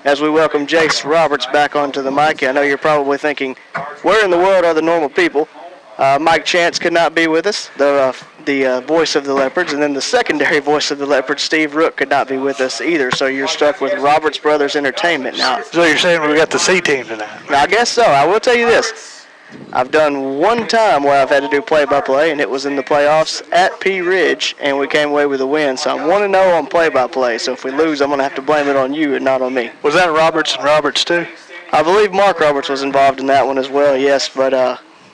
as we welcome Jace Roberts back onto the mic. I know you're probably thinking, where in the world are the normal people? Mike Chance could not be with us, the voice of the Leopards, and then the secondary voice of the Leopards, Steve Rook, could not be with us either. So you're stuck with Roberts Brothers Entertainment now. So you're saying we got the C team tonight? Now, I guess so. I will tell you this. I've done one time where I've had to do play-by-play, and it was in the playoffs at Pea Ridge, and we came away with a win. So I'm 1-0 on play-by-play. So if we lose, I'm going to have to blame it on you and not on me. Was that Roberts and Roberts too? I believe Mark Roberts was involved in that one as well, yes. But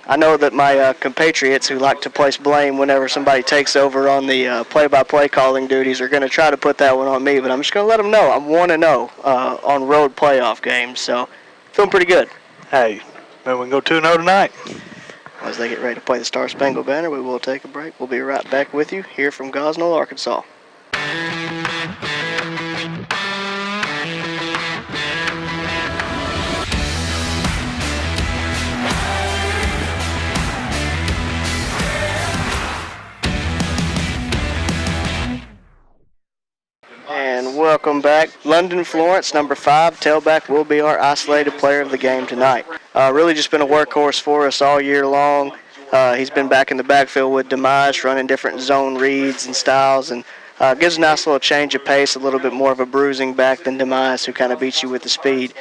I know that my compatriots who like to place blame whenever somebody takes over on the play-by-play calling duties are going to try to put that one on me. But I'm just going to let them know I'm 1-0 on road playoff games. So feeling pretty good. Hey. Maybe we can go 2-0 tonight. As they get ready to play the Star Spangled Banner, we will take a break. We'll be right back with you here from Gosnell, Arkansas. And welcome back. London Florence, number 5, tailback, will be our isolated player of the game tonight. Really just been a workhorse for us all year long. He's been back in the backfield with Demise, running different zone reads and styles, and gives a nice little change of pace, a little bit more of a bruising back than Demise, who kind of beats you with the speed.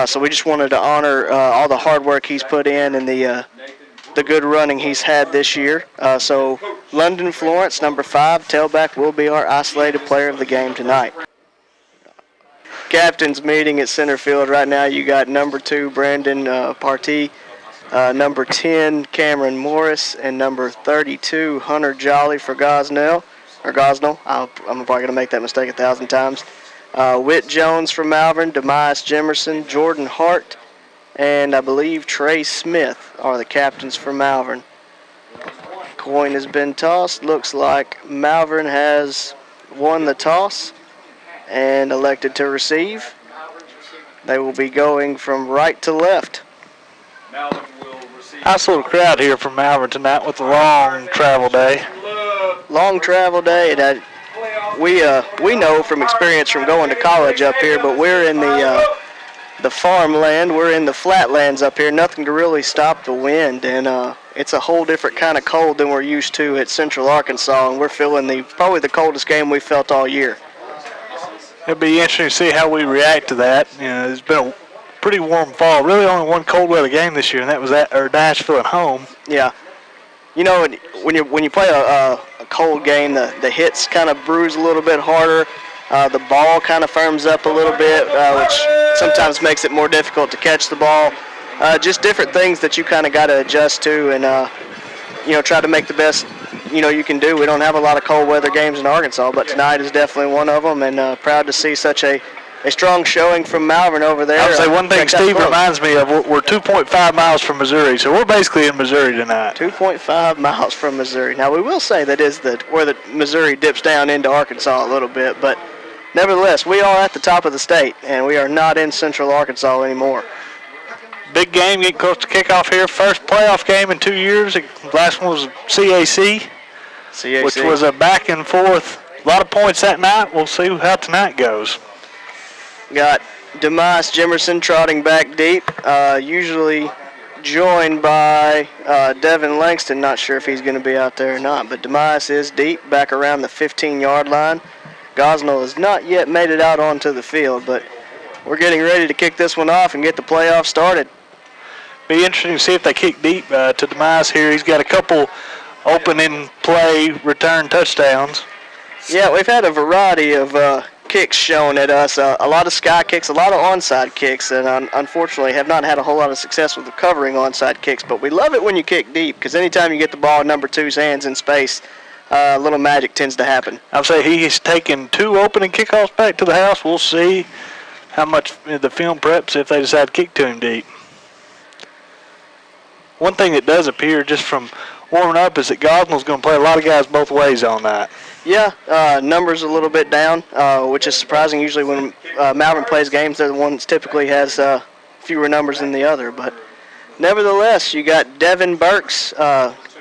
So we just wanted to honor all the hard work he's put in and the good running he's had this year. So London Florence, number 5, tailback, will be our isolated player of the game tonight. Captain's meeting at center field right now. You got number 2, Brandon Partee, number 10, Cameron Morris, and number 32, Hunter Jolly for Gosnell. I'm probably going to make that mistake 1,000 times. Whit Jones for Malvern, Demise Jimerson, Jordan Hart, and I believe Trey Smith are the captains for Malvern. Coin has been tossed. Looks like Malvern has won the toss and elected to receive. They will be going from right to left. Nice little crowd here from Malvern tonight with a long travel day. Long travel day. We know from experience from going to college up here, but we're in the farmland. We're in the flatlands up here. Nothing to really stop the wind, and it's a whole different kind of cold than we're used to at Central Arkansas, and we're feeling probably the coldest game we've felt all year. It'll be interesting to see how we react to that. You know, it's been a pretty warm fall. Really only one cold weather game this year, and that was at Nashville at home. Yeah. You know, when you play a cold game, the hits kind of bruise a little bit harder. The ball kind of firms up a little bit, which sometimes makes it more difficult to catch the ball. Just different things that you kind of got to adjust to and, try to make the best, you can do. We don't have a lot of cold weather games in Arkansas, but tonight is definitely one of them, and proud to see such a strong showing from Malvern over there. I would say one thing Steve reminds me of, we're 2.5 miles from Missouri, so we're basically in Missouri tonight. 2.5 miles from Missouri. Now, we will say that is where the Missouri dips down into Arkansas a little bit, but nevertheless, we are at the top of the state, and we are not in Central Arkansas anymore. Big game getting close to kickoff here. First playoff game in 2 years. The last one was CAC, which was a back and forth. A lot of points that night. We'll see how tonight goes. Got Demise Jimerson trotting back deep, usually joined by Devin Langston. Not sure if he's going to be out there or not, but Demise is deep, back around the 15-yard line. Gosnell has not yet made it out onto the field, but we're getting ready to kick this one off and get the playoff started. Be interesting to see if they kick deep to Demise here. He's got a couple opening play return touchdowns. Yeah, we've had a variety of kicks shown at us. A lot of sky kicks, a lot of onside kicks, and unfortunately have not had a whole lot of success with recovering onside kicks. But we love it when you kick deep, because anytime you get the ball in number 2's hands in space, a little magic tends to happen. I'd say he's taken 2 opening kickoffs back to the house. We'll see how much the film preps if they decide to kick to him deep. One thing that does appear just from warming up is that Gosnell's going to play a lot of guys both ways on that. Yeah, numbers a little bit down, which is surprising. Usually when Malvern plays games, they're the one that typically has fewer numbers than the other. But nevertheless, you got Devin Burks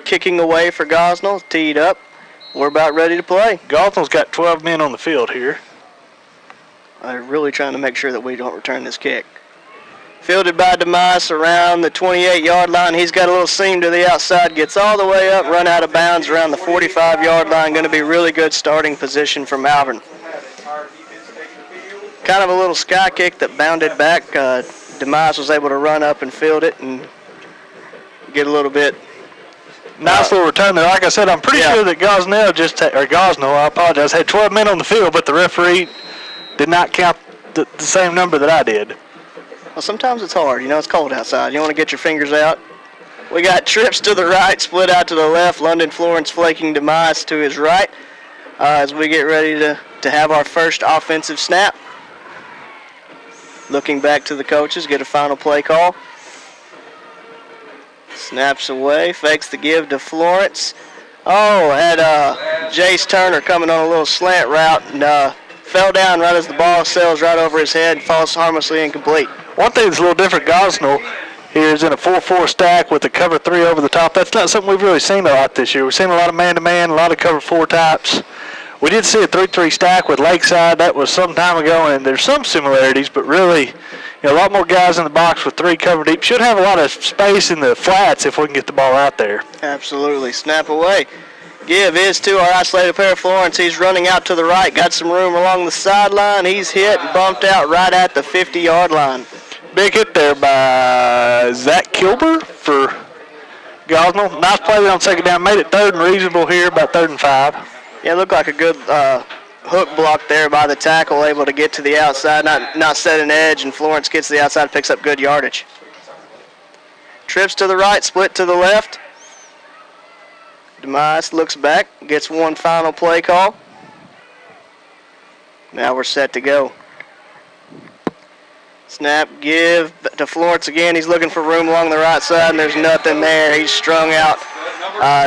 kicking away for Gosnell, teed up. We're about ready to play. Gosnell's got 12 men on the field here. really trying to make sure that we don't return this kick. Fielded by DeMais around the 28-yard line. He's got a little seam to the outside, gets all the way up, run out of bounds around the 45-yard line. Going to be really good starting position for Malvern. Kind of a little sky kick that bounded back. DeMais was able to run up and field it and get a little bit. Nice little return there. Like I said, I'm pretty sure that Gosnell, I apologize, had 12 men on the field, but the referee did not count the same number that I did. Well, sometimes it's hard. You know, it's cold outside. You want to get your fingers out. We got trips to the right, split out to the left. London Florence flaking DeMais to his right as we get ready to have our first offensive snap. Looking back to the coaches, get a final play call. Snaps away, fakes the give to Florence. Oh, had Jace Turner coming on a little slant route and fell down right as the ball sails right over his head and falls harmlessly incomplete. One thing that's a little different, Gosnell here is in a 4-4 stack with the cover 3 over the top. That's not something we've really seen a lot this year. We've seen a lot of man-to-man, a lot of cover 4 types. We did see a 3-3 stack with Lakeside. That was some time ago, and there's some similarities, but really, a lot more guys in the box with 3 cover deep. Should have a lot of space in the flats if we can get the ball out there. Absolutely. Snap away. Give is to our isolated player, Florence. He's running out to the right, got some room along the sideline. He's hit and bumped out right at the 50-yard line. Big hit there by Zach Kilber for Gosnell. Nice play there on second down. Made it 3rd and reasonable here, about 3rd and 5. Yeah, it looked like a good hook block there by the tackle, able to get to the outside, not set an edge, and Florence gets to the outside, picks up good yardage. Trips to the right, split to the left. DeMais looks back, gets one final play call. Now we're set to go. Snap, give to Florence again. He's looking for room along the right side, and there's nothing there. He's strung out,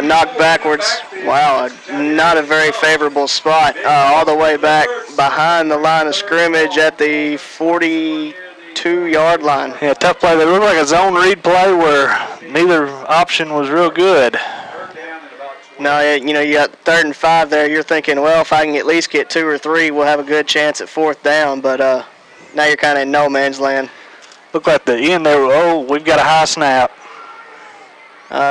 knocked backwards. Wow, not a very favorable spot. All the way back behind the line of scrimmage at the 42-yard line. Yeah, tough play. It looked like a zone read play where neither option was real good. No, you got 3rd and 5 there. You're thinking, well, if I can at least get 2 or 3, we'll have a good chance at 4th down. But now you're kind of in no man's land. Looked like the end there. Oh, we've got a high snap.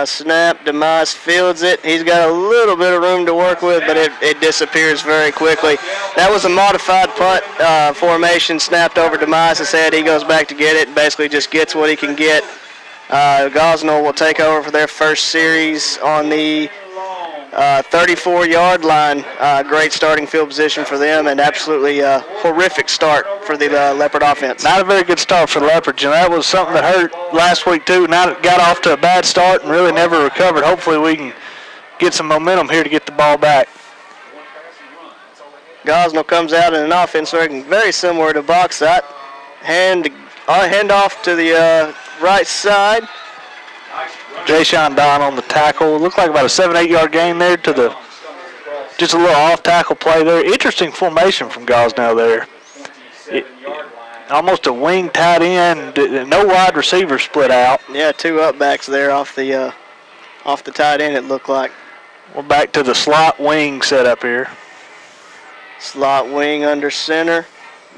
Snap, DeMais fields it. He's got a little bit of room to work with, but it disappears very quickly. That was a modified punt formation snapped over DeMais' head. He goes back to get it and basically just gets what he can get. Gosnell will take over for their first series on the 34-yard line. Great starting field position for them, and absolutely horrific start for the Leopard offense. Not a very good start for the Leopards, and that was something that hurt last week too. Now it got off to a bad start and really never recovered. Hopefully we can get some momentum here to get the ball back. Gosnell comes out in an offense very similar to Bauxite. Hand off to the right side. Jay-Sean Don on the tackle. Looked like about a 7-8 yard gain there to the, just a little off tackle play there. Interesting formation from Gosnell there. Almost a wing tight end, no wide receiver split out. Yeah, 2 upbacks there off the tight end it looked like. We're back to the slot wing setup here. Slot wing under center.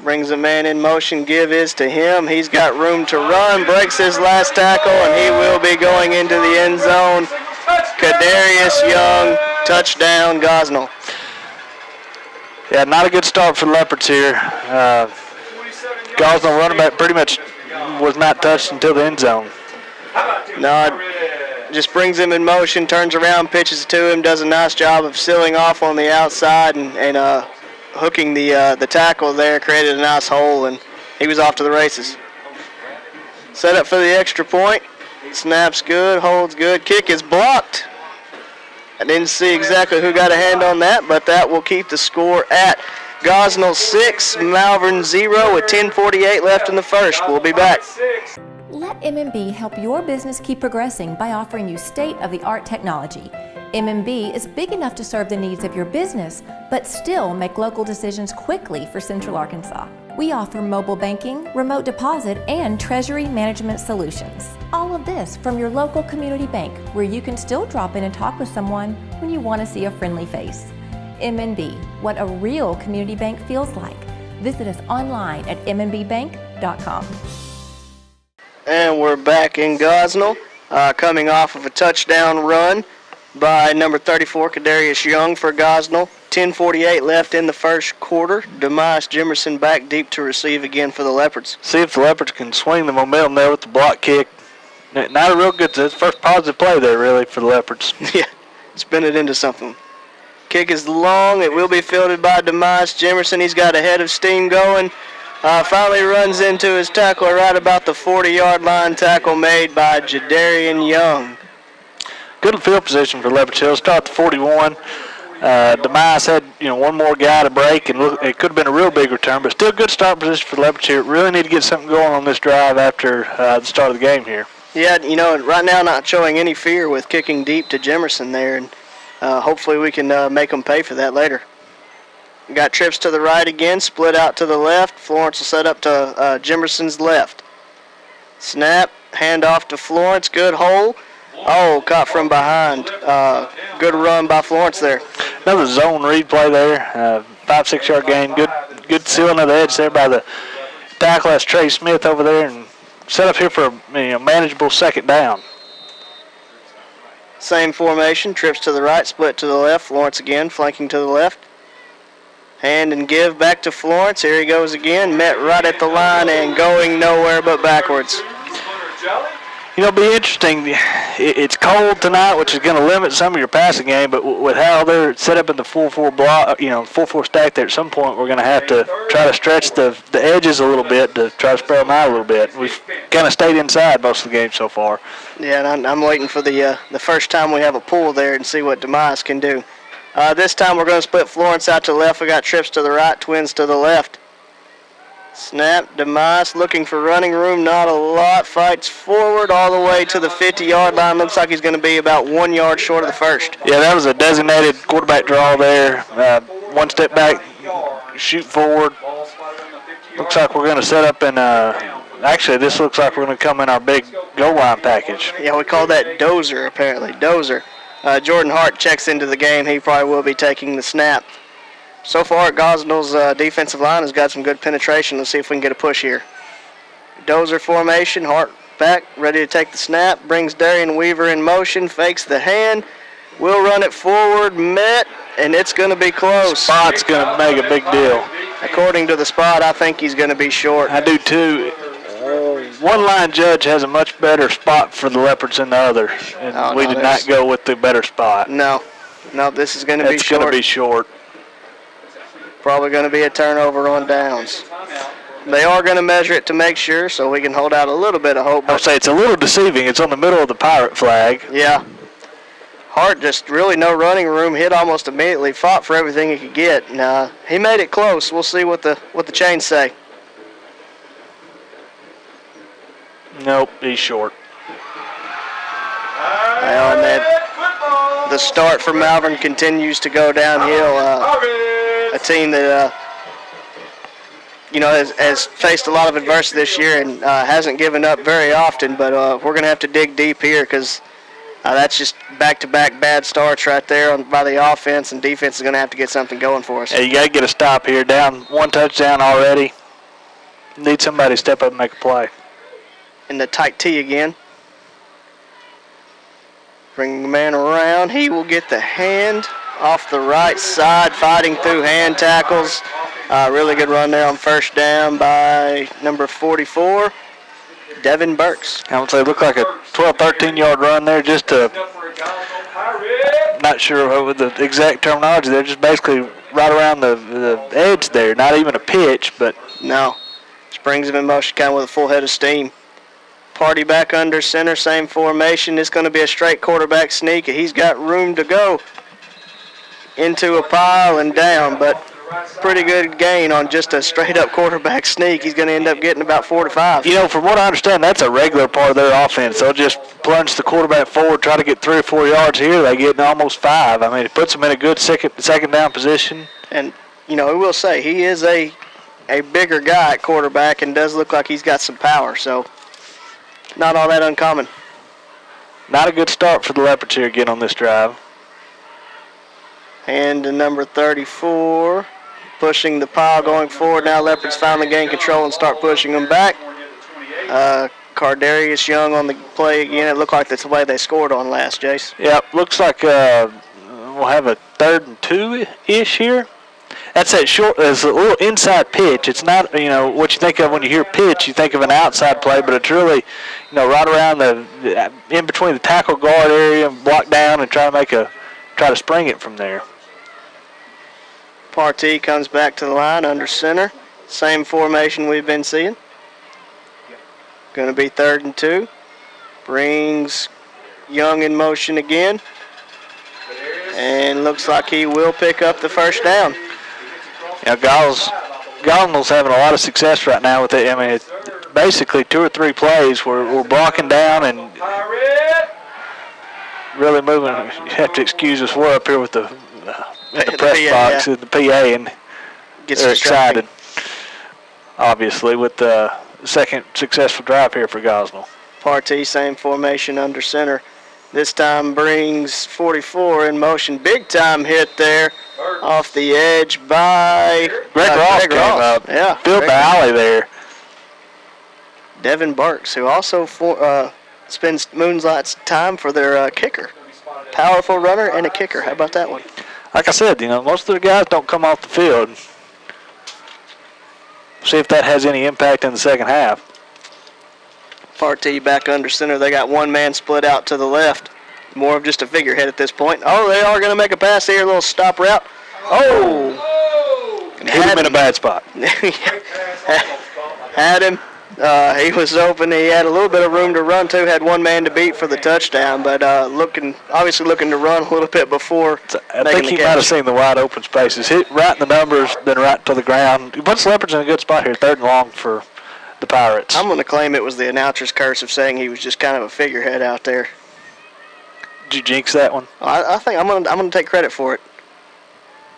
Brings a man in motion. Give is to him. He's got room to run. Breaks his last tackle, and he will be going into the end zone. Kadarius Young, touchdown, Gosnell. Yeah, not a good start for the Leopards here. Gosnell running back pretty much was not touched until the end zone. No, just brings him in motion, turns around, pitches it to him, does a nice job of sealing off on the outside and hooking the tackle there, created a nice hole, and he was off to the races. Set up for the extra point. Snap's good, holds good. Kick is blocked. I didn't see exactly who got a hand on that, but that will keep the score at Gosnell 6, Malvern 0 with 10:48 left in the first. We'll be back. Let MMB help your business keep progressing by offering you state-of-the-art technology. MMB is big enough to serve the needs of your business, but still make local decisions quickly for Central Arkansas. We offer mobile banking, remote deposit, and treasury management solutions. All of this from your local community bank, where you can still drop in and talk with someone when you want to see a friendly face. MNB, what a real community bank feels like. Visit us online at mnbbank.com. And we're back in Gosnell, coming off of a touchdown run by number 34, Kadarius Young for Gosnell. 10:48 left in the first quarter. Demise Jimerson back deep to receive again for the Leopards. See if the Leopards can swing the momentum there with the block kick. Not a real good, first positive play there, really, for the Leopards. Yeah, spin it into something. Kick is long. It will be fielded by Demise Jimerson. He's got a head of steam going. Finally runs into his tackler right about the 40-yard line. Tackle made by Jadarian Young. Good field position for Leopards. He'll start the 41. Demise had one more guy to break, and it could have been a real big return, but still good start position for Leopards here. Really need to get something going on this drive after the start of the game here. Yeah, right now not showing any fear with kicking deep to Jimerson there, and hopefully we can make them pay for that later. Got trips to the right again, split out to the left. Florence will set up to Jimerson's left. Snap, hand off to Florence, good hole. Oh, caught from behind. Good run by Florence there. Another zone read play there. 5-6 yard gain. Good sealing of the edge there by the tackle. That's Trey Smith over there, and set up here for a manageable second down. Same formation, trips to the right, split to the left. Florence again, flanking to the left. Hand and give back to Florence. Here he goes again. Met right at the line and going nowhere but backwards. Be interesting. It's cold tonight, which is going to limit some of your passing game, but with how they're set up in the 4-4 block, 4-4 stack there, at some point we're going to have to try to stretch the edges a little bit to try to spread them out a little bit. We've kind of stayed inside most of the game so far. Yeah, and I'm waiting for the first time we have a pull there and see what Demise can do. This time we're going to split Florence out to the left. We got trips to the right, twins to the left. Snap, Demise looking for running room, not a lot. Fights forward all the way to the 50-yard line. Looks like he's going to be about 1 yard short of the first. Yeah, that was a designated quarterback draw there. One step back, shoot forward. Looks like we're going to set up in, actually this looks like we're going to come in our big goal line package. Yeah, we call that dozer apparently, dozer. Jordan Hart checks into the game. He probably will be taking the snap. So far, Gosnell's defensive line has got some good penetration. Let's see if we can get a push here. Dozer formation, Hart back, ready to take the snap. Brings Darian Weaver in motion, fakes the hand. Will run it forward, met, and it's going to be close. Spot's going to make a big deal. According to the spot, I think he's going to be short. I do too. One line judge has a much better spot for the Leopards than the other, and we did not go with the better spot. No, this is going to be short. It's going to be short. Probably going to be a turnover on downs. They are going to measure it to make sure, so we can hold out a little bit of hope. I'll say it's a little deceiving. It's on the middle of the Pirate flag. Yeah. Hart just really no running room. Hit almost immediately. Fought for everything he could get. Now he made it close. We'll see what the chains say. Nope, he's short. Well, and the start for Malvern continues to go downhill. A team that has faced a lot of adversity this year and hasn't given up very often, but we're going to have to dig deep here because that's just back-to-back bad starts right there by the offense, and defense is going to have to get something going for us. Yeah, you got to get a stop here. Down one touchdown already. Need somebody to step up and make a play. In the tight T again. Bring the man around. He will get the hand off the right side, fighting through hand tackles. Really good run there on first down by number 44, Devin Burks. I would say it looked like a 12, 13-yard run there, just to, not sure what the exact terminology there, just basically right around the edge there. Not even a pitch, but. No. Just brings him in motion kind of with a full head of steam. Party back under center, same formation. It's going to be a straight quarterback sneak. He's got room to go into a pile and down, but pretty good gain on just a straight-up quarterback sneak. He's going to end up getting about 4 to 5. From what I understand, that's a regular part of their offense. They'll just plunge the quarterback forward, try to get 3 or 4 yards here. They get almost 5. I mean, it puts them in a good second down position. And, I will say, he is a bigger guy at quarterback and does look like he's got some power, so not all that uncommon. Not a good start for the Leopards here again on this drive. And to number 34, pushing the pile going forward. Now Leopards finally gain control and start pushing them back. Cardarius Young on the play again. It looked like that's the way they scored on last, Jace. Yep, looks like we'll have a 3rd and 2-ish here. That's that short, it's a little inside pitch. It's not, what you think of when you hear pitch, you think of an outside play, but it's really, right around in between the tackle guard area, block down and try to spring it from there. Partee comes back to the line under center. Same formation we've been seeing. Going to be 3rd and 2. Brings Young in motion again. And looks like he will pick up the first down. Gosnell's having a lot of success right now with it. I mean, it's basically 2 or 3 plays we're blocking down and really moving. You have to excuse us. We're up here with the press box at the PA, and they're excited, obviously, with the second successful drive here for Gosnell. Partee, same formation under center. This time brings 44 in motion. Big time hit there off the edge by Greg Ross came up. Yeah, filled the alley there. Devin Burks, who also spends Moonlight's time for their kicker. Powerful runner and a kicker. How about that one? Like I said, most of the guys don't come off the field. See if that has any impact in the second half. Partee back under center. They got one man split out to the left. More of just a figurehead at this point. Oh, they are going to make a pass here. A little stop route. Oh! Hit him in a bad spot. Had him. He was open. He had a little bit of room to run, too. Had one man to beat for the touchdown, but obviously looking to run a little bit before I think he might have seen the wide open spaces. Hit right in the numbers, then right to the ground. He puts Leopards in a good spot here, 3rd and long for the Pirates. I'm going to claim it was the announcer's curse of saying he was just kind of a figurehead out there. Did you jinx that one? I think I'm going to take credit for it.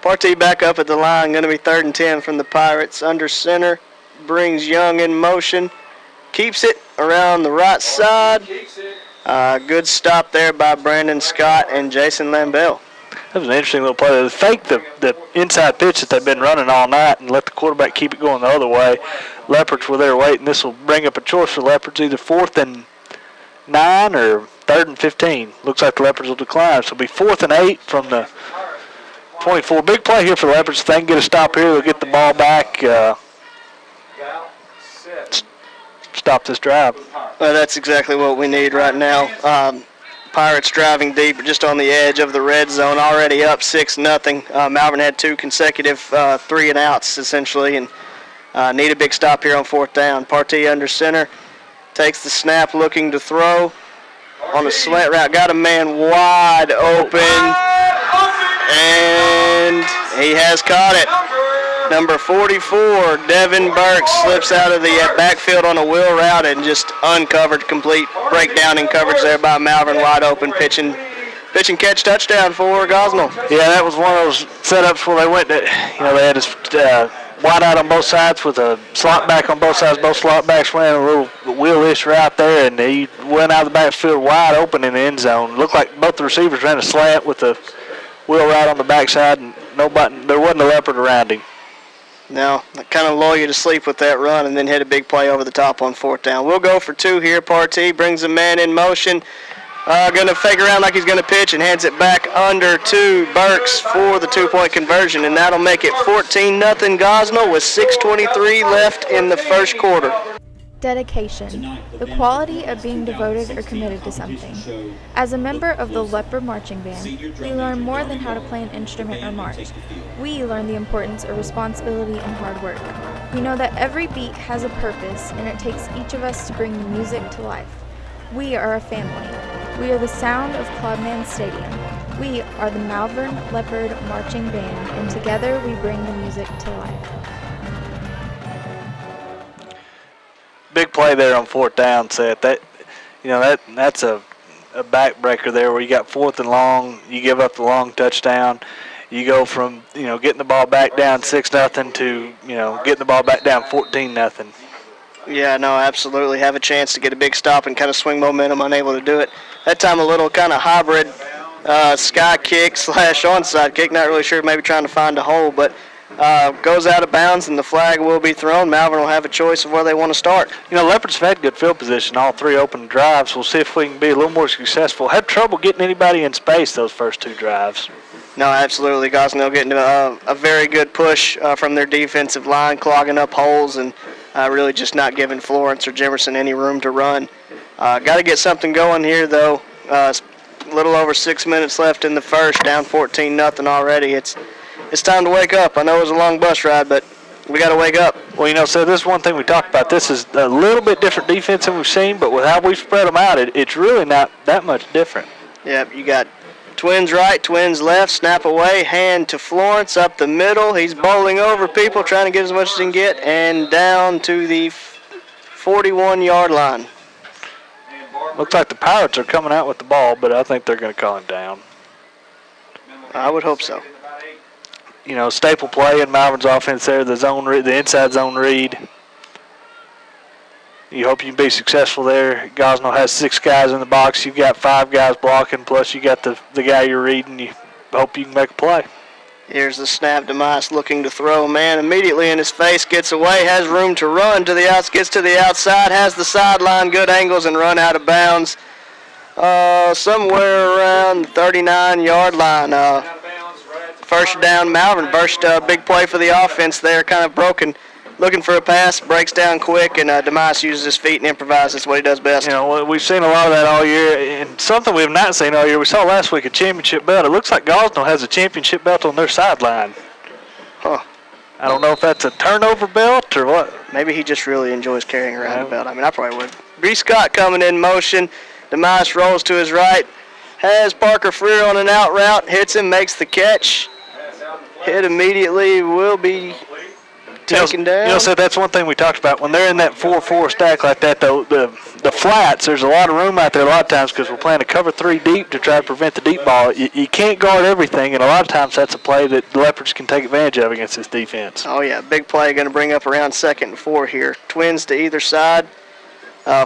Partee back up at the line, going to be 3rd and 10 from the Pirates. Under center, brings Young in motion, keeps it around the right side. Good stop there by Brandon Scott and Jason Lambell. That was an interesting little play. They faked the inside pitch that they've been running all night and let the quarterback keep it going the other way. Leopards were there waiting. This will bring up a choice for Leopards, either 4th and 9 or 3rd and 15. Looks like the Leopards will decline. So it'll be 4th and 8 from the 24. Big play here for the Leopards. If they can get a stop here, they'll get the ball back. Stop this drive. Well, that's exactly what we need right now. Pirates driving deep, just on the edge of the red zone, already up 6-0. Malvern had 2 consecutive 3-and-outs, essentially, and need a big stop here on 4th down. Partee under center, takes the snap, looking to throw on a slant route. Got a man wide open, and he has caught it. Number 44, Devin Burks, slips out of the backfield on a wheel route and just uncovered, complete breakdown in coverage there by Malvern, wide open, pitch and catch touchdown for Gosnell. Yeah, that was one of those setups where they went, they had this wide out on both sides with a slot back on both sides. Both slot backs ran a little wheel-ish route there, and he went out of the backfield wide open in the end zone. Looked like both the receivers ran a slant with a wheel route on the backside, and there wasn't a Leopard around him. Now, kind of lull you to sleep with that run and then hit a big play over the top on 4th down. We'll go for 2 here. Partee brings a man in motion. Going to fake around like he's going to pitch and hands it back under to Burks for the 2-point conversion, and that'll make it 14-0 Gosnell with 6:23 left in the first quarter. Dedication, the quality of being devoted or committed to something. As a member of the Leopard Marching Band, we learn more than how to play an instrument or march. We learn the importance of responsibility and hard work. We know that every beat has a purpose, and it takes each of us to bring the music to life. We are a family. We are the sound of Clubman Stadium. We are the Malvern Leopard Marching Band, and together we bring the music to life. Big play there on 4th down, Seth. That's a backbreaker there where you got 4th and long, you give up the long touchdown. You go from, getting the ball back down 6-0 to, getting the ball back down 14-0. Yeah, no, absolutely. Have a chance to get a big stop and kind of swing momentum, unable to do it. That time a little kind of hybrid sky kick / onside kick. Not really sure, maybe trying to find a hole, but goes out of bounds and the flag will be thrown. Malvern will have a choice of where they want to start. You know, Leopards have had good field position, all three open drives. We'll see if we can be a little more successful. Had trouble getting anybody in space those first two drives. No, absolutely. Gosnell getting a very good push from their defensive line, clogging up holes and really just not giving Florence or Jefferson any room to run. Got to get something going here, though. A little over 6 minutes left in the first, down 14-0 already. It's time to wake up. I know it was a long bus ride, but we got to wake up. Well, you know, so this is one thing we talked about. This is a little bit different defense than we've seen, but with how we've spread them out, it's really not that much different. Yep, you got Twins right, Twins left, snap away, hand to Florence up the middle. He's bowling over people, trying to get as much as he can get, and down to the 41-yard line. Looks like the Pirates are coming out with the ball, but I think they're going to call him down. I would hope so. You know, staple play in Malvern's offense there, the inside zone read. You hope you can be successful there. Gosnell has 6 guys in the box. You've got 5 guys blocking, plus you got the guy you're reading. You hope you can make a play. Here's the snap. Demise looking to throw. Man immediately in his face, gets away, has room to run to the outs, gets to the outside, has the sideline, good angles, and run out of bounds. Somewhere around the 39-yard line. First down, Malvern. First big play for the offense there, kind of broken. Looking for a pass, breaks down quick, and Demise uses his feet and improvises. That's what he does best. You know, we've seen a lot of that all year, and something we have not seen all year. We saw last week a championship belt. It looks like Gosnell has a championship belt on their sideline. Huh. I don't know if that's a turnover belt or what. Maybe he just really enjoys carrying around a belt. I mean, I probably would. B. Scott coming in motion. Demise rolls to his right. Has Parker Freer on an out route. Hits him, makes the catch. Hit immediately, will be taken down. You know, so that's one thing we talked about. When they're in that 4-4 stack like that, the flats, there's a lot of room out there a lot of times because we're playing a cover 3 deep to try to prevent the deep ball. You can't guard everything, and a lot of times that's a play that the Leopards can take advantage of against this defense. Oh, yeah, big play going to bring up around 2nd and 4 here. Twins to either side.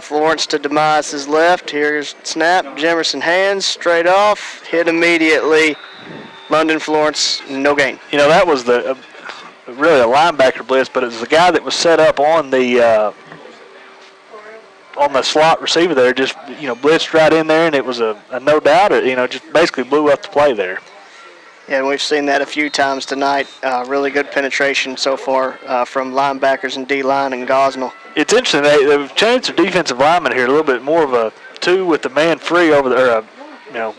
Florence to Demise's left. Here's snap. Jefferson hands straight off. Hit immediately. London Florence, no gain. You know, that was really a linebacker blitz, but it was the guy that was set up on the slot receiver there, just, you know, blitzed right in there, and it was a no doubt, you know, just basically blew up the play there. Yeah, and we've seen that a few times tonight. Really good penetration so far from linebackers and D-line and Gosnell. It's interesting. They've changed their defensive lineman here a little bit more of a 2 with the man free over there,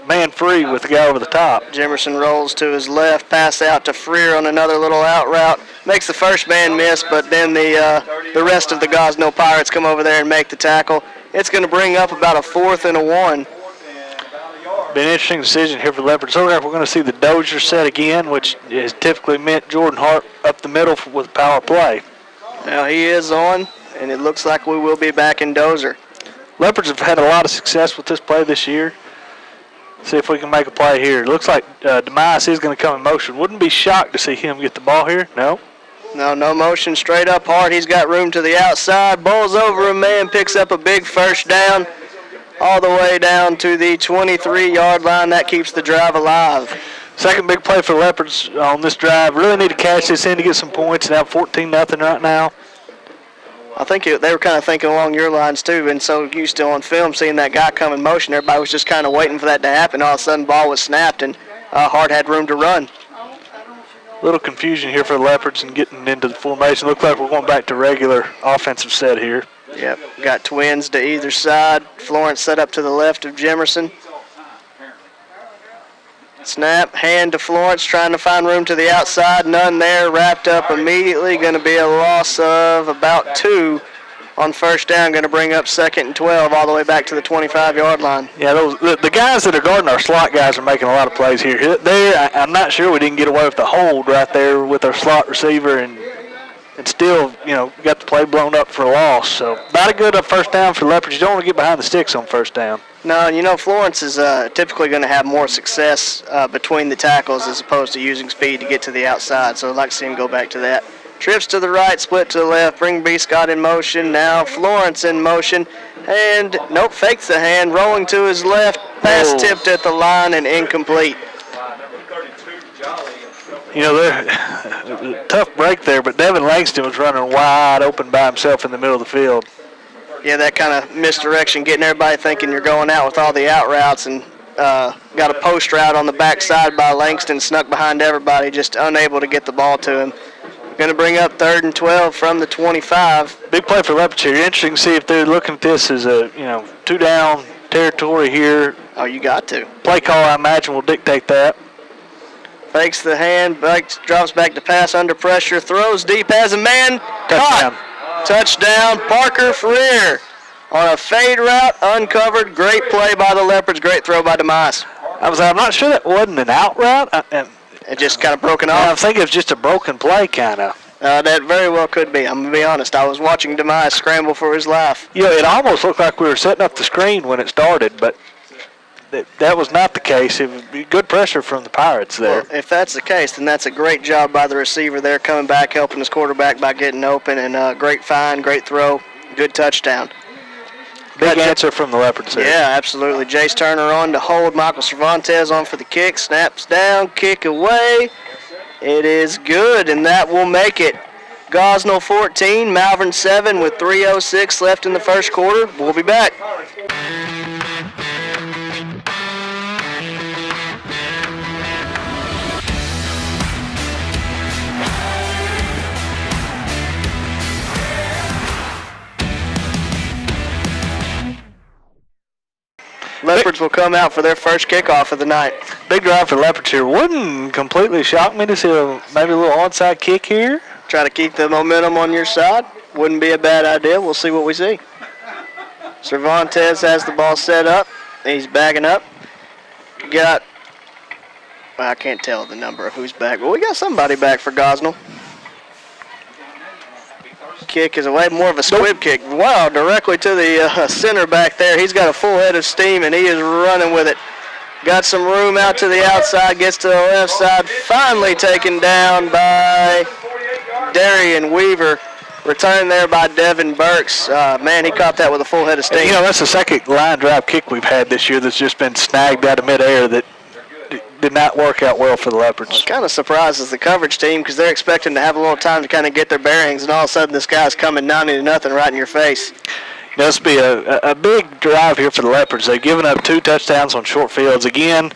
man free with the guy over the top. Jefferson rolls to his left, pass out to Freer on another little out route. Makes the first man miss, but then the rest of the Gosnell Pirates come over there and make the tackle. It's going to bring up about a 4th and 1. Been an interesting decision here for the Leopards. Over there, we're going to see the Dozier set again, which has typically meant Jordan Hart up the middle with power play. Now he is on, and it looks like we will be back in Dozier. Leopards have had a lot of success with this play this year. See if we can make a play here. It looks like Demise is going to come in motion. Wouldn't be shocked to see him get the ball here. No. No motion. Straight up Hart. He's got room to the outside. Bowls over a man, picks up a big first down. All the way down to the 23-yard line. That keeps the drive alive. Second big play for the Leopards on this drive. Really need to cash this in to get some points. Now 14-0 right now. I think they were kind of thinking along your lines, too, and so used to on film seeing that guy come in motion. Everybody was just kind of waiting for that to happen. All of a sudden, ball was snapped, and Hart had room to run. A little confusion here for the Leopards and getting into the formation. Looks like we're going back to regular offensive set here. Yep, got Twins to either side. Florence set up to the left of Jefferson. Snap, hand to Florence, trying to find room to the outside. None there, wrapped up immediately. Going to be a loss of about 2 on first down. Going to bring up 2nd and 12 all the way back to the 25-yard line. Yeah, the guys that are guarding our slot guys are making a lot of plays here. I'm not sure we didn't get away with the hold right there with our slot receiver and still, got the play blown up for a loss. So not a good first down for the Leopards. You don't want to get behind the sticks on first down. No, Florence is typically going to have more success between the tackles as opposed to using speed to get to the outside. So I'd like to see him go back to that. Trips to the right, split to the left, bring B. Scott in motion. Now Florence in motion. And, fakes the hand, rolling to his left. Pass tipped at the line and incomplete. You know, they're tough break there, but Devin Langston was running wide open by himself in the middle of the field. Yeah, that kind of misdirection, getting everybody thinking you're going out with all the out routes, and got a post route on the backside by Langston, snuck behind everybody, just unable to get the ball to him. Going to bring up 3rd and 12 from the 25. Big play for Leopard here. Interesting to see if they're looking at this as a, 2-down territory here. Oh, you got to. Play call, I imagine, will dictate that. Fakes the hand, drops back to pass under pressure, throws deep, has a man. Touchdown. Touchdown, Parker Freer. On a fade route, uncovered. Great play by the Leopards. Great throw by DeMais. I'm not sure that wasn't an out route. It just kind of broken off. I think it was just a broken play, kind of. That very well could be. I'm going to be honest. I was watching DeMais scramble for his life. It almost looked like we were setting up the screen when it started, but that was not the case. It was good pressure from the Pirates there. Well, if that's the case, then that's a great job by the receiver there, coming back, helping his quarterback by getting open, and great find, great throw, good touchdown. Big answer from the Leopards there. Yeah, absolutely. Jace Turner on to hold. Michael Cervantes on for the kick. Snaps down, kick away. It is good, and that will make it Gosnell 14, Malvern 7 with 3:06 left in the first quarter. We'll be back. Leopards will come out for their first kickoff of the night. Big drive for Leopards here. Wouldn't completely shock me to see maybe a little onside kick here. Try to keep the momentum on your side. Wouldn't be a bad idea. We'll see what we see. Cervantes has the ball set up. He's backing up. I can't tell the number of who's back, but we got somebody back for Gosnell. Kick is away, more of a squib kick. Wow, directly to the center back there. He's got a full head of steam, and he is running with it. Got some room out to the outside, gets to the left side, finally taken down by Darian Weaver. Returned there by Devin Burks. Man, he caught that with a full head of steam. That's the second line drive kick we've had this year that's just been snagged out of midair that did not work out well for the Leopards. Kind of surprises the coverage team because they're expecting to have a little time to kind of get their bearings, and all of a sudden this guy's coming 90-0 right in your face. This will be a big drive here for the Leopards. They've given up 2 touchdowns on short fields. Again,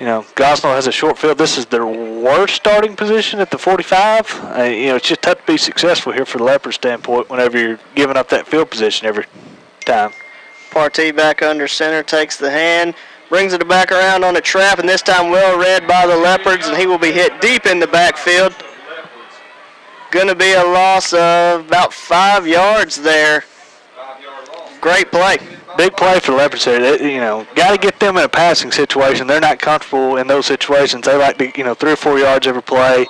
Gosnell has a short field. This is their worst starting position at the 45. It's just tough to be successful here for the Leopards standpoint whenever you're giving up that field position every time. Partee back under center, takes the hand, brings it back around on a trap, and this time well read by the Leopards, and he will be hit deep in the backfield. Going to be a loss of about 5 yards there. Great play. Big play for the Leopards here. Got to get them in a passing situation. They're not comfortable in those situations. They like to, 3 or 4 yards every play.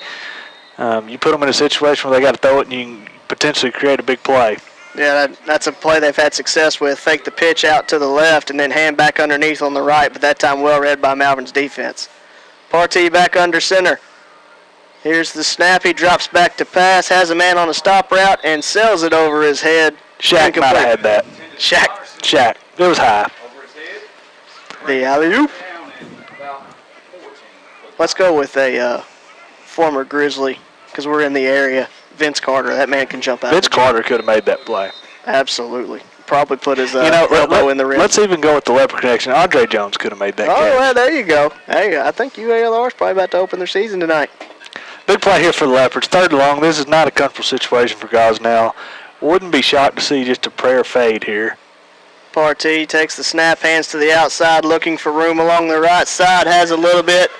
You put them in a situation where they got to throw it, and you can potentially create a big play. Yeah, that's a play they've had success with. Fake the pitch out to the left and then hand back underneath on the right, but that time well read by Malvern's defense. Partee back under center. Here's the snap. He drops back to pass, has a man on a stop route, and sells it over his head. Shaq might have had that. Shaq. It was high. The alley-oop. Let's go with a former Grizzly because we're in the area. Vince Carter, that man can jump out. Vince Carter could have made that play. Absolutely. Probably put his elbow in the rim. Let's even go with the Leopard connection. Andre Jones could have made that catch. Oh, well, there you go. Hey, I think UALR is probably about to open their season tonight. Big play here for the Leopards. 3rd and long. This is not a comfortable situation for Gosnell. Wouldn't be shocked to see just a prayer fade here. Partee takes the snap, hands to the outside, looking for room along the right side. Has a little bit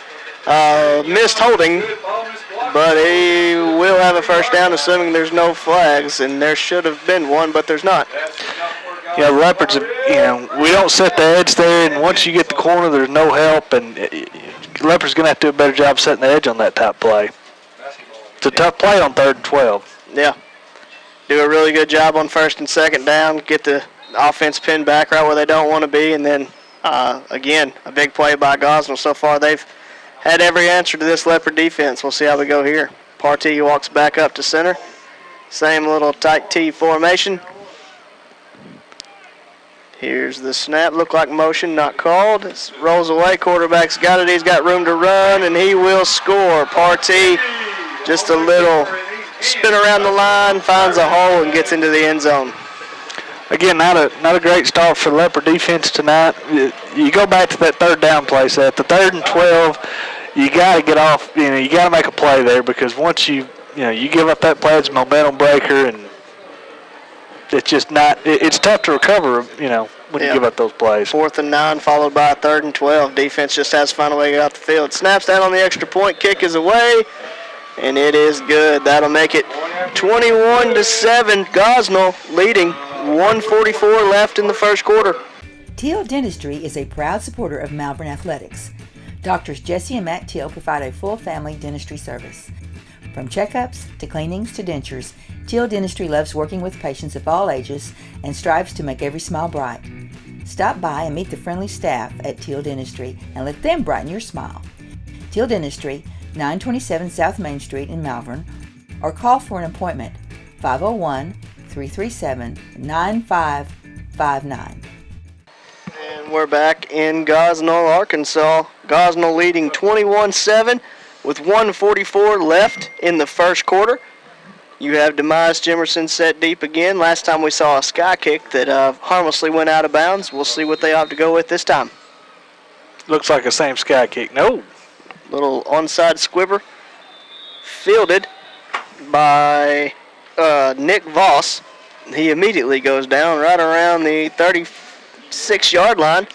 missed holding, but he will have a first down, assuming there's no flags, and there should have been one, but there's not. The Leopards, we don't set the edge there, and once you get the corner, there's no help, and Leopards going to have to do a better job setting the edge on that type play. It's a tough play on 3rd and 12. Yeah. Do a really good job on 1st and 2nd down, get the offense pinned back right where they don't want to be, and then, again, a big play by Gosnell. So far, they've had every answer to this Leopard defense. We'll see how we go here. Partee walks back up to center. Same little tight T formation. Here's the snap. Looked like motion, not called. It rolls away. Quarterback's got it. He's got room to run, and he will score. Partee, just a little spin around the line, finds a hole, and gets into the end zone. Again, not a great start for Leopard defense tonight. You go back to that third down play set. The 3rd and 12, you got to get off. You got to make a play there, because once you give up that play, it's a momentum breaker, and it's just not. It's tough to recover. When you give up those plays. 4th and 9, followed by a 3rd and 12. Defense just has to find a way to get off the field. Snaps down on the extra point. Kick is away, and it is good. That'll make it 21-7. Gosnell leading. 1:44 left in the first quarter. Teal Dentistry is a proud supporter of Malvern Athletics. Doctors Jesse and Matt Teal provide a full family dentistry service. From checkups to cleanings to dentures, Teal Dentistry loves working with patients of all ages and strives to make every smile bright. Stop by and meet the friendly staff at Teal Dentistry and let them brighten your smile. Teal Dentistry, 927 South Main Street in Malvern, or call for an appointment, 501-337-9559. And we're back in Gosnell, Arkansas. Gosnell leading 21-7 with 1:44 left in the first quarter. You have Demise Jimerson set deep again. Last time we saw a sky kick that harmlessly went out of bounds. We'll see what they opt to go with this time. Looks like the same sky kick. No. Little onside squibber. Fielded by Nick Voss. He immediately goes down right around the 36-yard line,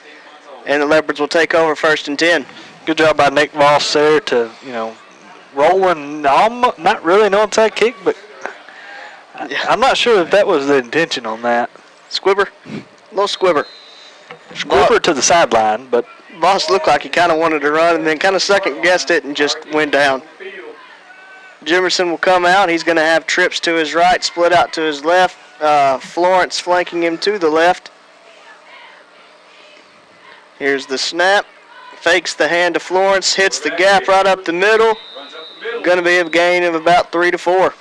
and the Leopards will take over 1st and 10. Good job by Nick Voss there to, rolling, not really an onside kick, but I'm not sure if that was the intention on that. Squibber, little squibber. Squibber to the sideline, but Voss looked like he kind of wanted to run and then kind of second-guessed it and just went down. Jimerson will come out. He's going to have trips to his right, split out to his left. Florence flanking him to the left. Here's the snap. Fakes the hand to Florence, hits the gap right up the middle. Going to be a gain of about 3 to 4.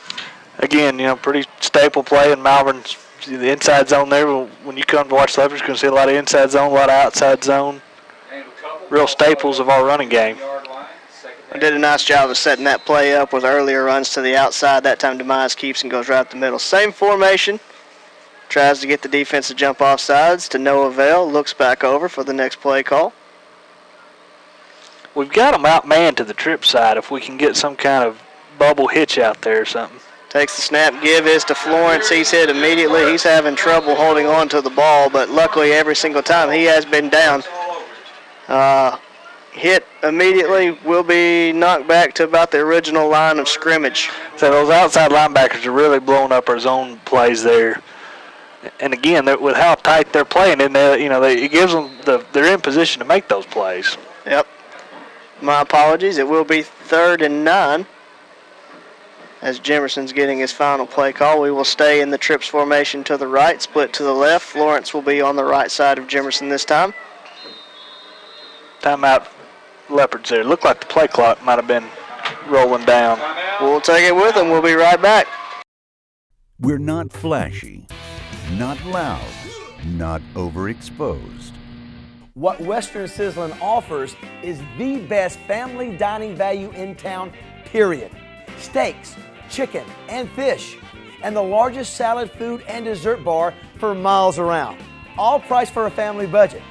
Again, pretty staple play in Malvern's the inside zone there. When you come to watch the Leopards, you're going to see a lot of inside zone, a lot of outside zone. Real staples of our running game. I did a nice job of setting that play up with earlier runs to the outside. That time Demise keeps and goes right up the middle. Same formation. Tries to get the defense to jump off sides to no avail. Looks back over for the next play call. We've got them outmanned to the trip side if we can get some kind of bubble hitch out there or something. Takes the snap, give is to Florence. He's hit immediately. He's having trouble holding on to the ball, but luckily every single time he has been down. Hit immediately, will be knocked back to about the original line of scrimmage. So those outside linebackers are really blowing up our zone plays there. And again, with how tight they're playing, and it gives them they're in position to make those plays. Yep. My apologies. It will be 3rd and 9 as Jimerson's getting his final play call. We will stay in the trips formation to the right, split to the left. Florence will be on the right side of Jimerson this time. Timeout. Leopards there. Looked like the play clock might have been rolling down. We'll take it with them. We'll be right back. We're not flashy, not loud, not overexposed. What Western Sizzlin offers is the best family dining value in town, period. Steaks, chicken, and fish, and the largest salad, food, and dessert bar for miles around. All priced for a family budget.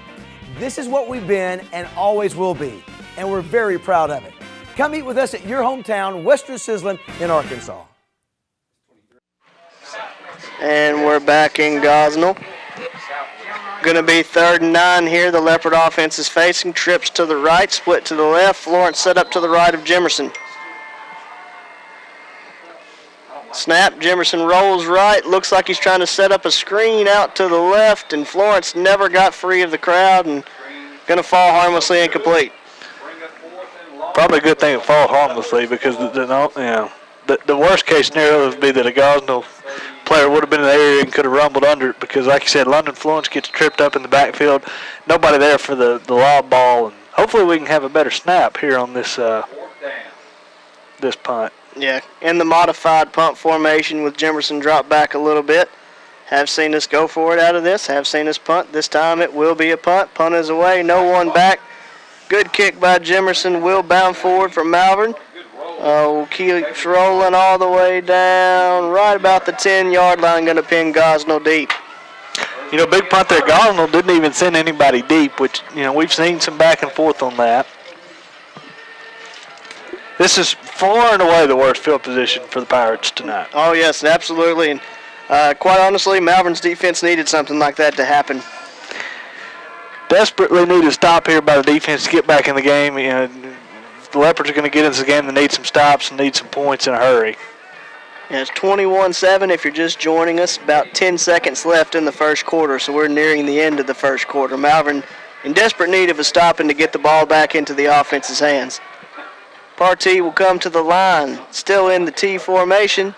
This is what we've been and always will be, and we're very proud of it. Come eat with us at your hometown, Western Sizzlin in Arkansas. And we're back in Gosnell. Going to be 3rd and 9 here. The Leopard offense is facing. Trips to the right, split to the left. Florence set up to the right of Jimerson. Snap, Jimerson rolls right. Looks like he's trying to set up a screen out to the left, and Florence never got free of the crowd and going to fall harmlessly incomplete. Probably a good thing it fall harmlessly, because the worst case scenario would be that a Gosnell player would have been in the area and could have rumbled under it, because like you said, London Florence gets tripped up in the backfield. Nobody there for the lob ball, and hopefully we can have a better snap here on this this punt. Yeah, in the modified punt formation with Jimerson dropped back a little bit. have seen us go for it out of this, have seen us punt. This time it will be a punt. Punt is away, no one back. Good kick by Jimerson, will bound forward from Malvern. Keeps rolling all the way down, right about the 10-yard line, going to pin Gosnell deep. You know, big punt there. Gosnell didn't even send anybody deep, which, you know, we've seen some back and forth on that. This is far and away the worst field position for the Pirates tonight. Oh, yes, absolutely. And quite honestly, Malvern's defense needed something like that to happen. Desperately need a stop here by the defense to get back in the game. You know, if the Leopards are going to get into the game, they need some stops and need some points in a hurry. Yeah, it's 21-7 if you're just joining us. About 10 seconds left in the first quarter, so we're nearing the end of the first quarter. Malvern in desperate need of a stopping to get the ball back into the offense's hands. Partee will come to the line, still in the T formation.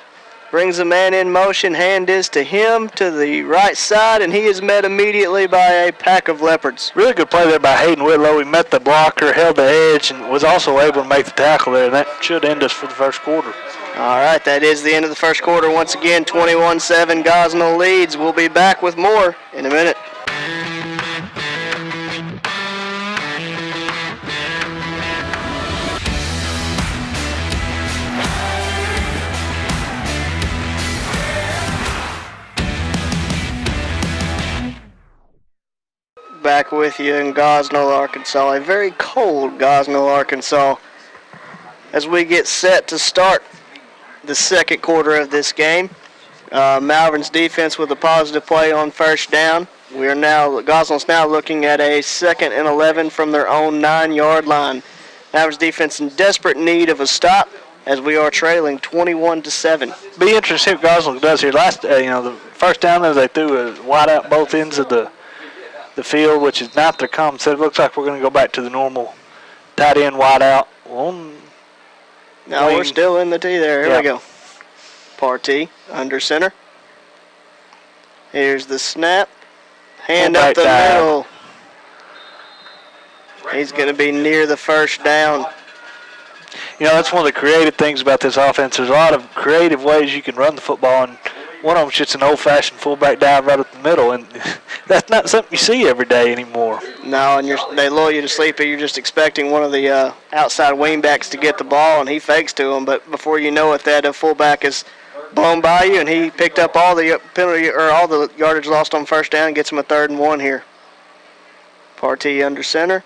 Brings a man in motion, hand is to him to the right side, and he is met immediately by a pack of Leopards. Really good play there by Hayden Whitlow. He met the blocker, held the edge, and was also able to make the tackle there, and that should end us for the first quarter. All right, that is the end of the first quarter. Once again, 21-7, Gosnell leads. We'll be back with more in a minute. Back with you in Gosnell, Arkansas. A very cold Gosnell, Arkansas. As we get set to start the second quarter of this game, Malvern's defense with a positive play on first down. Gosnell's now looking at a 2nd and 11 from their own 9-yard line. Malvern's defense in desperate need of a stop as we are trailing 21-7. Be interesting to see what Gosnell does here. The first down there they threw a wide out both ends of the field, which is not their common set. It looks like we're going to go back to the normal tight end wide out. Now we're still in the T there. Here we go. Partee under center. Here's the snap. Hand up the middle. He's going to be near the first down. You know, that's one of the creative things about this offense. There's a lot of creative ways you can run the football, and one of them's just an old-fashioned fullback dive right up the middle, and that's not something you see every day anymore. No, and they lull you to sleep, and you're just expecting one of the outside wingbacks to get the ball, and he fakes to him, but before you know it, that fullback is blown by you, and he picked up all the penalty or all the yardage lost on first down and gets him a 3rd and 1 here. Partee under center.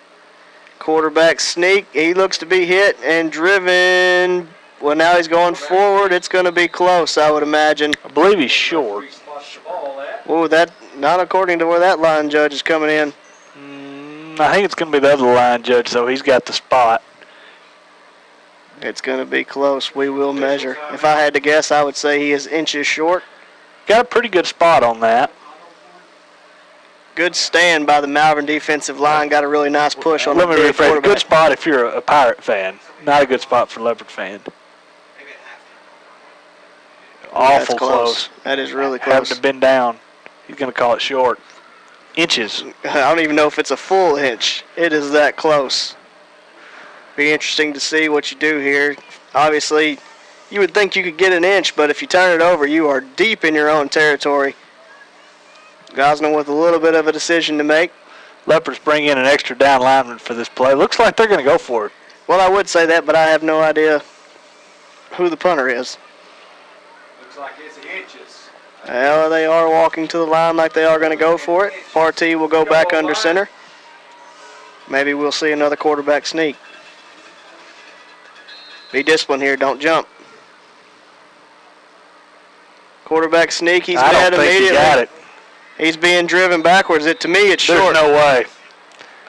Quarterback sneak. He looks to be hit and driven. Well, now he's going forward. It's going to be close, I would imagine. I believe he's short. Oh, that not according to where that line judge is coming in. I think it's going to be the other line judge, so he's got the spot. It's going to be close. We will measure. If I had to guess, I would say he is inches short. Got a pretty good spot on that. Good stand by the Malvern defensive line. Got a really nice push on the big quarterback. Good spot if you're a Pirate fan. Not a good spot for Leopard fan. Awful close. That is really close. Having to bend down. He's going to call it short. Inches. I don't even know if it's a full inch. It is that close. Be interesting to see what you do here. Obviously, you would think you could get an inch, but if you turn it over, you are deep in your own territory. Gosnell with a little bit of a decision to make. Leopards bring in an extra down lineman for this play. Looks like they're going to go for it. Well, I would say that, but I have no idea who the punter is. Looks like it's inches. Well, they are walking to the line like they are going to go for it. Partee will go back under center. Maybe we'll see another quarterback sneak. Be disciplined here. Don't jump. Quarterback sneak. He's mad immediately. He got it. He's being driven backwards. To me, it's short. There's no way.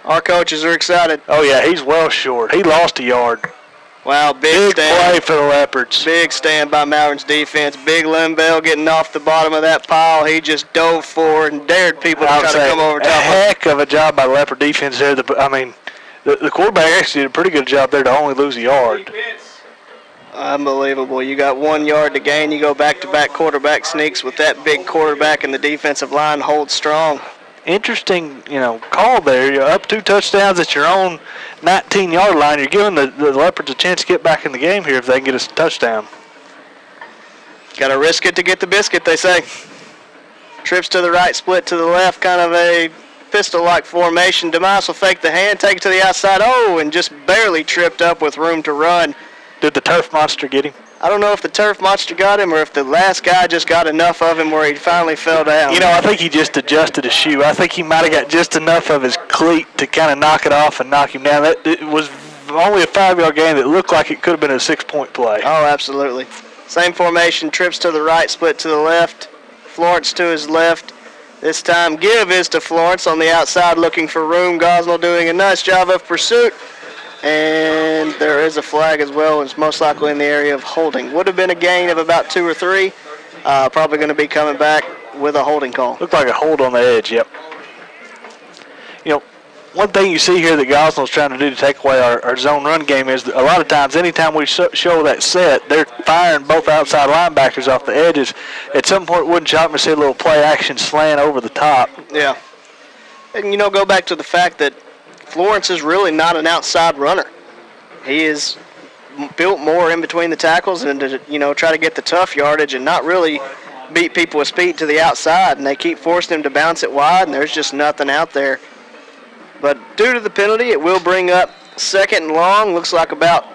Our coaches are excited. Oh, yeah, he's well short. He lost a yard. Wow, big stand. Play for the Leopards. Big stand by Malvern's defense. Big Linville getting off the bottom of that pile. He just dove forward and dared people to try to come over top of him. A heck of a job by the Leopard defense there. The quarterback actually did a pretty good job there to only lose a yard. Unbelievable. You got 1 yard to gain. You go back-to-back quarterback sneaks with that big quarterback, and the defensive line holds strong. Interesting, call there. You're up 2 touchdowns at your own 19-yard line. You're giving the Leopards a chance to get back in the game here if they can get a touchdown. Got to risk it to get the biscuit, they say. Trips to the right, split to the left, kind of a pistol-like formation. Demise will fake the hand, take it to the outside. Oh, and just barely tripped up with room to run. Did the turf monster get him? I don't know if the turf monster got him or if the last guy just got enough of him where he finally fell down. You know, I think he just adjusted his shoe. I think he might have got just enough of his cleat to kind of knock it off and knock him down. It was only a 5-yard game that looked like it could have been a 6-point play. Oh, absolutely. Same formation, trips to the right, split to the left. Florence to his left. This time give is to Florence on the outside looking for room. Gosnell doing a nice job of pursuit. And there is a flag as well. It's most likely in the area of holding. Would have been a gain of about 2 or 3. Probably going to be coming back with a holding call. Looked like a hold on the edge, yep. You know, one thing you see here that Gosnell's trying to do to take away our zone run game is that a lot of times, anytime we show that set, they're firing both outside linebackers off the edges. At some point, it wouldn't shock me to see a little play action slant over the top. Yeah. And, you know, go back to the fact that Florence is really not an outside runner. He is built more in between the tackles and to, you know, try to get the tough yardage and not really beat people with speed to the outside. And they keep forcing him to bounce it wide, and there's just nothing out there. But due to the penalty, it will bring up 2nd and long. Looks like about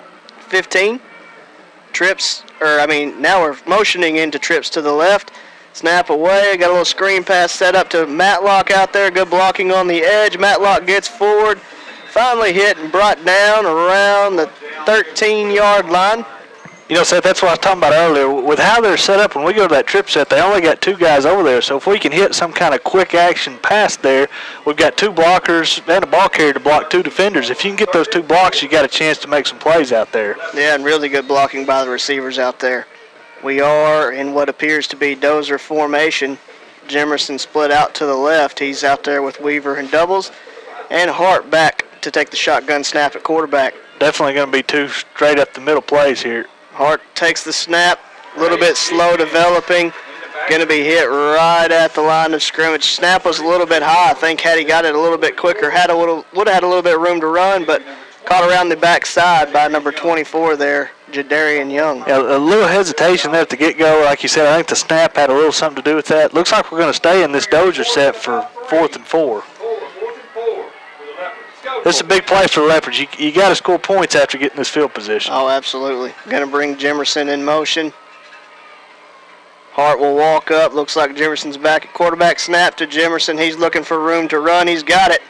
15. Now we're motioning into trips to the left. Snap away, got a little screen pass set up to Matlock out there. Good blocking on the edge. Matlock gets forward, finally hit and brought down around the 13-yard line. You know, Seth, that's what I was talking about earlier. With how they're set up, when we go to that trip set, they only got 2 guys over there. So if we can hit some kind of quick action pass there, we've got 2 blockers and a ball carrier to block 2 defenders. If you can get those 2 blocks, you got a chance to make some plays out there. Yeah, and really good blocking by the receivers out there. We are in what appears to be dozer formation. Jemerson split out to the left. He's out there with Weaver and doubles. And Hart back to take the shotgun snap at quarterback. Definitely going to be 2 straight up the middle plays here. Hart takes the snap, a little bit slow developing. Going to be hit right at the line of scrimmage. Snap was a little bit high. I think had he got it a little bit quicker, would have had a little bit of room to run, but caught around the backside by number 24 there, Jadarian Young. Yeah, a little hesitation there at the get-go. Like you said, I think the snap had a little something to do with that. Looks like we're going to stay in this dozer set for 4th and 4. This is a big play for the Leopards. You got to score points after getting this field position. Oh, absolutely. Going to bring Jemerson in motion. Hart will walk up. Looks like Jemerson's back at quarterback. Snap to Jemerson. He's looking for room to run. He's got it.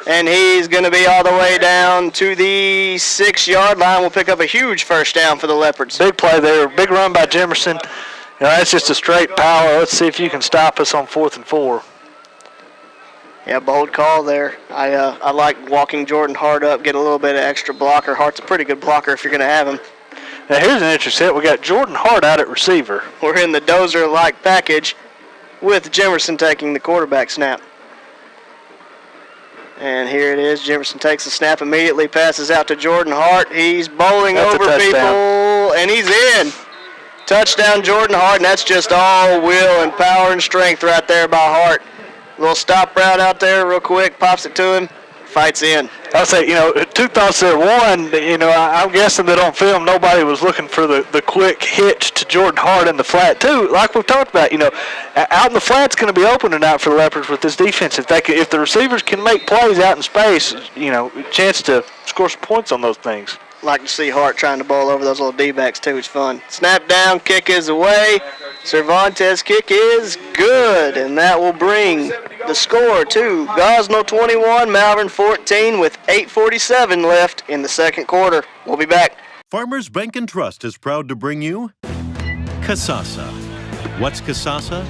And he's going to be all the way down to the 6-yard line. We'll pick up a huge first down for the Leopards. Big play there. Big run by Jemerson. You know, that's just a straight power. Let's see if you can stop us on 4th and 4. Yeah, bold call there. I like walking Jordan Hart up, get a little bit of extra blocker. Hart's a pretty good blocker if you're going to have him. Now here's an interesting set. We got Jordan Hart out at receiver. We're in the dozer-like package with Jemerson taking the quarterback snap. And here it is. Jemerson takes the snap immediately, passes out to Jordan Hart. He's bowling over people, and he's in. Touchdown, Jordan Hart, and that's just all will and power and strength right there by Hart. Little stop route out there real quick, pops it to him, fights in. I'll say, you know, 2 thoughts there. One, you know, I'm guessing that on film nobody was looking for the quick hitch to Jordan Hart in the flat. 2, like we've talked about, you know, out in the flat's going to be open tonight for the Leopards with this defense. If the receivers can make plays out in space, you know, chance to score some points on those things. Like to see Hart trying to bowl over those little D-backs too. It's fun. Snap down, kick is away. Cervantes' kick is good, and that will bring the score to Gosnell 21, Malvern 14 with 8:47 left in the 2nd quarter. We'll be back. Farmers Bank and Trust is proud to bring you Kasasa. What's Kasasa?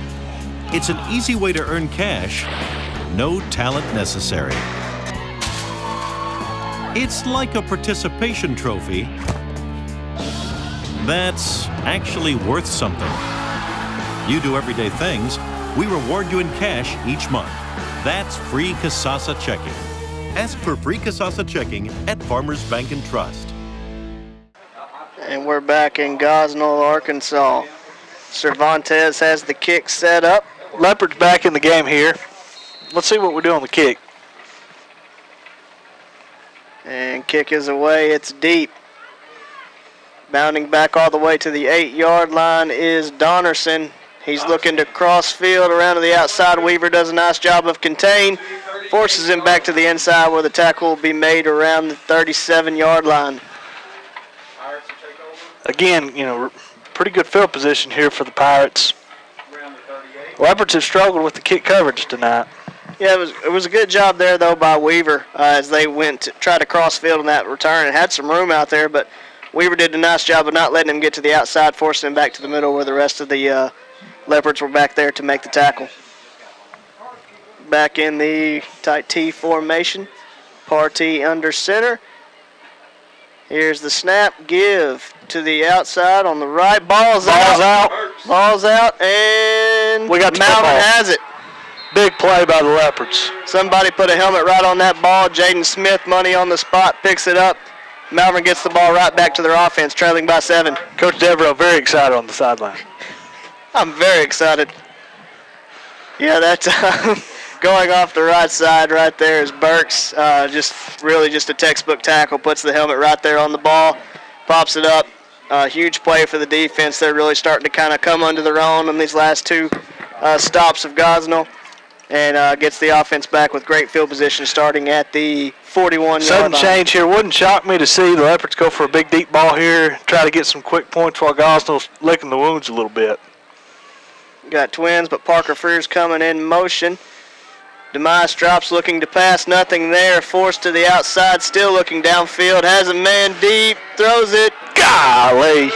It's an easy way to earn cash, no talent necessary. It's like a participation trophy that's actually worth something. You do everyday things, we reward you in cash each month. That's free Kasasa checking. Ask for free Kasasa checking at Farmers Bank and Trust. And we're back in Gosnell, Arkansas. Cervantes has the kick set up. Leopards back in the game here. Let's see what we do on the kick. And kick is away. It's deep. Bounding back all the way to the 8-yard line is Donnerson. He's looking to cross field around to the outside. Weaver does a nice job of contain, forces him back to the inside where the tackle will be made around the 37-yard line. Again, pretty good field position here for the Pirates. Leopards have struggled with the kick coverage tonight. Yeah, it was a good job there, though, by Weaver as they went to try to cross field in that return. It had some room out there, but Weaver did a nice job of not letting him get to the outside, forcing him back to the middle where the rest of the Leopards were back there to make the tackle. Back in the tight T formation. Partee under center. Here's the snap. Give to the outside on the right. Ball's out. Ball's out, and we got the Malvern football. has it. Big play by the Leopards. Somebody put a helmet right on that ball. Jaden Smith, money on the spot, picks it up. Malvern gets the ball right back to their offense, trailing by 7. Coach Devereaux very excited on the sideline. I'm very excited. Yeah, that's going off the right side right there is Burks. Just a textbook tackle. Puts the helmet right there on the ball, pops it up. Huge play for the defense. They're really starting to kind of come under their own on these last two stops of Gosnell, and gets the offense back with great field position starting at the 41-yard Sudden line. change here. Wouldn't shock me to see the Leopards go for a big deep ball here, try to get some quick points while Gosnell's licking the wounds a little bit. Got Twins, but Parker Freer's coming in motion. Demise drops, looking to pass, nothing there. Forced to the outside, still looking downfield. Has a man deep, throws it. Golly.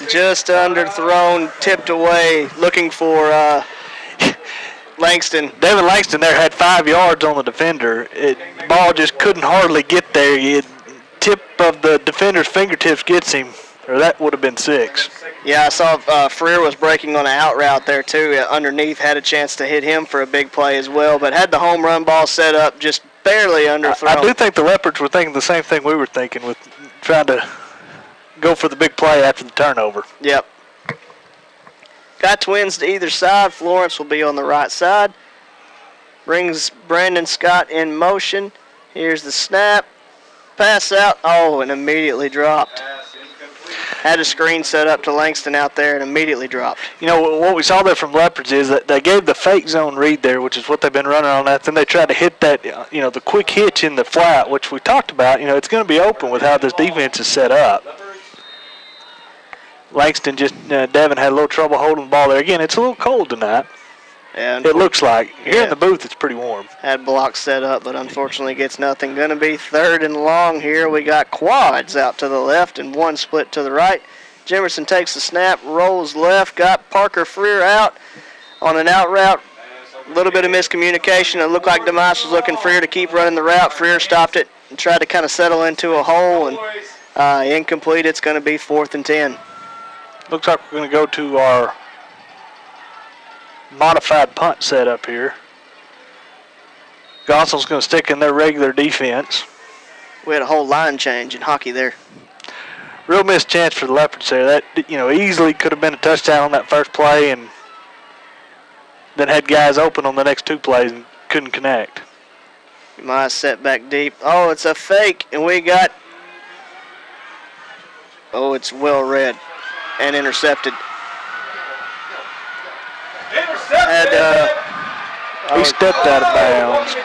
Just underthrown, tipped away, looking for Langston. Devin Langston there had 5 yards on the defender. The ball just couldn't hardly get there. Tip of the defender's fingertips gets him, or that would have been 6. Yeah, I saw Freer was breaking on an out route there too. Underneath, had a chance to hit him for a big play as well, but had the home run ball set up, just barely underthrown. I do think the Leopards were thinking the same thing we were thinking with trying to go for the big play after the turnover. Yep. Got Twins to either side. Florence will be on the right side. Brings Brandon Scott in motion. Here's the snap. Pass out. Oh, and immediately dropped. Had a screen set up to Langston out there and immediately dropped. What we saw there from Leopards is that they gave the fake zone read there, which is what they've been running on that. Then they tried to hit that, the quick hitch in the flat, which we talked about. It's going to be open with how this defense is set up. Langston Devin had a little trouble holding the ball there. Again, it's a little cold tonight. And it looks like. Here in the booth, it's pretty warm. Had blocks set up, but unfortunately gets nothing. Going to be 3rd and long here. We got quads out to the left and one split to the right. Jimerson takes the snap, rolls left, got Parker Freer out on an out route. A little bit of miscommunication. It looked like Demise was looking Freer to keep running the route. Freer stopped it and tried to kind of settle into a hole, and incomplete. It's going to be 4th and 10. Looks like we're going to go to our modified punt setup here. Gosnell's going to stick in their regular defense. We had a whole line change in hockey there. Real missed chance for the Leopards there. That easily could have been a touchdown on that first play, and then had guys open on the next 2 plays and couldn't connect. My set back deep. Oh, it's a fake, and we got. Oh, it's well read and intercepted. He stepped out of bounds.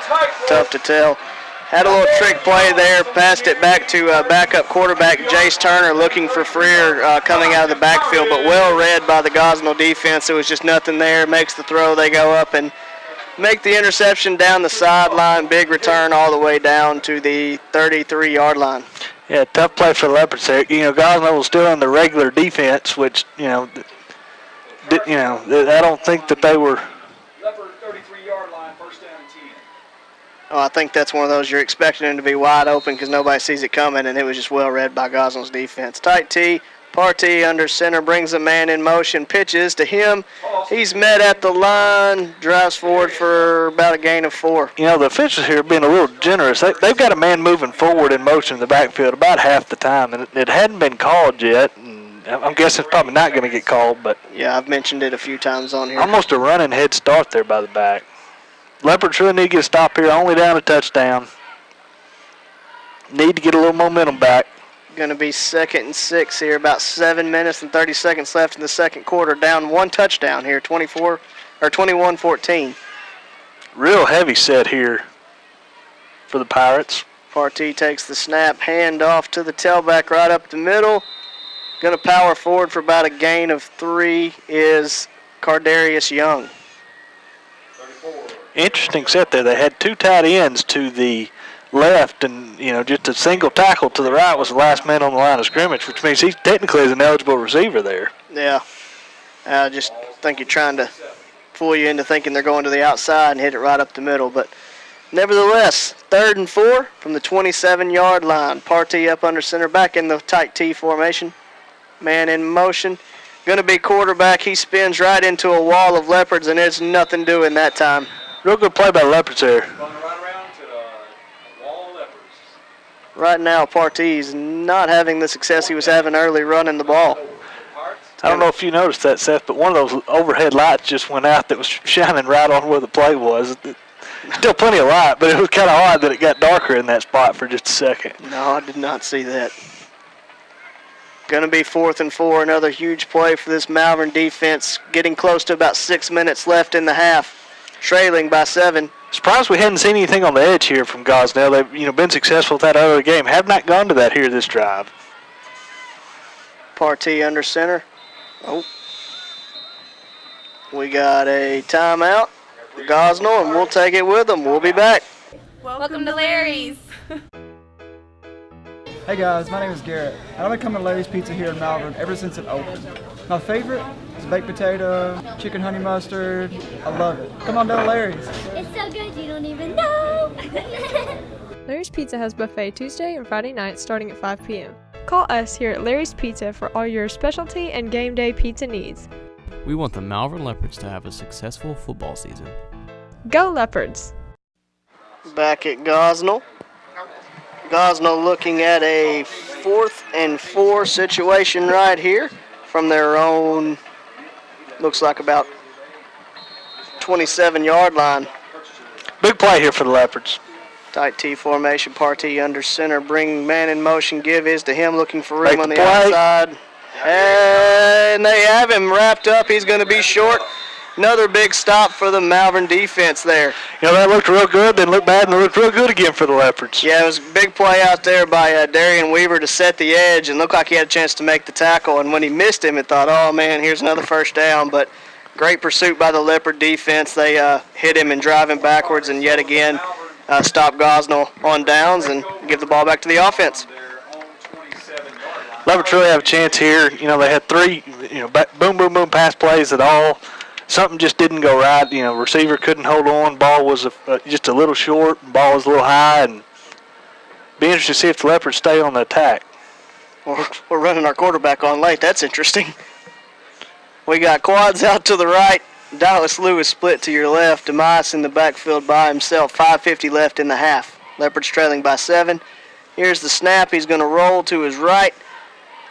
Tough to tell. Had a little trick play there. Passed it back to backup quarterback Jace Turner, looking for Freer coming out of the backfield, but well read by the Gosnell defense. There was just nothing there. Makes the throw. They go up and make the interception down the sideline. Big return all the way down to the 33-yard line. Yeah, tough play for the Leopards there. Gosnell was still in the regular defense, which, I don't think that they were. Leopard 33-yard line, 1st down and 10. Oh, I think that's one of those you're expecting him to be wide open because nobody sees it coming, and it was just well read by Gosnell's defense. Tight T, Partee under center, brings a man in motion, pitches to him. He's met at the line, drives forward for about a gain of 4. The officials here have been a little generous. They've got a man moving forward in motion in the backfield about half the time, and it hadn't been called yet. And I'm guessing it's probably not going to get called, but yeah, I've mentioned it a few times on here. Almost a running head start there by the back. Leopards really need to get a stop here, only down a touchdown. Need to get a little momentum back. Going to be 2nd and 6 here. About 7 minutes and 30 seconds left in the second quarter. Down 1 touchdown here, 21-14. Real heavy set here for the Pirates. Partee takes the snap, hand off to the tailback right up the middle. Going to power forward for about a gain of 3 is Cardarius Young. Interesting set there. They had 2 tight ends to the left, and just a single tackle to the right was the last man on the line of scrimmage, which means he technically is an eligible receiver there. Yeah. I just think you're trying to fool you into thinking they're going to the outside and hit it right up the middle. But nevertheless, 3rd and 4 from the 27-yard line. Partee up under center, back in the tight T formation. Man in motion. Going to be quarterback. He spins right into a wall of Leopards, and there's nothing doing that time. Real good play by the Leopards there. Right now, Partee's not having the success he was having early running the ball. I don't know if you noticed that, Seth, but one of those overhead lights just went out that was shining right on where the play was. Still plenty of light, but it was kind of odd that it got darker in that spot for just a second. No, I did not see that. Going to be 4th and 4, another huge play for this Malvern defense. Getting close to about 6 minutes left in the half, trailing by 7. Surprised we hadn't seen anything on the edge here from Gosnell. They've been successful with that other game. Have not gone to that here this drive. Partee under center. Oh. We got a timeout for Gosnell, and we'll take it with them. We'll be back. Welcome to Larry's. Hey guys, my name is Garrett. I've been coming to Larry's Pizza here in Malvern ever since it opened. My favorite is baked potato, chicken honey mustard. I love it. Come on down to Larry's. It's so good you don't even know. Larry's Pizza has buffet Tuesday and Friday nights starting at 5 p.m. Call us here at Larry's Pizza for all your specialty and game day pizza needs. We want the Malvern Leopards to have a successful football season. Go Leopards! Back at Gosnell. Gosnell looking at a 4th and 4 situation right here from their own, looks like about 27-yard line. Big play here for the Leopards. Tight T formation, Partee under center, bring man in motion, give is to him, looking for room Make on the play. outside. And they have him wrapped up. He's going to be short. Another big stop for the Malvern defense there. That looked real good, then looked bad, and looked real good again for the Leopards. Yeah, it was a big play out there by Darian Weaver to set the edge and looked like he had a chance to make the tackle. And when he missed him, it thought, oh, man, here's another first down. But great pursuit by the Leopard defense. They hit him and drive him backwards and yet again stop Gosnell on downs and give the ball back to the offense. Leopards really have a chance here. They had 3, boom, boom, boom pass plays at all. Something just didn't go right. Receiver couldn't hold on. Ball was just a little short. Ball was a little high. And be interested to see if the Leopards stay on the attack. We're running our quarterback on late. That's interesting. We got quads out to the right. Dallas Lewis split to your left. Demise in the backfield by himself. 5:50 left in the half. Leopards trailing by 7. Here's the snap. He's going to roll to his right.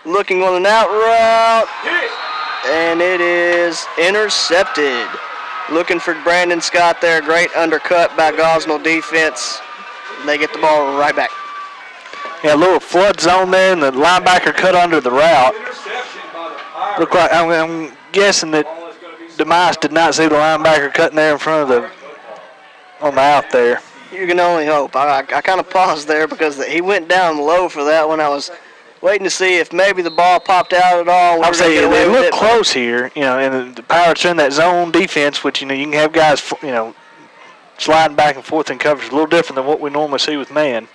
Looking on an out route. And it is intercepted. Looking for Brandon Scott there. Great undercut by Gosnell defense. They get the ball right back. Yeah, a little flood zone there, and the linebacker cut under the route. Look like I'm guessing that Demise did not see the linebacker cutting there in front of on the out there. You can only hope. I kind of paused there because he went down low for that one. I was waiting to see if maybe the ball popped out at all. I'm saying they look close here, and the Pirates are in that zone defense, which you can have guys, sliding back and forth in coverage. A little different than what we normally see with man.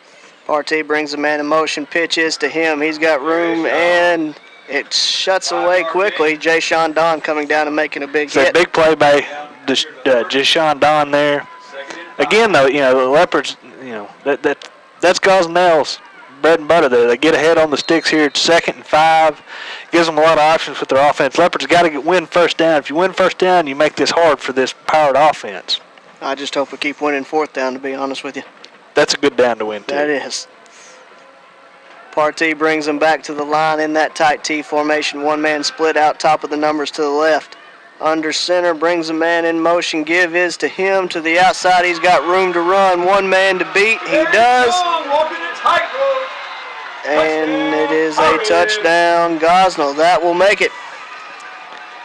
Partee brings the man in motion, pitches to him. He's got room, and it shuts away quickly. Jayshon Don coming down and making a big hit. A big play by Jayshon Don there. Again, though, the Leopards, that's Gosnell's bread and butter there. They get ahead on the sticks here at 2nd and 5. Gives them a lot of options with their offense. Leopards got to win first down. If you win first down, you make this hard for this Pirate offense. I just hope we keep winning 4th down, to be honest with you. That's a good down to win, too. That is. Partee brings them back to the line in that tight T formation. One man split out top of the numbers to the left. Under center, brings a man in motion. Give is to him to the outside. He's got room to run. One man to beat. He does. And it It is a touchdown, Gosnell. That will make it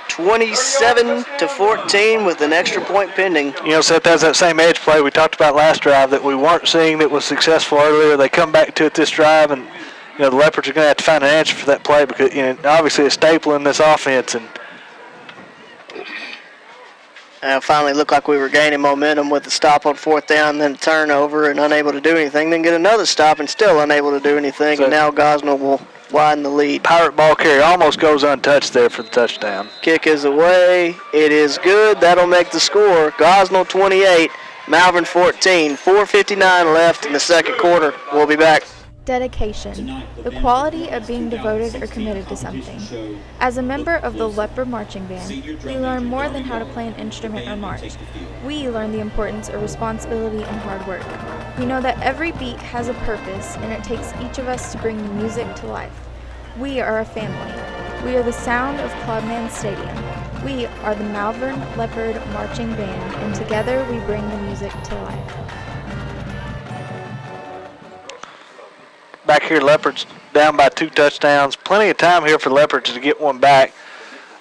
27-14 with an extra point pending. You know, Seth, that's that same edge play we talked about last drive that we weren't seeing that was successful earlier. They come back to it this drive, and you know the Leopards are going to have to find an answer for that play because obviously it's staple in this offense. And it finally looked like we were gaining momentum with the stop on 4th down, then a turnover and unable to do anything. Then get another stop and still unable to do anything. And now Gosnell will widen the lead. Pirate ball carrier almost goes untouched there for the touchdown. Kick is away. It is good. That'll make the score. Gosnell 28, Malvern 14. 4:59 left in the second quarter. We'll be back. Dedication, the quality of being devoted or committed to something. As a member of the Leopard Marching Band, we learn more than how to play an instrument or march. We learn the importance of responsibility and hard work. We know that every beat has a purpose, and it takes each of us to bring the music to life. We are a family. We are the sound of Clubman Stadium. We are the Malvern Leopard Marching Band, and together we bring the music to life. Back here, Leopards down by 2 touchdowns. Plenty of time here for Leopards to get one back.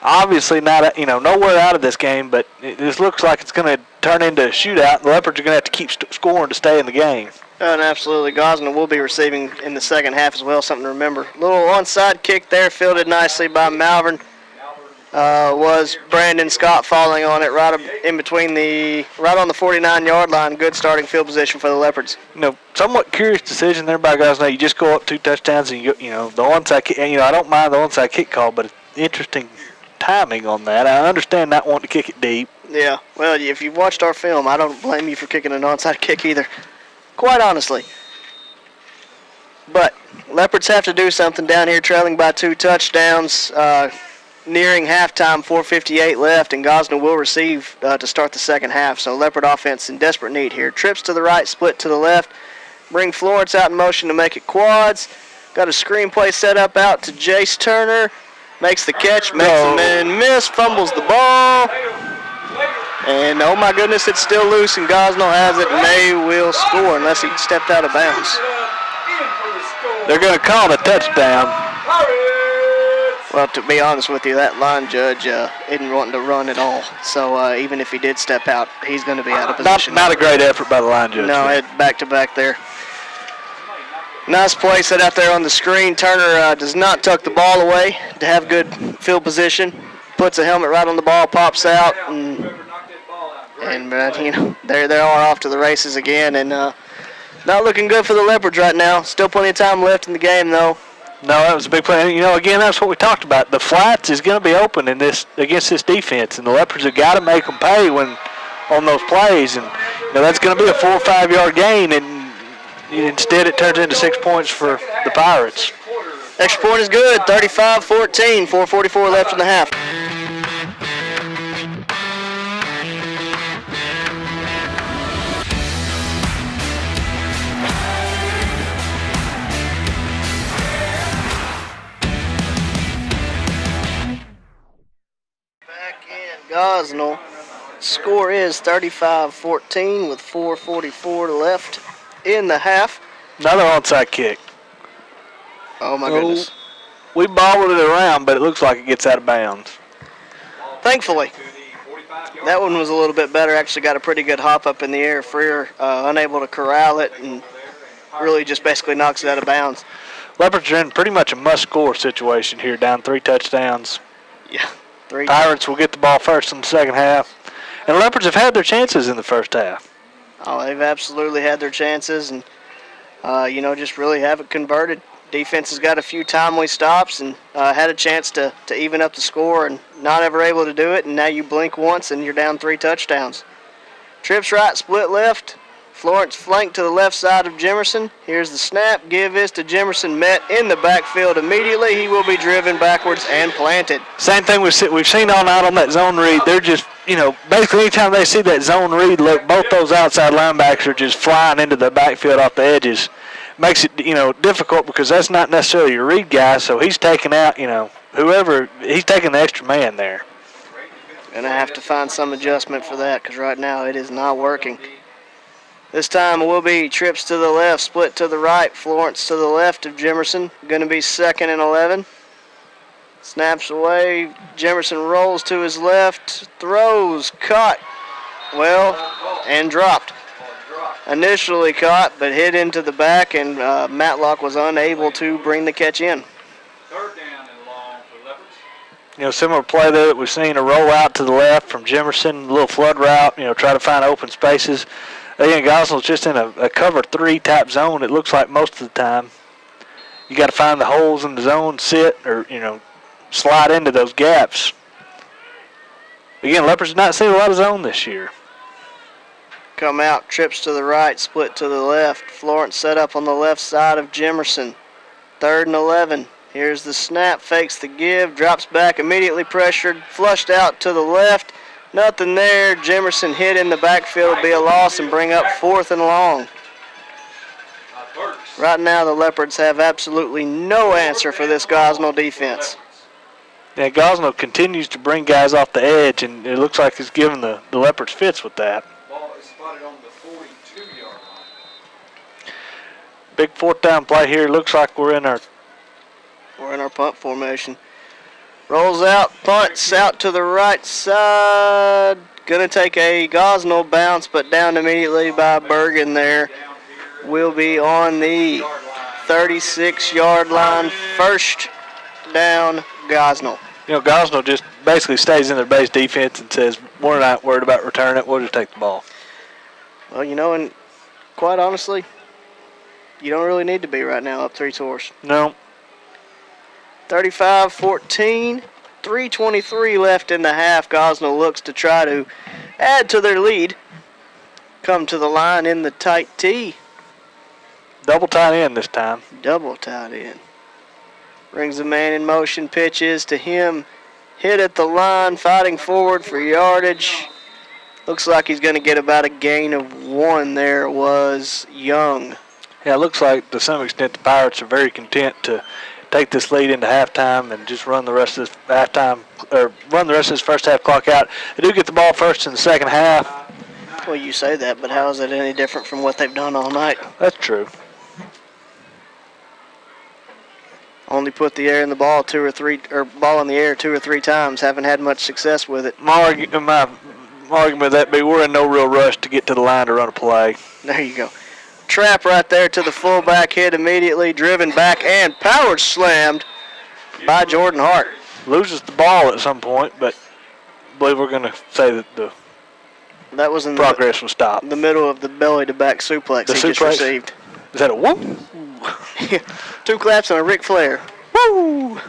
Obviously not, nowhere out of this game, but this looks like it's going to turn into a shootout. The Leopards are going to have to keep scoring to stay in the game. And absolutely, Gosnell will be receiving in the second half as well, something to remember. Little onside kick there, fielded nicely by Malvern. Was Brandon Scott falling on it right on the 49-yard line. Good starting field position for the Leopards. Somewhat curious decision there by Gosnell. You just go up 2 touchdowns and the onside kick. I don't mind the onside kick call, but it's interesting timing on that. I understand not wanting to kick it deep. Yeah, well, if you've watched our film, I don't blame you for kicking an onside kick either, quite honestly. But Leopards have to do something down here, trailing by 2 touchdowns. Nearing halftime, 4:58 left, and Gosnell will receive to start the second half. So Leopard offense in desperate need here. Trips to the right, split to the left. Bring Florence out in motion to make it quads. Got a screen play set up out to Jace Turner. Makes the catch, makes a man miss, fumbles the ball. And oh my goodness, it's still loose, and Gosnell has it, and they will score unless he stepped out of bounds. They're going to call it a touchdown. Well, to be honest with you, that line judge isn't wanting to run at all. So even if he did step out, he's going to be out of position. Not a great effort by the line judge. No, back-to-back there. Nice play set out there on the screen. Turner does not tuck the ball away to have good field position. Puts a helmet right on the ball, pops out, and they are off to the races again. And not looking good for the Leopards right now. Still plenty of time left in the game, though. No, that was a big play. Again, that's what we talked about. The flats is going to be open in this against this defense, and the Leopards have got to make them pay on those plays. And that's going to be a 4 or 5 yard gain, and instead it turns into 6 points for the Pirates. Extra point is good. 35-14. 4:44 left in the half. Gosnell. Score is 35-14 with 4:44 left in the half. Another onside kick. Oh my goodness. We bobbled it around, but it looks like it gets out of bounds. Thankfully. That one was a little bit better. Actually got a pretty good hop up in the air. Freer unable to corral it and really just basically knocks it out of bounds. Leopards are in pretty much a must-score situation here, down 3 touchdowns. Yeah. Pirates will get the ball first in the second half. And Leopards have had their chances in the first half. Oh, they've absolutely had their chances and, just really haven't converted. Defense has got a few timely stops and had a chance to even up the score and not ever able to do it. And now you blink once and you're down 3 touchdowns. Trips right, split left. Florence flanked to the left side of Jemerson. Here's the snap. Give this to Jemerson. Met in the backfield immediately. He will be driven backwards and planted. Same thing we've seen all night on that zone read. They're just, basically anytime they see that zone read look, both those outside linebackers are just flying into the backfield off the edges. Makes it, difficult because that's not necessarily your read guy, so he's taking out, whoever, he's taking the extra man there. Going to have to find some adjustment for that because right now it is not working. This time will be trips to the left, split to the right. Florence to the left of Jemerson. Going to be 2nd and 11. Snaps away. Jemerson rolls to his left. Throws. Caught. Well, and dropped. Initially caught, but hit into the back, and Matlock was unable to bring the catch in. 3rd down and long for Leopards. You know, similar play there that we've seen, a roll out to the left from Jemerson, a little flood route, you know, try to find open spaces. Again, Gosnell's just in a cover 3 type zone, it looks like most of the time. You got to find the holes in the zone, sit, or, you know, slide into those gaps. Again, Leopards have not seen a lot of zone this year. Come out, trips to the right, split to the left. Florence set up on the left side of Jemerson. 3rd and 11. Here's the snap, fakes the give, drops back, immediately pressured, flushed out to the left. Nothing there. Jemerson hit in the backfield, be a loss, and bring up 4th and long. Right now, the Leopards have absolutely no answer for this Gosnell defense. Yeah, Gosnell continues to bring guys off the edge, and it looks like he's giving the Leopards fits with that. Ball is spotted on the 42-yard line. Big 4th down play here. Looks like we're in our punt formation. Rolls out, punts out to the right side. Gonna take a Gosnell bounce, but down immediately by Bergen there. Will be on the 36-yard line. 1st down, Gosnell. You know, Gosnell just basically stays in their base defense and says, we're not worried about returning it, we'll just take the ball. Well, you know, and quite honestly, you don't really need to be right now up 3 scores. No. 35-14, 3:23 left in the half. Gosnell looks to try to add to their lead. Come to the line in the tight T. Double tight end this time. Double tight end. Brings the man in motion, pitches to him. Hit at the line, fighting forward for yardage. Looks like he's going to get about a gain of 1 there. Was Young. Yeah, it looks like to some extent the Pirates are very content to take this lead into halftime and just run the rest of this halftime, or run the rest of this first half clock out. They do get the ball first in the second half. Well, you say that, but how is it any different from what they've done all night? That's true. Only put the air in the ball ball in the air 2 or 3 times. Haven't had much success with it. My argument with that be we're in no real rush to get to the line to run a play. There you go. Trap right there to the fullback, hit immediately, driven back and power slammed by Jordan Hart. Loses the ball at some point, but I believe we're going to say that that was in progress was stopped. The middle of the belly to back suplex the he suplex? Just received. Is that a whoop? 2 claps and a Ric Flair. Woo!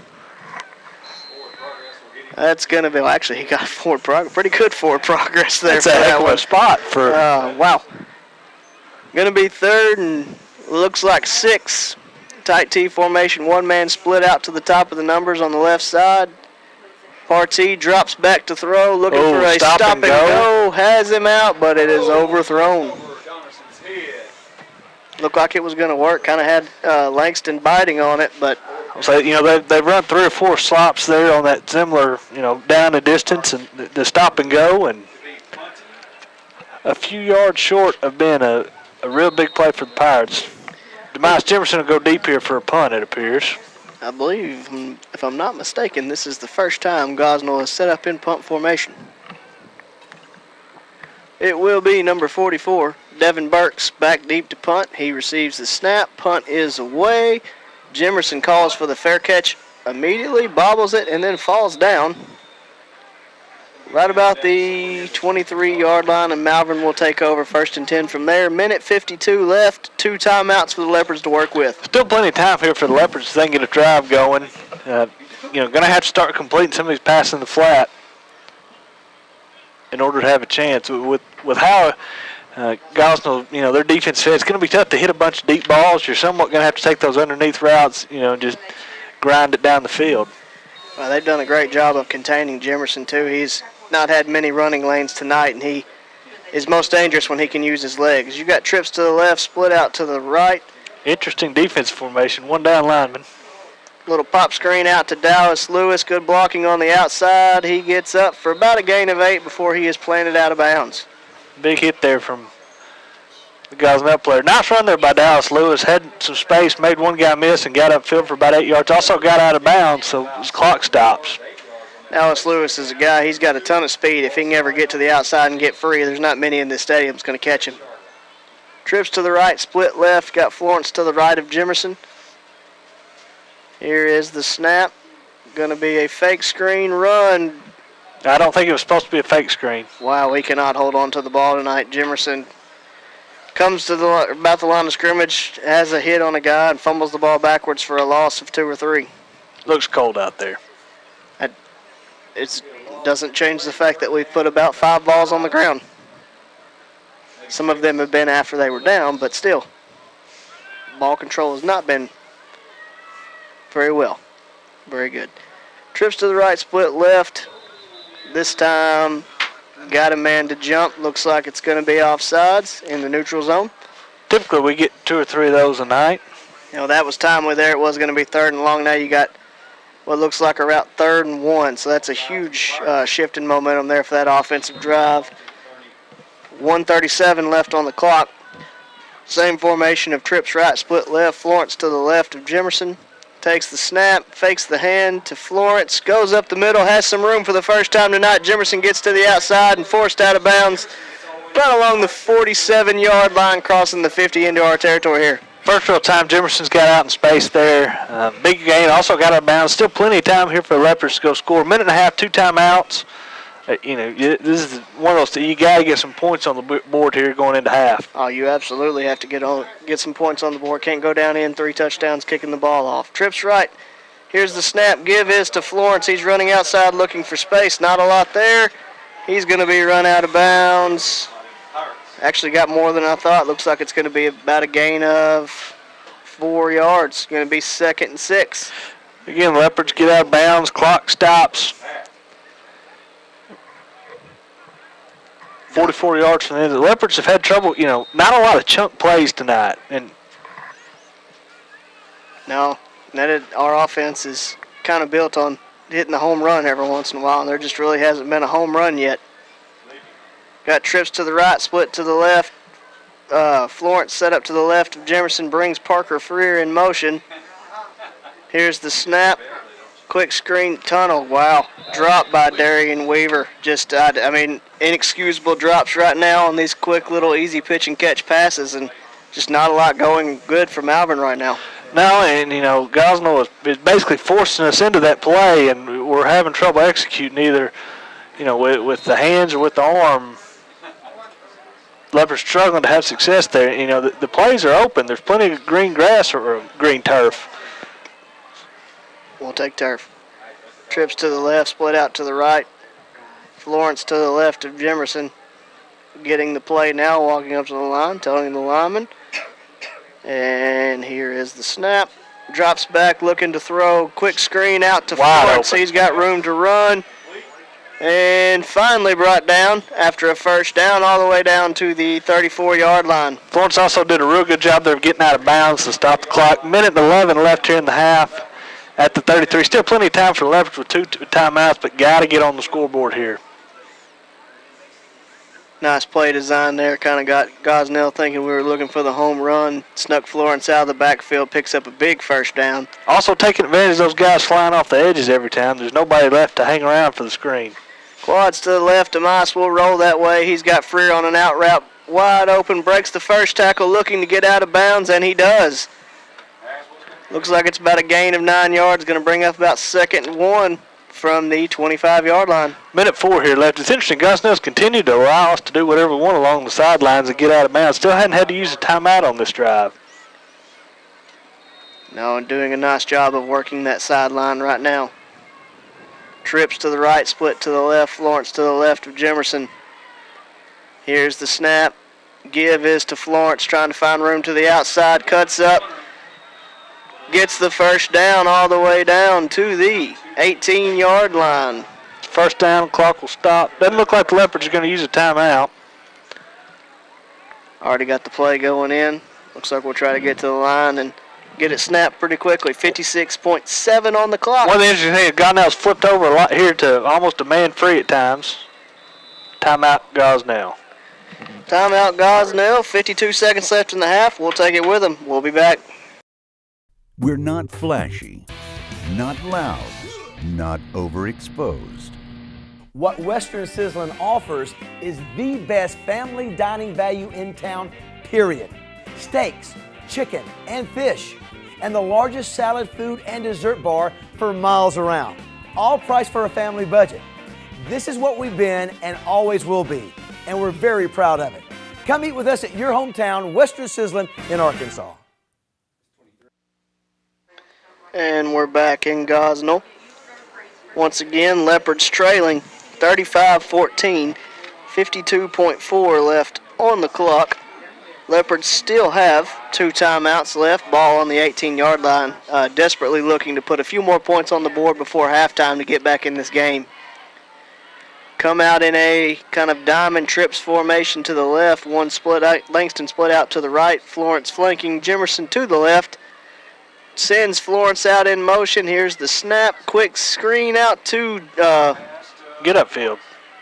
That's going to be, well, actually, he got pretty good forward progress there. That's a heck of a spot for. Wow. Going to be 3rd and looks like 6. Tight T formation, 1 man split out to the top of the numbers on the left side. Partee drops back to throw, looking for a stop and go. Has him out, but it is overthrown. Looked like it was going to work. Kind of had Langston biting on it, but. So, you know, they've run 3 or 4 slops there on that similar, you know, down the distance and the stop and go, and a few yards short of being a real big play for the Pirates. Demise Jemerson will go deep here for a punt, it appears. I believe, if I'm not mistaken, this is the first time Gosnell has set up in punt formation. It will be number 44, Devin Burks, back deep to punt. He receives the snap. Punt is away. Jemerson calls for the fair catch immediately, bobbles it, and then falls down. Right about the 23-yard line, and Malvern will take over 1st and 10 from there. Minute 52 left, 2 timeouts for the Leopards to work with. Still plenty of time here for the Leopards so they can get a drive going. You know, going to have to start completing some of these passes in the flat in order to have a chance. With how Gosnell, you know, their defense, it's going to be tough to hit a bunch of deep balls. You're somewhat going to have to take those underneath routes, you know, and just grind it down the field. Well, they've done a great job of containing Jemerson, too. He's not had many running lanes tonight, and he is most dangerous when he can use his legs. You got trips to the left, split out to the right. Interesting defense formation, 1 down lineman. Little pop screen out to Dallas Lewis. Good blocking on the outside. He gets up for about a gain of 8 before he is planted out of bounds. Big hit there from the Gosnell player. Nice run there by Dallas Lewis. Had some space, made one guy miss, and got upfield for about 8 yards. Also got out of bounds, so his clock stops. Dallas Lewis is a guy, he's got a ton of speed. If he can ever get to the outside and get free, there's not many in this stadium that's going to catch him. Trips to the right, split left, got Florence to the right of Jimerson. Here is the snap. Going to be a fake screen run. I don't think it was supposed to be a fake screen. Wow, we cannot hold on to the ball tonight. Jimerson comes to about the line of scrimmage, has a hit on a guy, and fumbles the ball backwards for a loss of 2 or 3. Looks cold out there. It doesn't change the fact that we've put about 5 balls on the ground. Some of them have been after they were down, but still, ball control has not been very well. Very good. Trips to the right, split left. This time, got a man to jump. Looks like it's going to be offsides in the neutral zone. Typically, we get 2 or 3 of those a night. You know, that was timely there. It was going to be 3rd and long. Now you got what looks like a route 3rd and 1. So that's a huge shift in momentum there for that offensive drive. 1:37 left on the clock. Same formation of trips right, split left. Florence to the left of Jimerson. Takes the snap, fakes the hand to Florence, goes up the middle, has some room for the first time tonight. Jimerson gets to the outside and forced out of bounds right along the 47-yard line, crossing the 50 into our territory here. First real time, Jimerson's got out in space there. Big gain, also got out of bounds. Still plenty of time here for the Leopards to go score. 1.5 minutes, 2 timeouts. This is one of those, you got to get some points on the board here going into half. Oh, you absolutely have to get some points on the board. Can't go down in 3 touchdowns kicking the ball off. Trips right. Here's the snap. Give is to Florence. He's running outside looking for space. Not a lot there. He's going to be run out of bounds. Actually got more than I thought. Looks like it's going to be about a gain of 4 yards. Going to be 2nd and 6. Again, Leopards get out of bounds. Clock stops. 44 yards from the end. The Leopards have had trouble, not a lot of chunk plays tonight. And no, our offense is kind of built on hitting the home run every once in a while, and there just really hasn't been a home run yet. Got trips to the right, split to the left. Florence set up to the left of Jimerson, brings Parker Freer in motion. Here's the snap. Quick screen tunnel. Wow. Drop by Darian Weaver. Just, inexcusable drops right now on these quick little easy pitch and catch passes, and just not a lot going good for Malvern right now. No, and, Gosnell is basically forcing us into that play, and we're having trouble executing either, with the hands or with the arm. Leopards struggling to have success there. The plays are open. There's plenty of green grass or green turf. We'll take turf. Trips to the left, split out to the right. Florence to the left of Jimerson. Getting the play now, walking up to the line, telling the lineman. And here is the snap. Drops back, looking to throw. Quick screen out to Florence. He's got room to run. And finally brought down after a first down all the way down to the 34-yard line. Florence also did a real good job there of getting out of bounds to stop the clock. 1:11 left here in the half at the 33. Still plenty of time for the Leopards with 2 timeouts, but got to get on the scoreboard here. Nice play design there. Kind of got Gosnell thinking we were looking for the home run. Snuck Florence out of the backfield, picks up a big first down. Also taking advantage of those guys flying off the edges every time. There's nobody left to hang around for the screen. Quads to the left. Amice will roll that way. He's got Freer on an out route. Wide open. Breaks the first tackle, looking to get out of bounds, and he does. Looks like it's about a gain of 9 yards. Going to bring up about 2nd and 1 from the 25-yard line. 1:04 here left. It's interesting. Gosnell's continued to allow us to do whatever we want along the sidelines and get out of bounds. Still hadn't had to use a timeout on this drive. No, and doing a nice job of working that sideline right now. Trips to the right, split to the left. Florence to the left of Jimerson. Here's the snap. Give is to Florence, trying to find room to the outside. Cuts up. Gets the first down all the way down to the 18-yard line. First down, clock will stop. Doesn't look like the Leopards are going to use a timeout. Already got the play going in. Looks like we'll try to get to the line and get it snapped pretty quickly. 56.7 on the clock. One of the interesting things, Gosnell's flipped over a lot here to almost a man free at times. Timeout, Gosnell. Timeout Gosnell, 52 seconds left in the half. We'll take it with them. We'll be back. We're not flashy, not loud, not overexposed. What Western Sizzlin offers is the best family dining value in town, period. Steaks, chicken, and fish, and the largest salad, food, and dessert bar for miles around. All priced for a family budget. This is what we've been and always will be, and we're very proud of it. Come eat with us at your hometown, Western Sizzlin in Arkansas. And we're back in Gosnell. Once again, Leopards trailing 35-14, 52.4 left on the clock. Leopards still have 2 timeouts left, ball on the 18-yard line, desperately looking to put a few more points on the board before halftime to get back in this game. Come out in a kind of diamond trips formation to the left, one split out, Langston split out to the right, Florence flanking Jimerson to the left. Sends Florence out in motion. Here's the snap. Quick screen out to get upfield.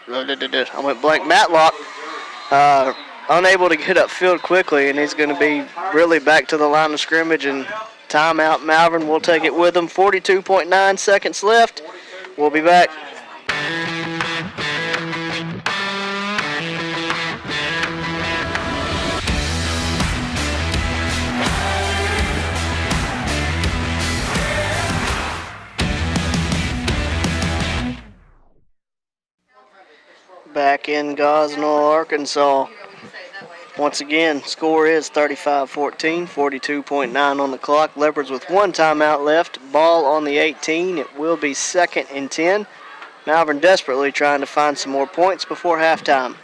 I went blank. Matlock unable to get upfield quickly, and he's going to be really back to the line of scrimmage. And timeout Malvern will take it with him. 42.9 seconds left. We'll be back. Back in Gosnell, Arkansas. Once again, score is 35-14, 42.9 on the clock. Leopards with 1 timeout left. Ball on the 18. It will be 2nd and 10. Malvern desperately trying to find some more points before halftime.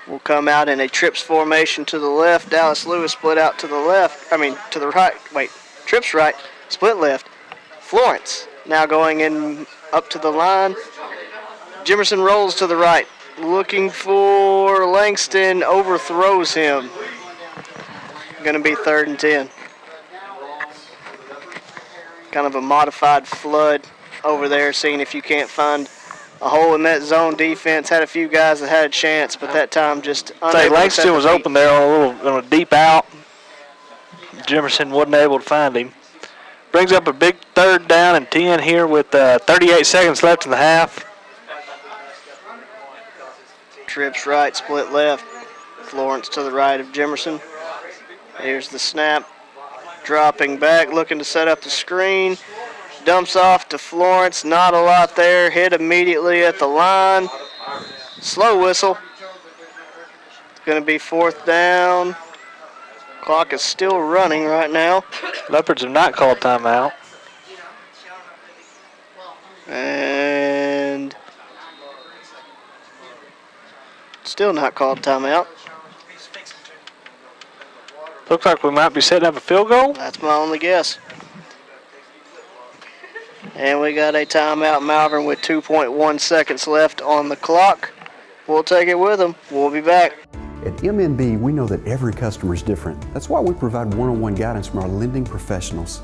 We'll come out in a trips formation to the left. Dallas Lewis split out to the left. To the right. Wait, trips right, split left. Florence now going in up to the line. Jimerson rolls to the right, looking for Langston, overthrows him. Going to be 3rd and 10. Kind of a modified flood over there, seeing if you can't find a hole in that zone defense. Had a few guys that had a chance, but that time just unable. Langston was open there on a deep out. Jimerson wasn't able to find him. Brings up a big 3rd down and 10 here with 38 seconds left in the half. Trips right, split left. Florence to the right of Jimerson. Here's the snap. Dropping back, looking to set up the screen. Dumps off to Florence. Not a lot there. Hit immediately at the line. Slow whistle. It's going to be 4th down. Clock is still running right now. Leopards have not called timeout. And still not called timeout. Looks like we might be setting up a field goal. That's my only guess. And we got a timeout, Malvern, with 2.1 seconds left on the clock. We'll take it with them. We'll be back. At MNB, we know that every customer is different. That's why we provide one-on-one guidance from our lending professionals.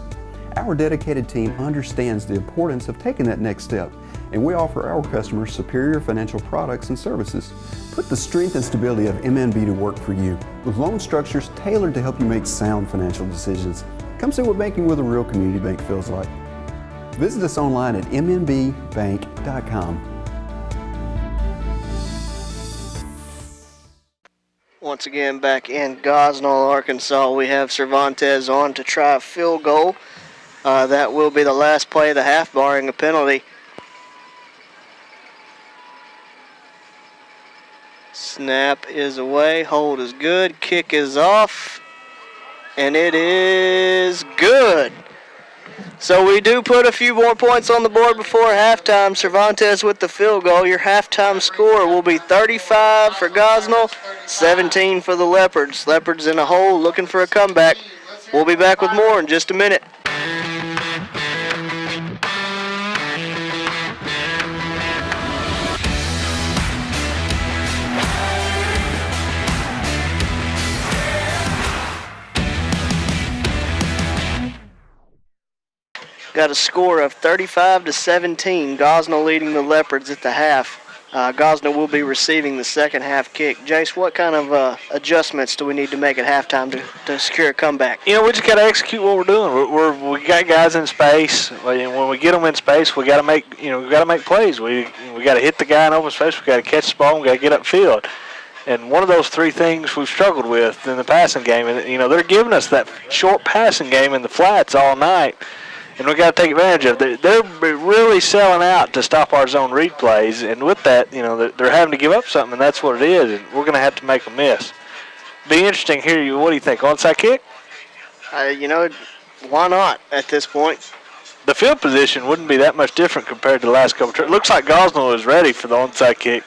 Our dedicated team understands the importance of taking that next step, and we offer our customers superior financial products and services. Put the strength and stability of MNB to work for you, with loan structures tailored to help you make sound financial decisions. Come see what banking with a real community bank feels like. Visit us online at mnbbank.com. Once again, back in Gosnell, Arkansas, we have Cervantes on to try a field goal. That will be the last play of the half, barring a penalty. Snap is away, hold is good, kick is off, and it is good. So we do put a few more points on the board before halftime. Cervantes with the field goal. Your halftime score will be 35 for Gosnell, 17 for the Leopards. Leopards in a hole looking for a comeback. We'll be back with more in just a minute. Got a score of 35-17. Gosnell leading the Leopards at the half. Gosnell will be receiving the second half kick. Jace, what kind of adjustments do we need to make at halftime to secure a comeback? We just got to execute what we're doing. We got guys in space. When we get them in space, we got to make plays. We got to hit the guy in open space. We got to catch the ball. We got to get upfield. And one of those three things we've struggled with in the passing game, and they're giving us that short passing game in the flats all night. And we got to take advantage of it. They're really selling out to stop our zone read plays, and with that, they're having to give up something, and that's what it is. And we're going to have to make a miss. Be interesting here. What do you think? Onside kick? Why not at this point? The field position wouldn't be that much different compared to the last couple of trips. It looks like Gosnell is ready for the onside kick.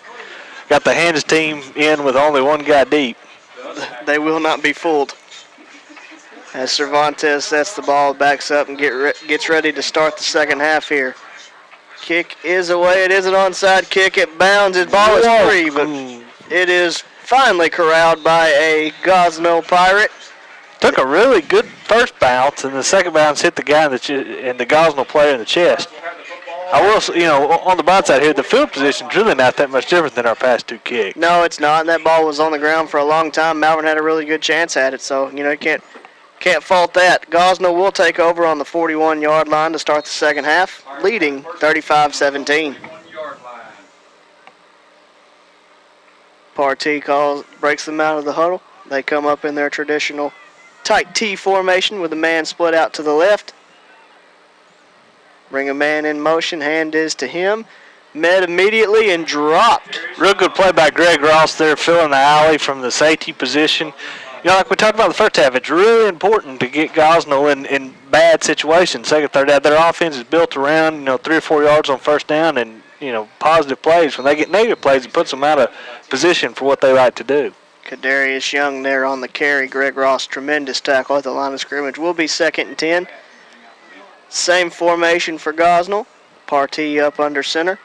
Got the hands team in with only one guy deep. They will not be fooled. As Cervantes sets the ball, backs up, and gets ready to start the second half here. Kick is away. It is an onside kick. It bounds. His ball is free, but it is finally corralled by a Gosnell Pirate. Took a really good first bounce, and the second bounce hit the guy and the Gosnell player in the chest. I will, on the bond side here, the field position is really not that much different than our past two kicks. No, it's not, and that ball was on the ground for a long time. Malvern had a really good chance at it, so, you can't fault that. Gosnell will take over on the 41-yard line to start the second half, leading 35-17. Partee breaks them out of the huddle. They come up in their traditional tight T formation with a man split out to the left. Bring a man in motion. Hand is to him. Met immediately and dropped. Real good play by Greg Ross there, filling the alley from the safety position. Like we talked about in the first half, it's really important to get Gosnell in bad situations, second, third down. Their offense is built around, 3 or 4 yards on first down and, positive plays. When they get negative plays, it puts them out of position for what they like to do. Kadarius Young there on the carry. Greg Ross, tremendous tackle at the line of scrimmage. Will be 2nd and 10. Same formation for Gosnell. Partee up under center.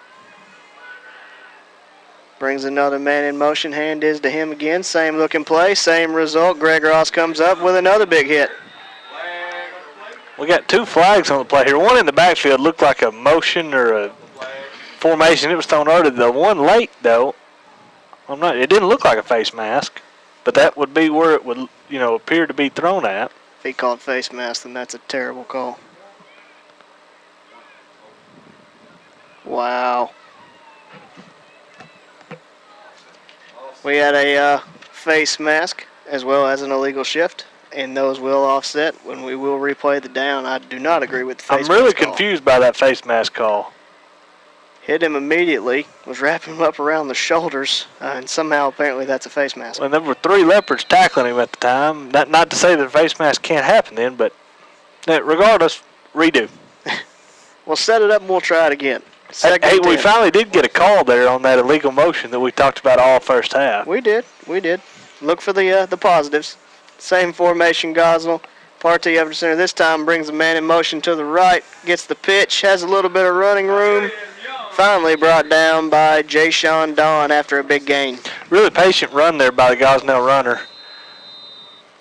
Brings another man in motion. Hand is to him again. Same looking play, same result. Greg Ross comes up with another big hit. We got 2 flags on the play here. One in the backfield looked like a motion or a formation. It was thrown early. The one late, though, it didn't look like a face mask, but that would be where it would, appear to be thrown at. If he called face mask, then that's a terrible call. Wow. We had a face mask as well as an illegal shift, and those will offset when we will replay the down. I do not agree with the face mask I'm really call. confused by that face mask call. Hit him immediately, was wrapping him up around the shoulders, and somehow apparently that's a face mask. Well, there were 3 Leopards tackling him at the time. Not to say that a face mask can't happen then, but regardless, redo. We'll set it up and we'll try it again. Hey, we finally did get a call there on that illegal motion that we talked about all first half. We did. Look for the positives. Same formation, Gosnell. Partee up to center this time, brings a man in motion to the right, gets the pitch, has a little bit of running room. Finally brought down by Jay-Sean Don after a big gain. Really patient run there by the Gosnell runner.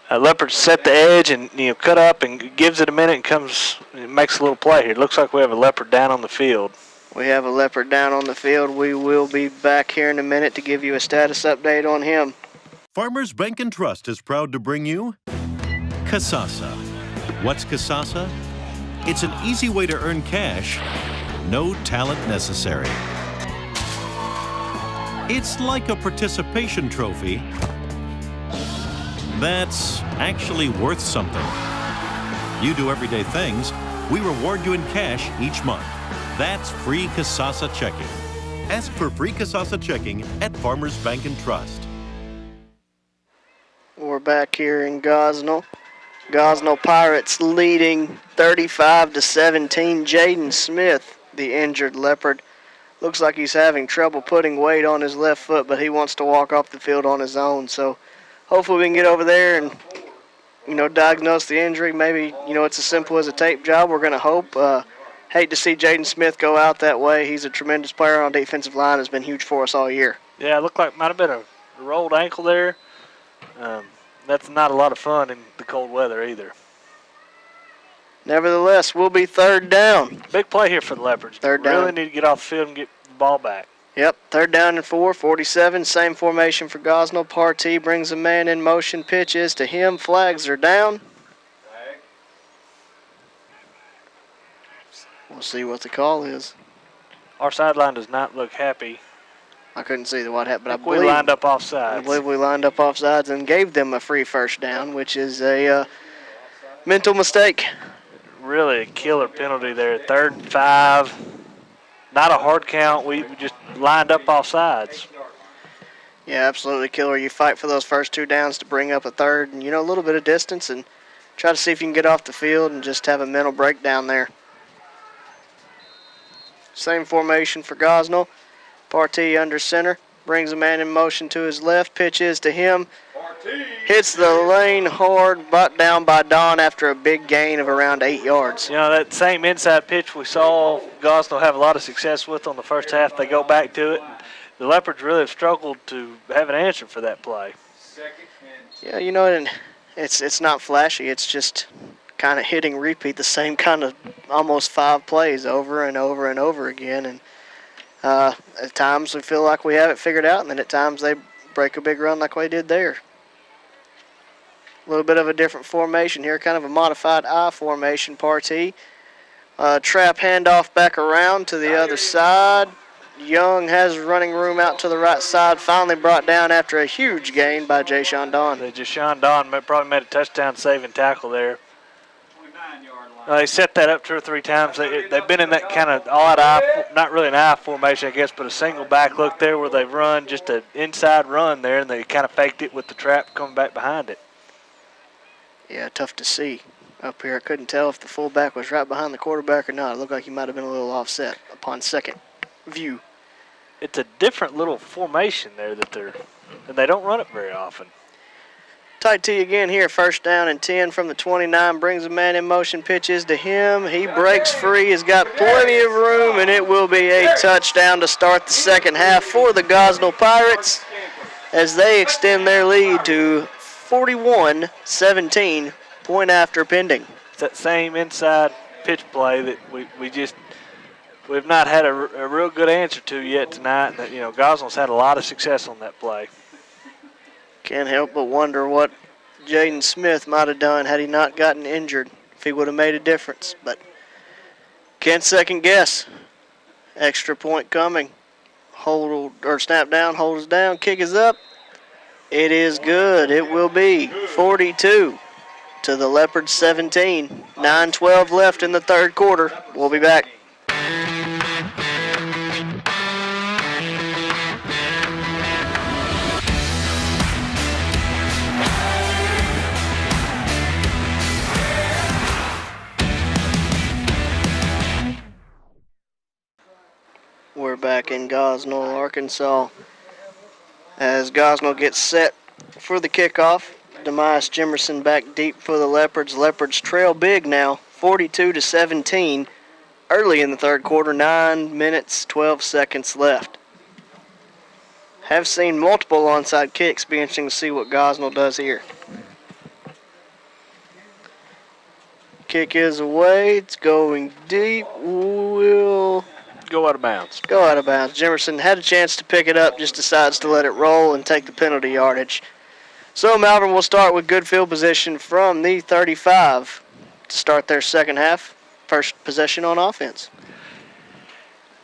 Leopard set the edge and cut up and gives it a minute and makes a little play here. It looks like we have a Leopard down on the field. We have a Leopard down on the field. We will be back here in a minute to give you a status update on him. Farmers Bank and Trust is proud to bring you Kasasa. What's Kasasa? It's an easy way to earn cash, no talent necessary. It's like a participation trophy that's actually worth something. You do everyday things, we reward you in cash each month. That's free Kasasa checking. Ask for free Kasasa checking at Farmers Bank and Trust. We're back here in Gosnell. Gosnell Pirates leading 35-17. Jaden Smith, the injured Leopard, looks like he's having trouble putting weight on his left foot, but he wants to walk off the field on his own. So hopefully we can get over there and, diagnose the injury. Maybe, it's as simple as a tape job. We're going to hope. Hate to see Jaden Smith go out that way. He's a tremendous player on the defensive line. Has been huge for us all year. Yeah, it looked like it might have been a rolled ankle there. That's not a lot of fun in the cold weather either. Nevertheless, we'll be 3rd down. Big play here for the Leopards. 3rd down. Really need to get off the field and get the ball back. Yep, 3rd down and 4, 47. Same formation for Gosnell. Partee brings a man in motion. Pitch is to him. Flags are down. We'll see what the call is. Our sideline does not look happy. I couldn't see what happened, but I we believe lined up offsides. I believe we lined up offsides and gave them a free first down, which is a mental mistake. Really a killer penalty there. 3rd and 5. Not a hard count. We just lined up offsides. Yeah, absolutely killer. You fight for those first 2 downs to bring up a 3rd and, a little bit of distance and try to see if you can get off the field and just have a mental breakdown there. Same formation for Gosnell. Partee under center. Brings a man in motion to his left. Pitch is to him. Hits the lane hard, brought down by Don after a big gain of around 8 yards. That same inside pitch we saw Gosnell have a lot of success with on the first half. They go back to it. The Leopards really have struggled to have an answer for that play. Yeah, and it's not flashy. It's just kind of hitting repeat the same kind of almost 5 plays over and over and over again. And at times we feel like we have it figured out, and then at times they break a big run like we did there. A little bit of a different formation here, kind of a modified I formation. Partee. Trap handoff back around to the other side. Young has running room out to the right side, finally brought down after a huge gain by Jashawn Don. Jashawn Don probably made a touchdown saving tackle there. They set that up 2 or 3 times. They've been in that kind of odd I, not really an I formation, I guess, but a single back look there where they've run just an inside run there, and they kind of faked it with the trap coming back behind it. Yeah, tough to see up here. I couldn't tell if the fullback was right behind the quarterback or not. It looked like he might have been a little offset upon second view. It's a different little formation there and they don't run it very often. Tight T again here, 1st down and 10 from the 29, brings a man in motion, pitches to him. He breaks free, has got plenty of room, and it will be a touchdown to start the second half for the Gosnell Pirates as they extend their lead to 41-17, point after pending. It's that same inside pitch play that we've not had a real good answer to yet tonight. That Gosnell's had a lot of success on that play. Can't help but wonder what Jaden Smith might have done had he not gotten injured, if he would have made a difference. But can't second guess. Extra point coming. Snap down, hold us down, kick is up. It is good. It will be 42 to the Leopards 17. 9:12 left in the 3rd quarter. We'll be back. We're back in Gosnell, Arkansas, as Gosnell gets set for the kickoff. Demias Jimerson back deep for the Leopards. Leopards trail big now, 42-17. Early in the 3rd quarter, 9 minutes, 12 seconds left. Have seen multiple onside kicks. Be interesting to see what Gosnell does here. Kick is away. It's going deep. Will go out of bounds. Go out of bounds. Jimerson had a chance to pick it up, just decides to let it roll and take the penalty yardage. So Malvern will start with good field position from the 35 to start their second half. First possession on offense.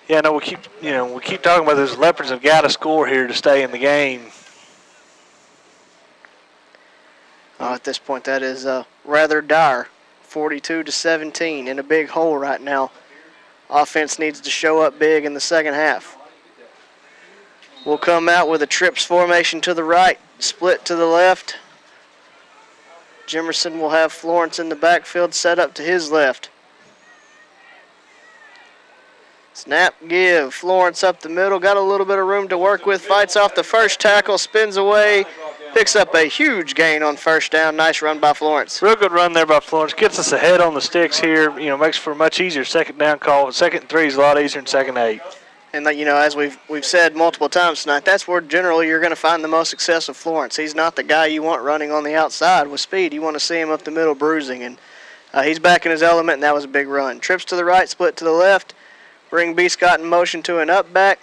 Yeah, no, we keep talking about those Leopards have got to score here to stay in the game. At this point, that is rather dire. 42-17 in a big hole right now. Offense needs to show up big in the second half. We'll come out with a trips formation to the right, split to the left. Jimerson will have Florence in the backfield set up to his left. Snap, give. Florence up the middle. Got a little bit of room to work with. Fights off the first tackle. Spins away. Picks up a huge gain on first down. Nice run by Florence. Real good run there by Florence. Gets us ahead on the sticks here. Makes for a much easier second down call. Second and 3 is a lot easier than second and 8. And, as we've said multiple times tonight, that's where generally you're going to find the most success of Florence. He's not the guy you want running on the outside with speed. You want to see him up the middle bruising. And he's back in his element, and that was a big run. Trips to the right, split to the left. Bring B. Scott in motion to an up back.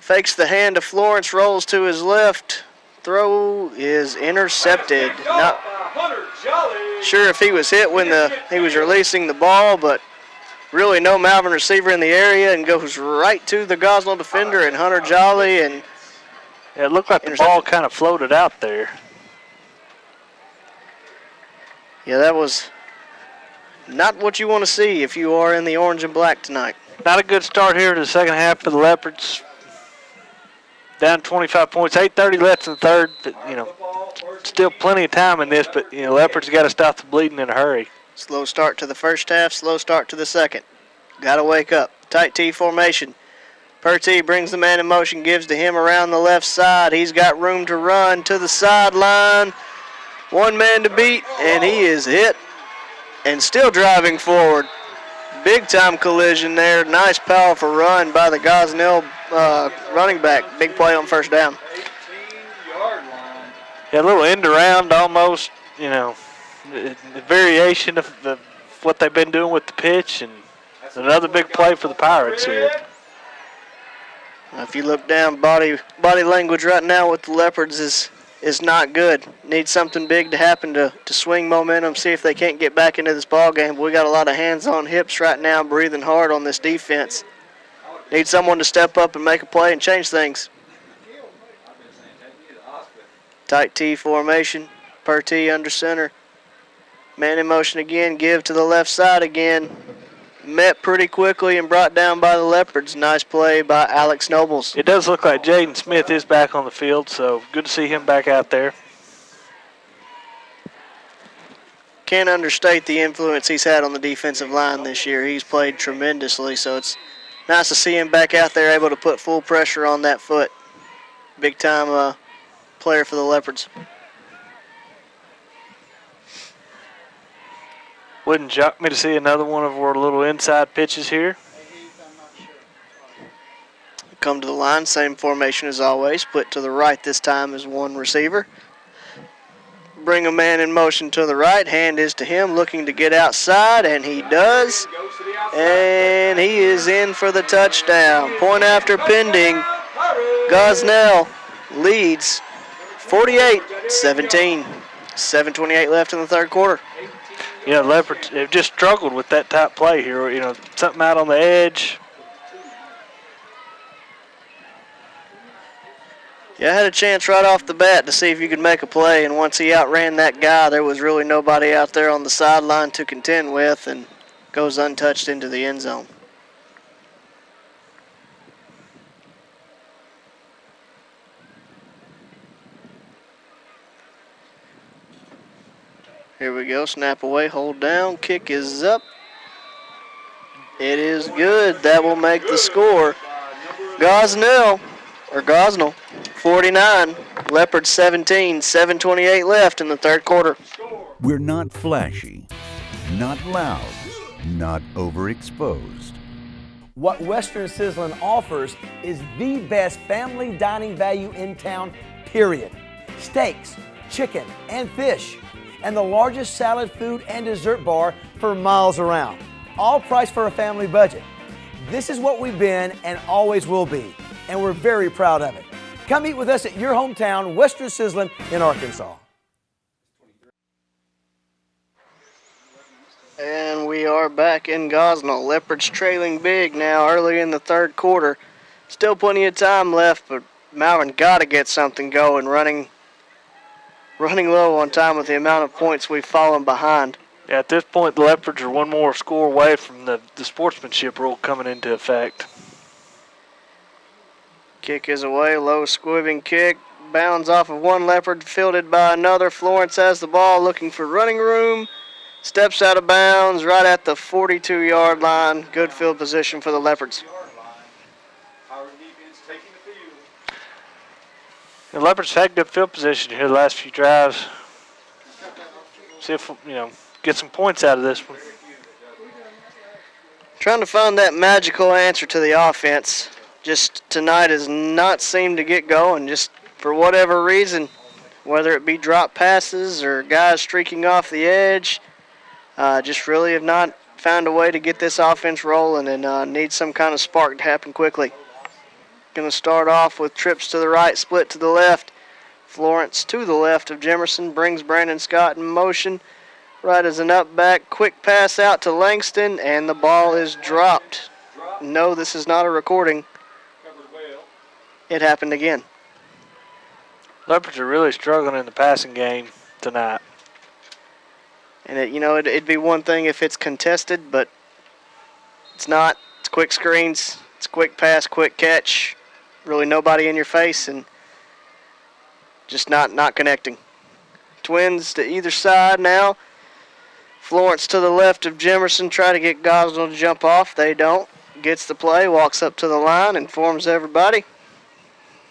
Fakes the hand to Florence, rolls to his left. Throw is intercepted. Not sure if he was hit when he was releasing the ball, but really no Malvern receiver in the area, and goes right to the Gosnell defender and Hunter Jolly. And yeah, it looked like the ball kind of floated out there. Yeah, that was not what you want to see if you are in the orange and black tonight. Not a good start here to the second half for the Leopards. Down 25 points, 8:30 left in the third. But, still plenty of time in this, but Leopards got to stop the bleeding in a hurry. Slow start to the first half, slow start to the second. Got to wake up. Tight T formation. Purty brings the man in motion, gives to him around the left side. He's got room to run to the sideline. One man to beat, and he is hit and still driving forward. Big time collision there. Nice, powerful run by the Gosnell running back. Big play on first down. Yeah, a little end around almost, the variation of what they've been doing with the pitch, and another big play for the Pirates here. If you look down, body language right now with the Leopards is not good. Needs something big to happen to swing momentum, see if they can't get back into this ball game. But we got a lot of hands on hips right now, breathing hard on this defense. Need someone to step up and make a play and change things. Tight T formation. Purty under center. Man in motion again. Give to the left side again. Met pretty quickly and brought down by the Leopards. Nice play by Alex Nobles. It does look like Jaden Smith is back on the field, so good to see him back out there. Can't understate the influence he's had on the defensive line this year. He's played tremendously, so it's nice to see him back out there able to put full pressure on that foot. Big time player for the Leopards. Wouldn't shock me to see another one of our little inside pitches here. Come to the line, same formation as always. Split to the right this time as one receiver. Bring a man in motion to the right. Hand is to him, looking to get outside, and he does. And he is in for the touchdown. Point after pending. Gosnell leads 48-17. 7:28 left in the third quarter. Yeah, Leopards have just struggled with that type play here. Something out on the edge. Yeah, I had a chance right off the bat to see if you could make a play, and once he outran that guy, there was really nobody out there on the sideline to contend with, and goes untouched into the end zone. Here we go, snap away, hold down, kick is up. It is good. That will make the score. Gosnell 49, Leopards 17, 7:28 left in the third quarter. We're not flashy, not loud, not overexposed. What Western Sizzlin offers is the best family dining value in town, period. Steaks, chicken, and fish, and the largest salad, food, and dessert bar for miles around. All priced for a family budget. This is what we've been and always will be, and we're very proud of it. Come eat with us at your hometown, Western Sizzlin in Arkansas. And we are back in Gosnell. Leopards trailing big now early in the third quarter. Still plenty of time left, but Malvern got to get something going, running low on time with the amount of points we've fallen behind. Yeah, at this point, the Leopards are one more score away from the sportsmanship rule coming into effect. Kick is away, low squibbing kick. Bounds off of one Leopard, fielded by another. Florence has the ball, looking for running room. Steps out of bounds right at the 42-yard line. Good field position for the Leopards. The Leopards had good field position here the last few drives. See if, get some points out of this one. Trying to find that magical answer to the offense. Just tonight has not seemed to get going, just for whatever reason, whether it be drop passes or guys streaking off the edge. Just really have not found a way to get this offense rolling, and need some kind of spark to happen quickly. Going to start off with trips to the right, split to the left. Florence to the left of Jemerson brings Brandon Scott in motion. Right as an up back, quick pass out to Langston, and the ball is dropped. No, this is not a recording. It happened again. Leopards are really struggling in the passing game tonight. And it'd be one thing if it's contested, but it's not. It's quick screens, it's quick pass, quick catch. Really nobody in your face and just not connecting. Twins to either side now. Florence to the left of Jemerson, try to get Gosnell to jump off. They don't. Gets the play, walks up to the line, informs everybody.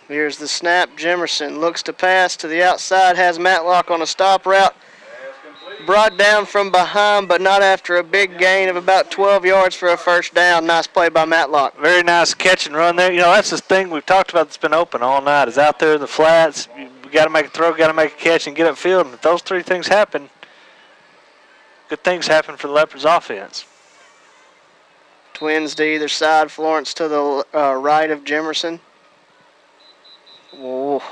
Here's the snap. Jemerson looks to pass to the outside, has Matlock on a stop route. Brought down from behind, but not after a big gain of about 12 yards for a first down. Nice play by Matlock. Very nice catch and run there. That's the thing we've talked about that's been open all night, is out there in the flats. You got to make a throw, got to make a catch, and get upfield. And if those three things happen, good things happen for the Leopards offense. Twins to either side. Florence to the right of Jemerson. Whoa.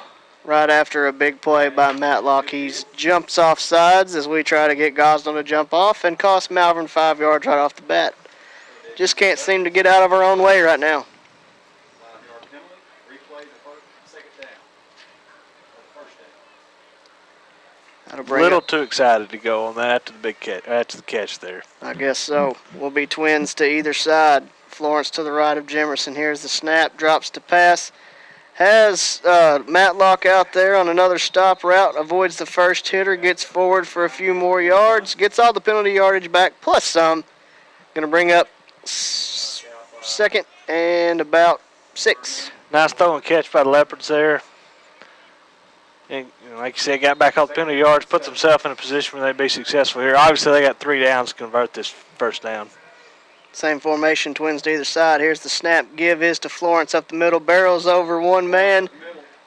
Right after a big play by Matlock, he jumps off sides as we try to get Gosnell to jump off and cost Malvern 5 yards right off the bat. Just can't seem to get out of our own way right now. A little too excited to go on that after the big catch, after the catch there. I guess so. Will be twins to either side. Florence to the right of Jemerson. Here's the snap, drops to pass. Has Matlock out there on another stop route, avoids the first hitter, gets forward for a few more yards, gets all the penalty yardage back, plus some. Going to bring up second and about 6. Nice throw and catch by the Leopards there. And like you said, got back all the penalty yards, puts himself in a position where they'd be successful here. Obviously, they got 3 downs to convert this first down. Same formation, twins to either side. Here's the snap. Give is to Florence up the middle. Barrels over one man,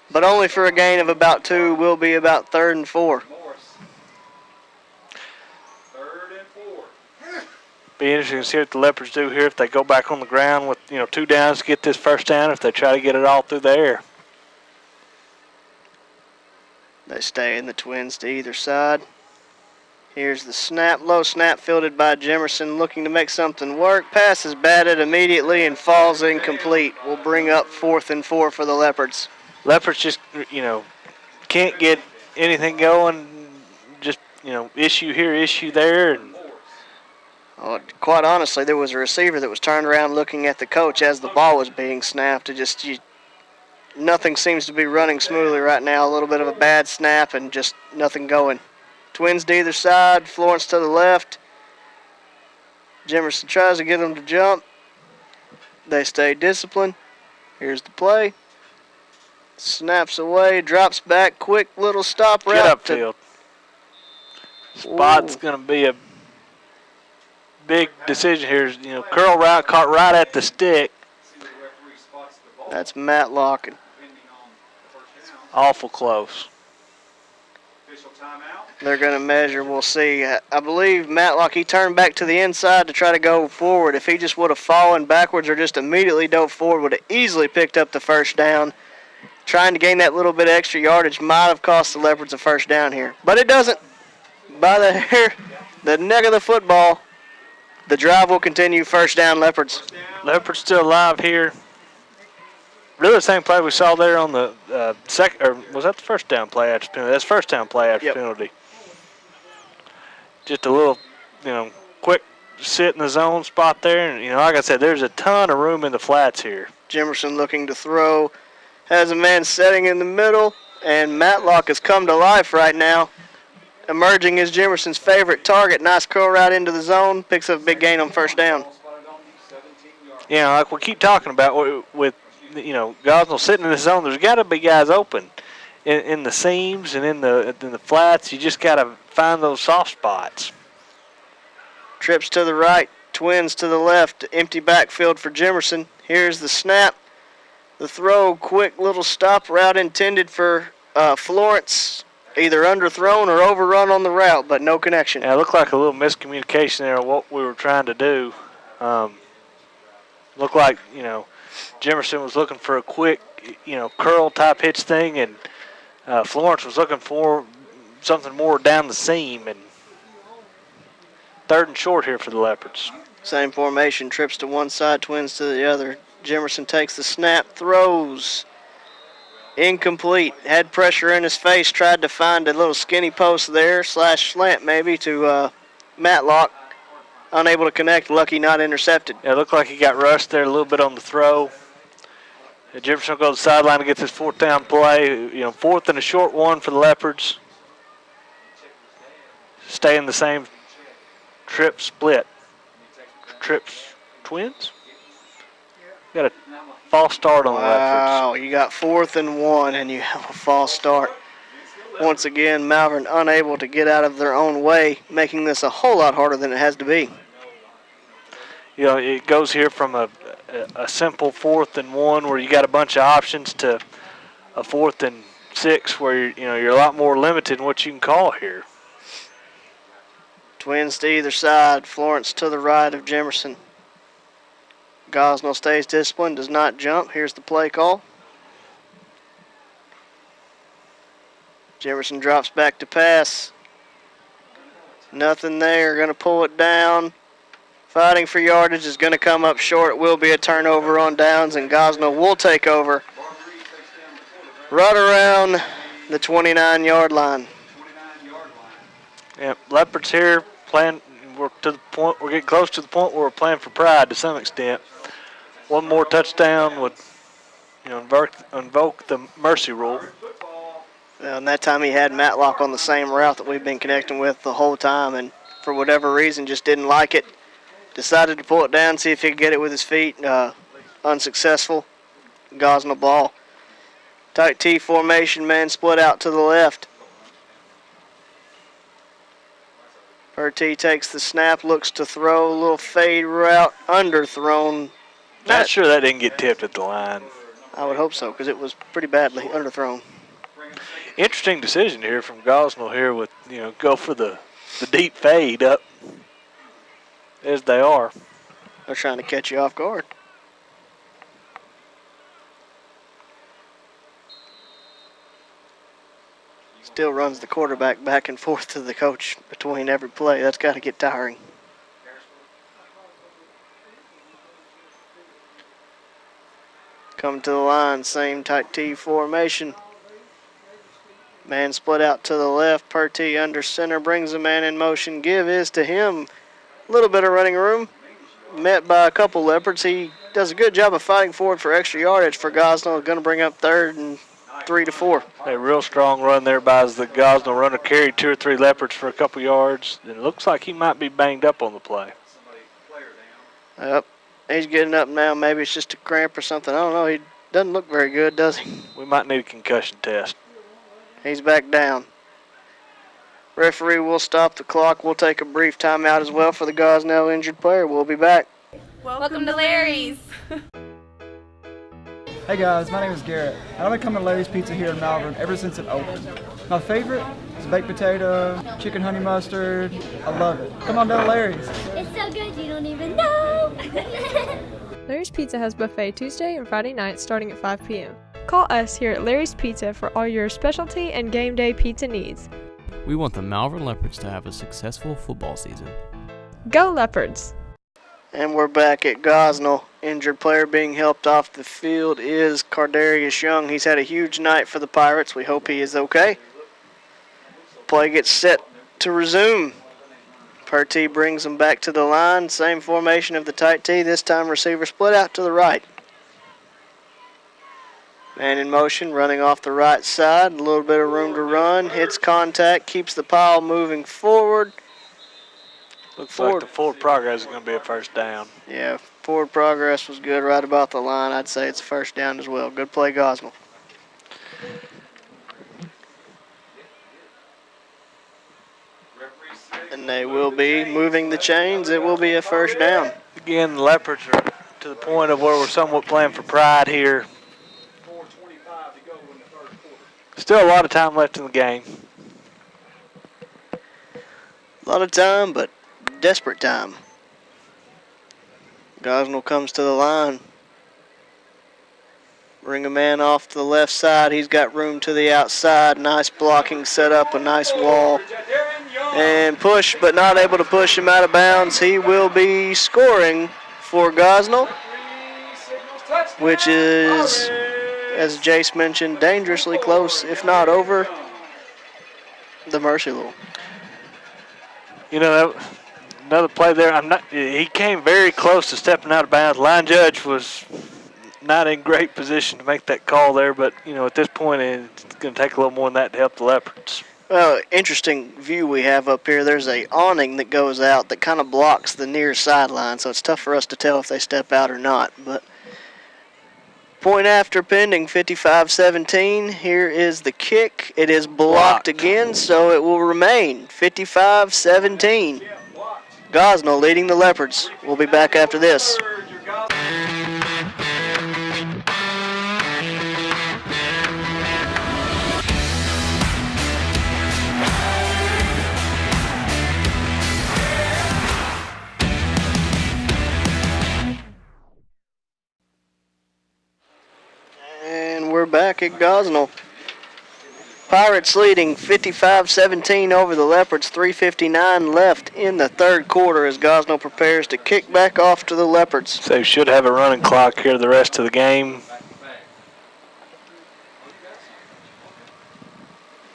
but only for a gain of about 2. Will be about 3rd and 4. Be interesting to see what the Leopards do here if they go back on the ground with 2 downs to get this first down, if they try to get it all through the air. They stay in the twins to either side. Here's the snap. Low snap fielded by Jemerson, looking to make something work. Pass is batted immediately and falls incomplete. Will bring up 4th and 4 for the Leopards. Leopards just, can't get anything going. Just, issue here, issue there. And quite honestly, there was a receiver that was turned around looking at the coach as the ball was being snapped. Nothing seems to be running smoothly right now. A little bit of a bad snap and just nothing going. Twins to either side, Florence to the left. Jemerson tries to get them to jump. They stay disciplined. Here's the play. Snaps away, drops back, quick little stop route. Get upfield. Spot's going to be a big decision here. Curl route caught right at the stick. That's Matlock. Awful close. They're going to measure. We'll see. I believe Matlock, he turned back to the inside to try to go forward. If he just would have fallen backwards or just immediately dove forward, would have easily picked up the first down. Trying to gain that little bit of extra yardage might have cost the Leopards a first down here. But it doesn't. By the hair, the neck of the football, the drive will continue. First down, Leopards. Leopards still alive here. Really the same play we saw there on the second, or was that the first down play after penalty? That's first down play after penalty. Just a little, quick sit in the zone spot there. And, like I said, there's a ton of room in the flats here. Jemerson looking to throw. Has a man setting in the middle, and Matlock has come to life right now. Emerging as Jemerson's favorite target. Nice curl right into the zone. Picks up a big gain on first down. Like we keep talking about with Gosnell sitting in the zone, there's got to be guys open in the seams and in the flats. You just got to find those soft spots. Trips to the right, twins to the left. Empty backfield for Jemerson. Here's the snap. The throw, quick little stop route intended for Florence. Either underthrown or overrun on the route, but no connection. Yeah, it looked like a little miscommunication there of what we were trying to do. Looked like, Jemerson was looking for a quick, curl type hitch thing, and Florence was looking for something more down the seam. And 3rd and short here for the Leopards. Same formation, trips to one side, Twins to the other. Jemerson takes the snap, throws. Incomplete. Had pressure in his face, tried to find a little skinny post there, / slant maybe to Matlock. Unable to connect, lucky not intercepted. Yeah, it looked like he got rushed there a little bit on the throw. Jefferson will go to the sideline and get this 4th down play. 4th and a short one for the Leopards. Stay in the same trip split. Trips Twins? Got a false start on the Leopards. Wow, you got 4th and 1 and you have a false start. Once again, Malvern unable to get out of their own way, making this a whole lot harder than it has to be. It goes here from a simple 4th and 1 where you got a bunch of options to a 4th and 6 where you're a lot more limited in what you can call here. Twins to either side, Florence to the right of Jemerson. Gosnell stays disciplined, does not jump. Here's the play call. Jemerson drops back to pass. Nothing there, going to pull it down. Fighting for yardage is going to come up short. It will be a turnover on downs, and Gosnell will take over right around the 29-yard line. Yeah, Leopards here playing. We're getting close to the point where we're playing for pride to some extent. One more touchdown would, invoke the mercy rule. And that time he had Matlock on the same route that we've been connecting with the whole time, and for whatever reason just didn't like it. Decided to pull it down, see if he could get it with his feet. Unsuccessful. Gosnell ball. Tight T formation, man split out to the left. Purty takes the snap, looks to throw, a little fade route, underthrown. Not sure that didn't get tipped at the line. I would hope so, because it was pretty badly underthrown. Interesting decision here from Gosnell here with, go for the deep fade up as they are. They're trying to catch you off guard. Still runs the quarterback back and forth to the coach between every play. That's got to get tiring. Come to the line, same tight T formation. Man split out to the left. Purty under center, brings a man in motion. Give is to him. A little bit of running room. Met by a couple Leopards. He does a good job of fighting forward for extra yardage for Gosnell. Going to bring up 3rd and 3 to 4. A real strong run there by the Gosnell runner. Carried 2 or 3 Leopards for a couple yards. And it looks like he might be banged up on the play. Yep. He's getting up now. Maybe it's just a cramp or something. I don't know. He doesn't look very good, does he? We might need a concussion test. He's back down. Referee will stop the clock. We'll take a brief timeout as well for the Gosnell injured player. We'll be back. Welcome to Larry's. Hey guys, my name is Garrett, and I've been coming to Larry's Pizza here in Malvern ever since it opened. My favorite is baked potato, chicken honey mustard. I love it. Come on down to Larry's. It's so good you don't even know. Larry's Pizza has buffet Tuesday and Friday nights starting at 5 p.m. Call us here at Larry's Pizza for all your specialty and game day pizza needs. We want the Malvern Leopards to have a successful football season. Go Leopards! And we're back at Gosnell. Injured player being helped off the field is Cardarius Young. He's had a huge night for the Pirates. We hope he is okay. Play gets set to resume. Purty brings him back to the line. Same formation of the tight T. This time receiver split out to the right. Man in motion, running off the right side. A little bit of room to run. Hits contact, keeps the pile moving forward. Looks like the forward progress is going to be a 1st down. Yeah, forward progress was good right about the line. I'd say it's a 1st down as well. Good play, Gosnell. And they will be moving the chains. It will be a 1st down. Again, the Leopards are to the point of where we're somewhat playing for pride here. Still a lot of time left in the game. A lot of time, but desperate time. Gosnell comes to the line. Bring a man off to the left side. He's got room to the outside. Nice blocking set up, a nice wall. And push, but not able to push him out of bounds. He will be scoring for Gosnell, which is, as Jace mentioned, dangerously close, if not over the mercy rule. You know, another play there. He came very close to stepping out of bounds. Line judge was not in great position to make that call there, but you know, at this point, it's going to take a little more than that to help the Leopards. Well, interesting view we have up here. There's a awning that goes out that kind of blocks the near sideline, so it's tough for us to tell if they step out or not. But point after pending, 55-17. Here is the kick. It is blocked again, so it will remain 55-17. Gosnell leading the Leopards. We'll be back after this. And we're back at Gosnell. Pirates leading 55-17 over the Leopards. 3:59 left in the third quarter as Gosnell prepares to kick back off to the Leopards. So we should have a running clock here the rest of the game.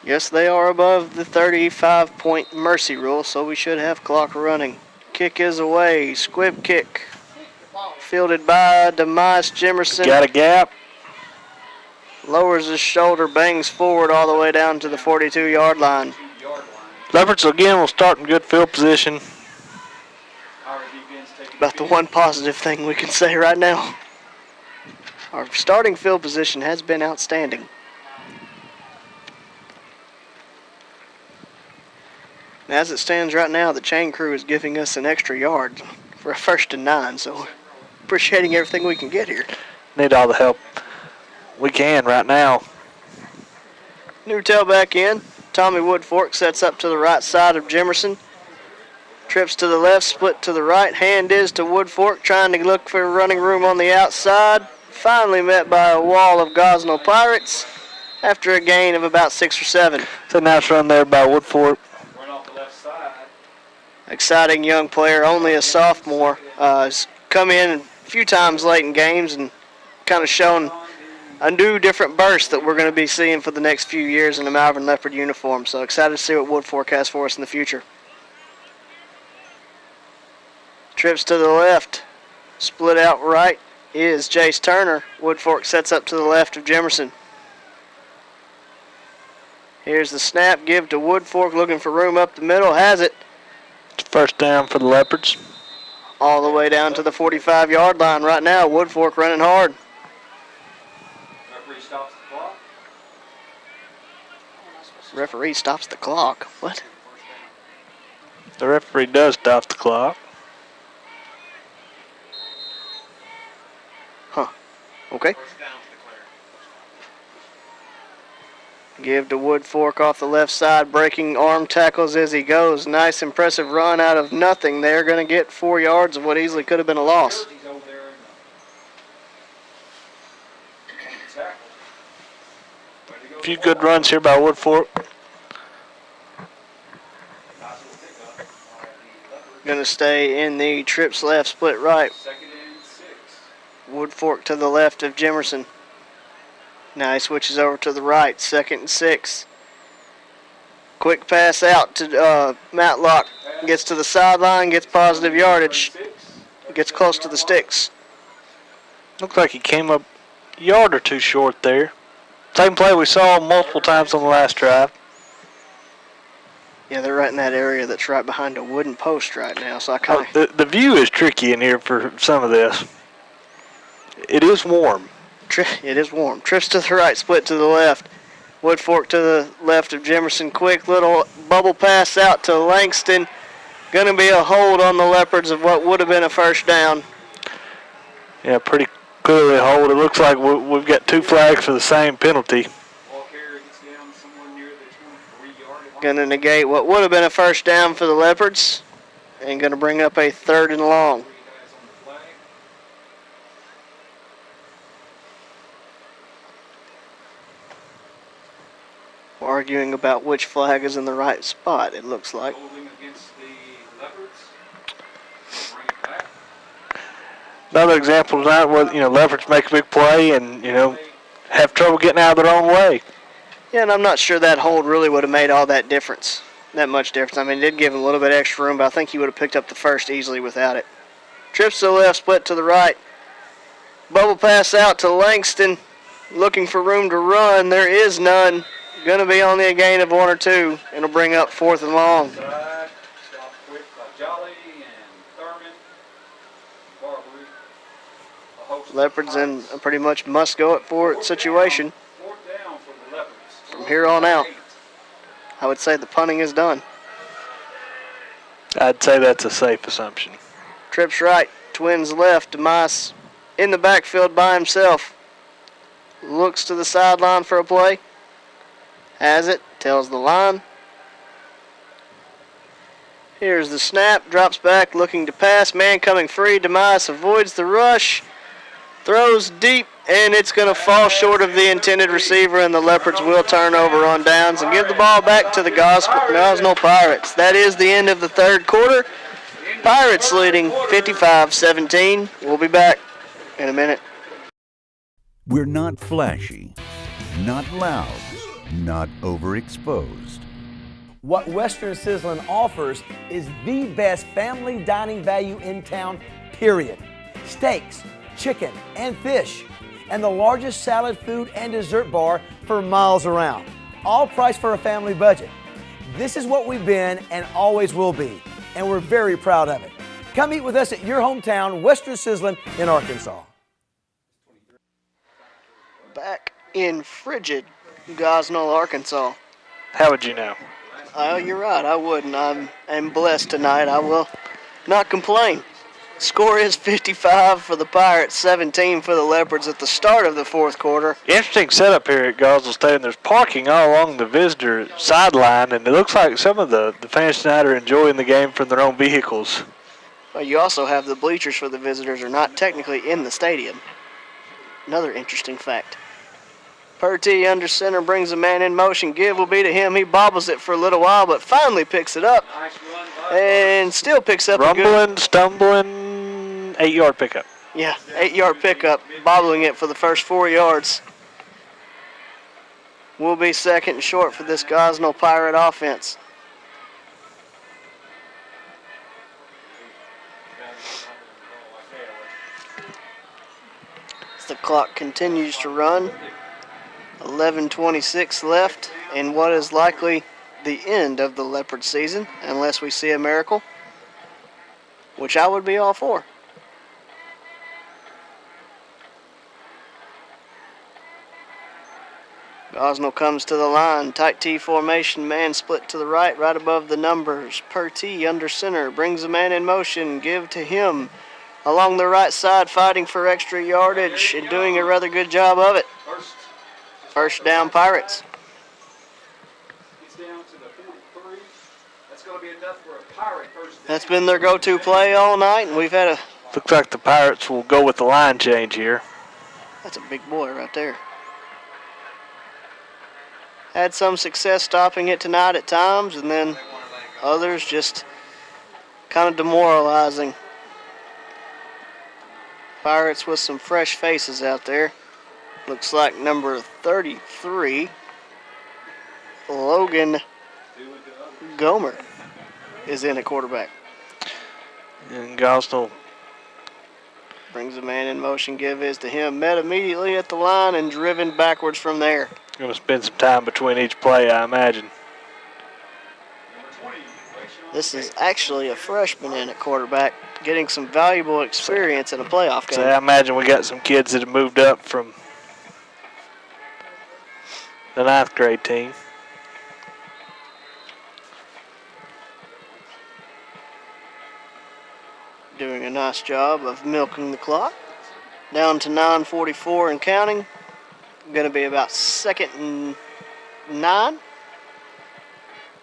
Yes, they are above the 35-point mercy rule, so we should have clock running. Kick is away. Squib kick. Fielded by Demise Jimerson. Got a gap. Lowers his shoulder, bangs forward all the way down to the 42-yard line. Leopards again will start in good field position. About the one positive thing we can say right now. Our starting field position has been outstanding. As it stands right now, the chain crew is giving us an extra yard for a 1st and 9, so appreciating everything we can get here. Need all the help we can right now. New tailback in. Tommy Woodfork sets up to the right side of Jimerson. Trips to the left, split to the right. Hand is to Woodfork, trying to look for running room on the outside. Finally met by a wall of Gosnell Pirates after a gain of about 6 or 7. It's a nice run there by Woodfork. Exciting young player, only a sophomore. Has come in a few times late in games and kind of shown a new, different burst that we're going to be seeing for the next few years in the Malvern Leopard uniform. So excited to see what Woodfork has for us in the future. Trips to the left. Split out right is Jace Turner. Woodfork sets up to the left of Jimerson. Here's the snap. Give to Woodfork, looking for room up the middle. Has it. It's first down for the Leopards. All the way down to the 45-yard line right now. Woodfork running hard. Referee stops the clock. What? The referee does stop the clock. Huh. Okay. Give to Woodfork off the left side, breaking arm tackles as he goes. Nice, impressive run out of nothing. They're going to get 4 yards of what easily could have been a loss. A few good runs here by Woodfork. Going to stay in the trips left, split right. Woodfork to the left of Jimerson. Now he switches over to the right, 2nd and 6. Quick pass out to Matlock. Gets to the sideline, gets positive yardage. Gets close to the sticks. Looks like he came up a yard or two short there. Same play we saw multiple times on the last drive. Yeah, they're right in that area that's right behind a wooden post right now, so I kind of... The view is tricky in here for some of this. It is warm. It is warm. Trips to the right, split to the left. Woodfork to the left of Jimerson. Quick little bubble pass out to Langston. Going to be a hold on the Leopards of what would have been a 1st down. Yeah, pretty clearly a hold. It looks like we've got 2 flags for the same penalty. Going to negate what would have been a 1st down for the Leopards. And going to bring up a 3rd and long. arguing about which flag is in the right spot, it looks like. Holding against the Leopards. Bring it back. Another example tonight where, Leopards make a big play and, have trouble getting out of their own way. Yeah, and I'm not sure that hold really would have made all that difference. That much difference. I mean, it did give him a little bit extra room, but I think he would have picked up the first easily without it. Trips to the left, split to the right. Bubble pass out to Langston. Looking for room to run. There is none. Going to be only a gain of 1 or 2. It'll bring up 4th and long. Stop quick by Jolly and Thurman. Barbary. A host of Leopards in a pretty much must go it for it situation. Fourth down for the Leopards. From here on out, I would say the punting is done. I'd say that's a safe assumption. Trips right, Twins left. DeMais in the backfield by himself. Looks to the sideline for a play. Has it, tells the line. Here's the snap, drops back, looking to pass. Man coming free, DeMais avoids the rush. Throws deep, and it's going to fall short of the intended receiver, and the Leopards will turn over on downs and give the ball back to the Gosnell Pirates. That is the end of the third quarter. Pirates leading 55-17. We'll be back in a minute. We're not flashy, not loud, not overexposed. What Western Sizzlin offers is the best family dining value in town, period. Steaks, chicken, and fish, and the largest salad, food, and dessert bar for miles around. All priced for a family budget. This is what we've been and always will be, and we're very proud of it. Come eat with us at your hometown, Western Sizzlin in Arkansas. Back in frigid Gosnell, Arkansas. How would you know? Oh, you're right, I wouldn't. I'm blessed tonight. I will not complain. Score is 55 for the Pirates, 17 for the Leopards at the start of the fourth quarter. Interesting setup here at Gosnell Stadium. There's parking all along the visitor sideline, and it looks like some of the fans tonight are enjoying the game from their own vehicles. Well, you also have the bleachers for the visitors are not technically in the stadium. Another interesting fact. Purty under center brings a man in motion. Give will be to him. He bobbles it for a little while, but finally picks it up and still picks up rumbling, stumbling, 8-yard pickup. Yeah, 8-yard pickup, bobbling it for the first 4 yards. Will be second and short for this Gosnell Pirate offense. As the clock continues to run. 11:26 left in what is likely the end of the Leopard season, unless we see a miracle, which I would be all for. Gosnell comes to the line, tight T formation, man split to the right, right above the numbers. Purty under center, brings a man in motion, give to him. Along the right side, fighting for extra yardage and doing a rather good job of it. First down, Pirates. He's down to the 43. That's going to be enough for a Pirate first down. That's been their go-to play all night, and we've had a... Looks like the Pirates will go with the line change here. That's a big boy right there. Had some success stopping it tonight at times, and then others just kind of demoralizing. Pirates with some fresh faces out there. Looks like number 33, Logan Gomer, is in at quarterback. And Gosnell brings a man in motion, give is to him. Met immediately at the line and driven backwards from there. Going to spend some time between each play, I imagine. This is actually a freshman in at quarterback, getting some valuable experience in a playoff game. So I imagine we got some kids that have moved up from the 9th grade team. Doing a nice job of milking the clock. Down to 9:44 and counting. Going to be about 2nd and 9.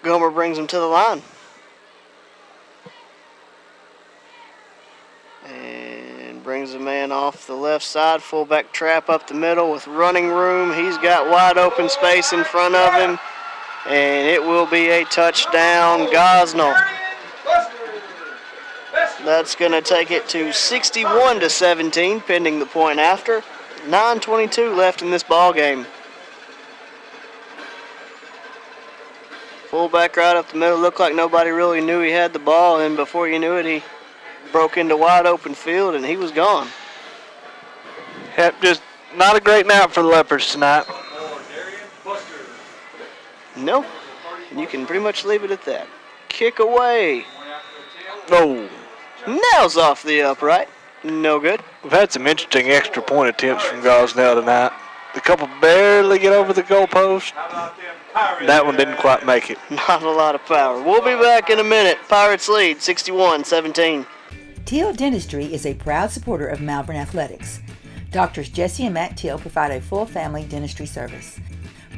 Gomer brings him to the line. And brings a man off the left side. Fullback trap up the middle with running room. He's got wide open space in front of him. And it will be a touchdown, Gosnell. That's going to take it to 61-17, pending the point after. 9:22 left in this ball game. Fullback right up the middle. Looked like nobody really knew he had the ball, and before you knew it, he broke into wide open field, and he was gone. Yep, just not a great night for the Leopards tonight. No, you can pretty much leave it at that. Kick away. Oh. Nails off the upright. No good. We've had some interesting extra point attempts from Gosnell tonight. A couple barely get over the goalpost. That one didn't quite make it. Not a lot of power. We'll be back in a minute. Pirates lead 61-17. Teal Dentistry is a proud supporter of Malvern Athletics. Doctors Jesse and Matt Teal provide a full family dentistry service.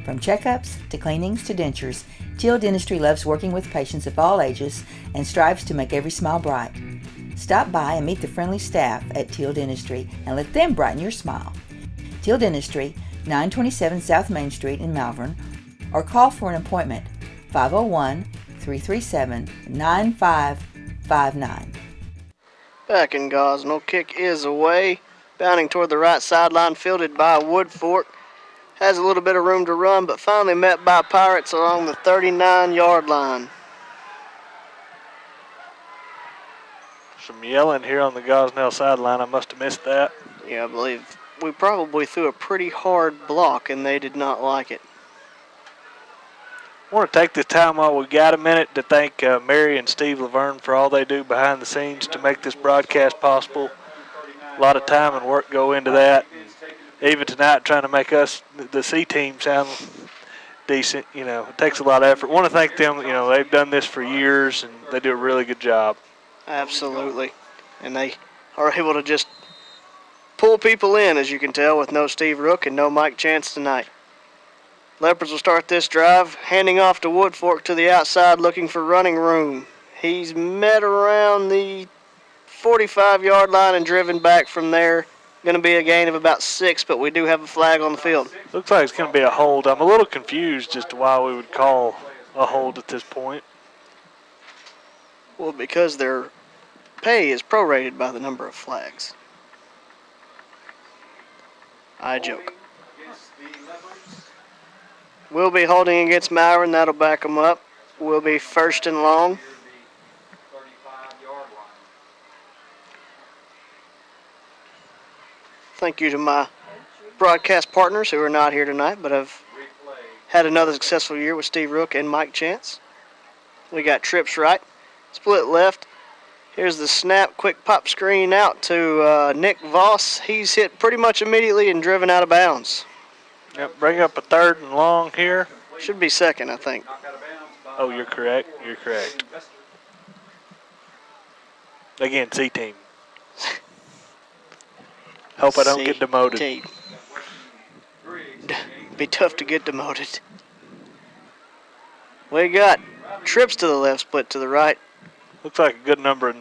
From checkups to cleanings to dentures, Teal Dentistry loves working with patients of all ages and strives to make every smile bright. Stop by and meet the friendly staff at Teal Dentistry and let them brighten your smile. Teal Dentistry, 927 South Main Street in Malvern, or call for an appointment, 501-337-9559. Back in Gosnell, kick is away. Bounding toward the right sideline, fielded by Woodfork. Has a little bit of room to run, but finally met by Pirates along the 39-yard line. Some yelling here on the Gosnell sideline. I must have missed that. Yeah, I believe we probably threw a pretty hard block, and they did not like it. I want to take this time while we got a minute to thank Mary and Steve Laverne for all they do behind the scenes to make this broadcast possible. A lot of time and work go into that. Even tonight, trying to make us, the C team, sound decent, it takes a lot of effort. I want to thank them. They've done this for years, and they do a really good job. Absolutely. And they are able to just pull people in, as you can tell, with no Steve Rook and no Mike Chance tonight. Leopards will start this drive, handing off to Woodfork to the outside, looking for running room. He's met around the 45-yard line and driven back from there. Going to be a gain of about 6, but we do have a flag on the field. Looks like it's going to be a hold. I'm a little confused as to why we would call a hold at this point. Well, because their pay is prorated by the number of flags. I joke. We'll be holding against Malvern. That'll back them up. We'll be first and long. Thank you to my broadcast partners who are not here tonight, but have had another successful year with Steve Rook and Mike Chance. We got trips right, split left. Here's the snap, quick pop screen out to Nick Voss. He's hit pretty much immediately and driven out of bounds. Yep, bring up a third and long here. Should be second, I think. Oh, you're correct. You're correct. Again, C team. Hope I don't get demoted. Be tough to get demoted. We got trips to the left, split to the right. Looks like a good number of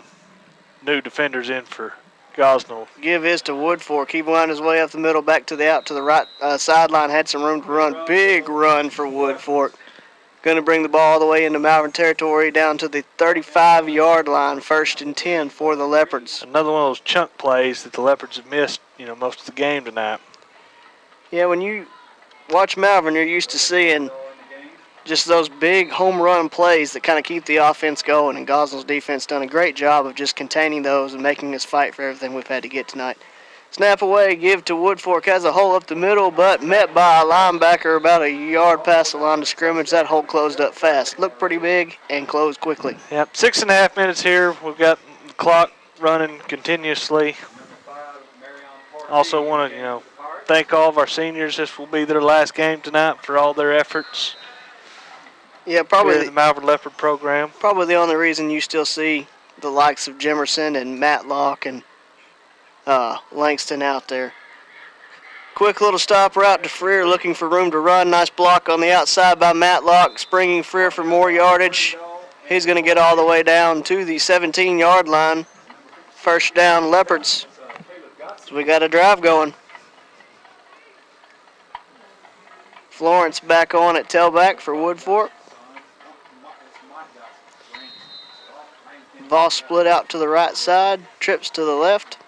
new defenders in for Gosnell. Give his to Woodfork. He wound his way up the middle, back to the out to the right sideline. Had some room to run. Big run for Woodfork. Going to bring the ball all the way into Malvern territory down to the 35-yard line. 1st and 10 for the Leopards. Another one of those chunk plays that the Leopards have missed, most of the game tonight. Yeah, when you watch Malvern, you're used to seeing just those big home run plays that kind of keep the offense going, and Gosnell's defense done a great job of just containing those and making us fight for everything we've had to get tonight. Snap away, give to Woodfork, has a hole up the middle, but met by a linebacker about a yard past the line of scrimmage. That hole closed up fast. Looked pretty big and closed quickly. Yep, 6.5 minutes here. We've got the clock running continuously. Also want to, thank all of our seniors. This will be their last game tonight for all their efforts. Yeah, probably the Malvern Leopard program. Probably the only reason you still see the likes of Jemerson and Matlock and Langston out there. Quick little stop route to Freer, looking for room to run. Nice block on the outside by Matlock, springing Freer for more yardage. He's going to get all the way down to the 17-yard line. 1st down, Leopards. So we got a drive going. Florence back on at tailback for Woodfork. Voss split out to the right side, trips to the left.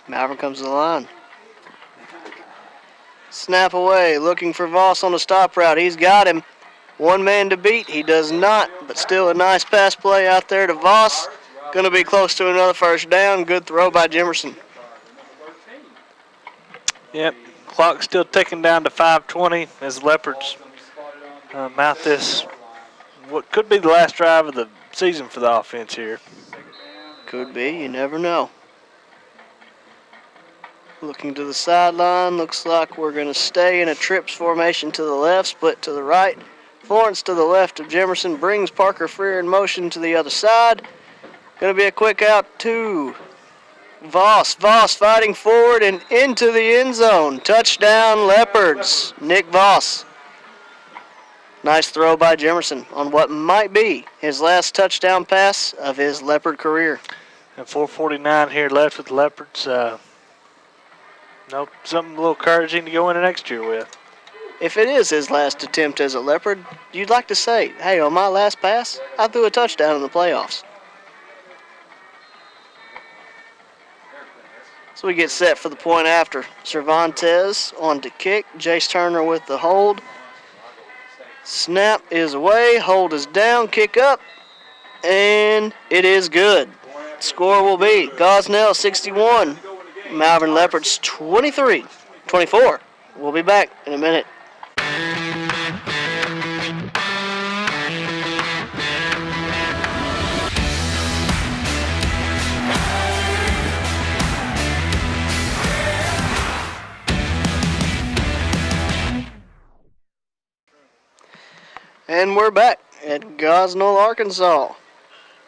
Malvern comes to the line. Snap away, looking for Voss on the stop route. He's got him. One man to beat. He does not, but still a nice pass play out there to Voss. Going to be close to another first down. Good throw by Jimerson. Yep, clock still ticking down to 5:20 as Leopards mount this, what could be the last drive of the season for the offense here. Could be, you never know. Looking to the sideline, looks like we're going to stay in a trips formation to the left, split to the right. Florence to the left of Jimerson brings Parker Freer in motion to the other side. Going to be a quick out to Voss. Voss fighting forward and into the end zone. Touchdown, Leopards. Nick Voss. Nice throw by Jimerson on what might be his last touchdown pass of his Leopard career. And 4:49 here left with the Leopards. Something a little encouraging to go into next year with. If it is his last attempt as a Leopard, you'd like to say, hey, on my last pass, I threw a touchdown in the playoffs. So we get set for the point after. Cervantes on to kick. Jace Turner with the hold. Snap is away. Hold is down. Kick up. And it is good. Score will be Gosnell 61. Malvern Leopards 24. We'll be back in a minute. And we're back at Gosnell, Arkansas.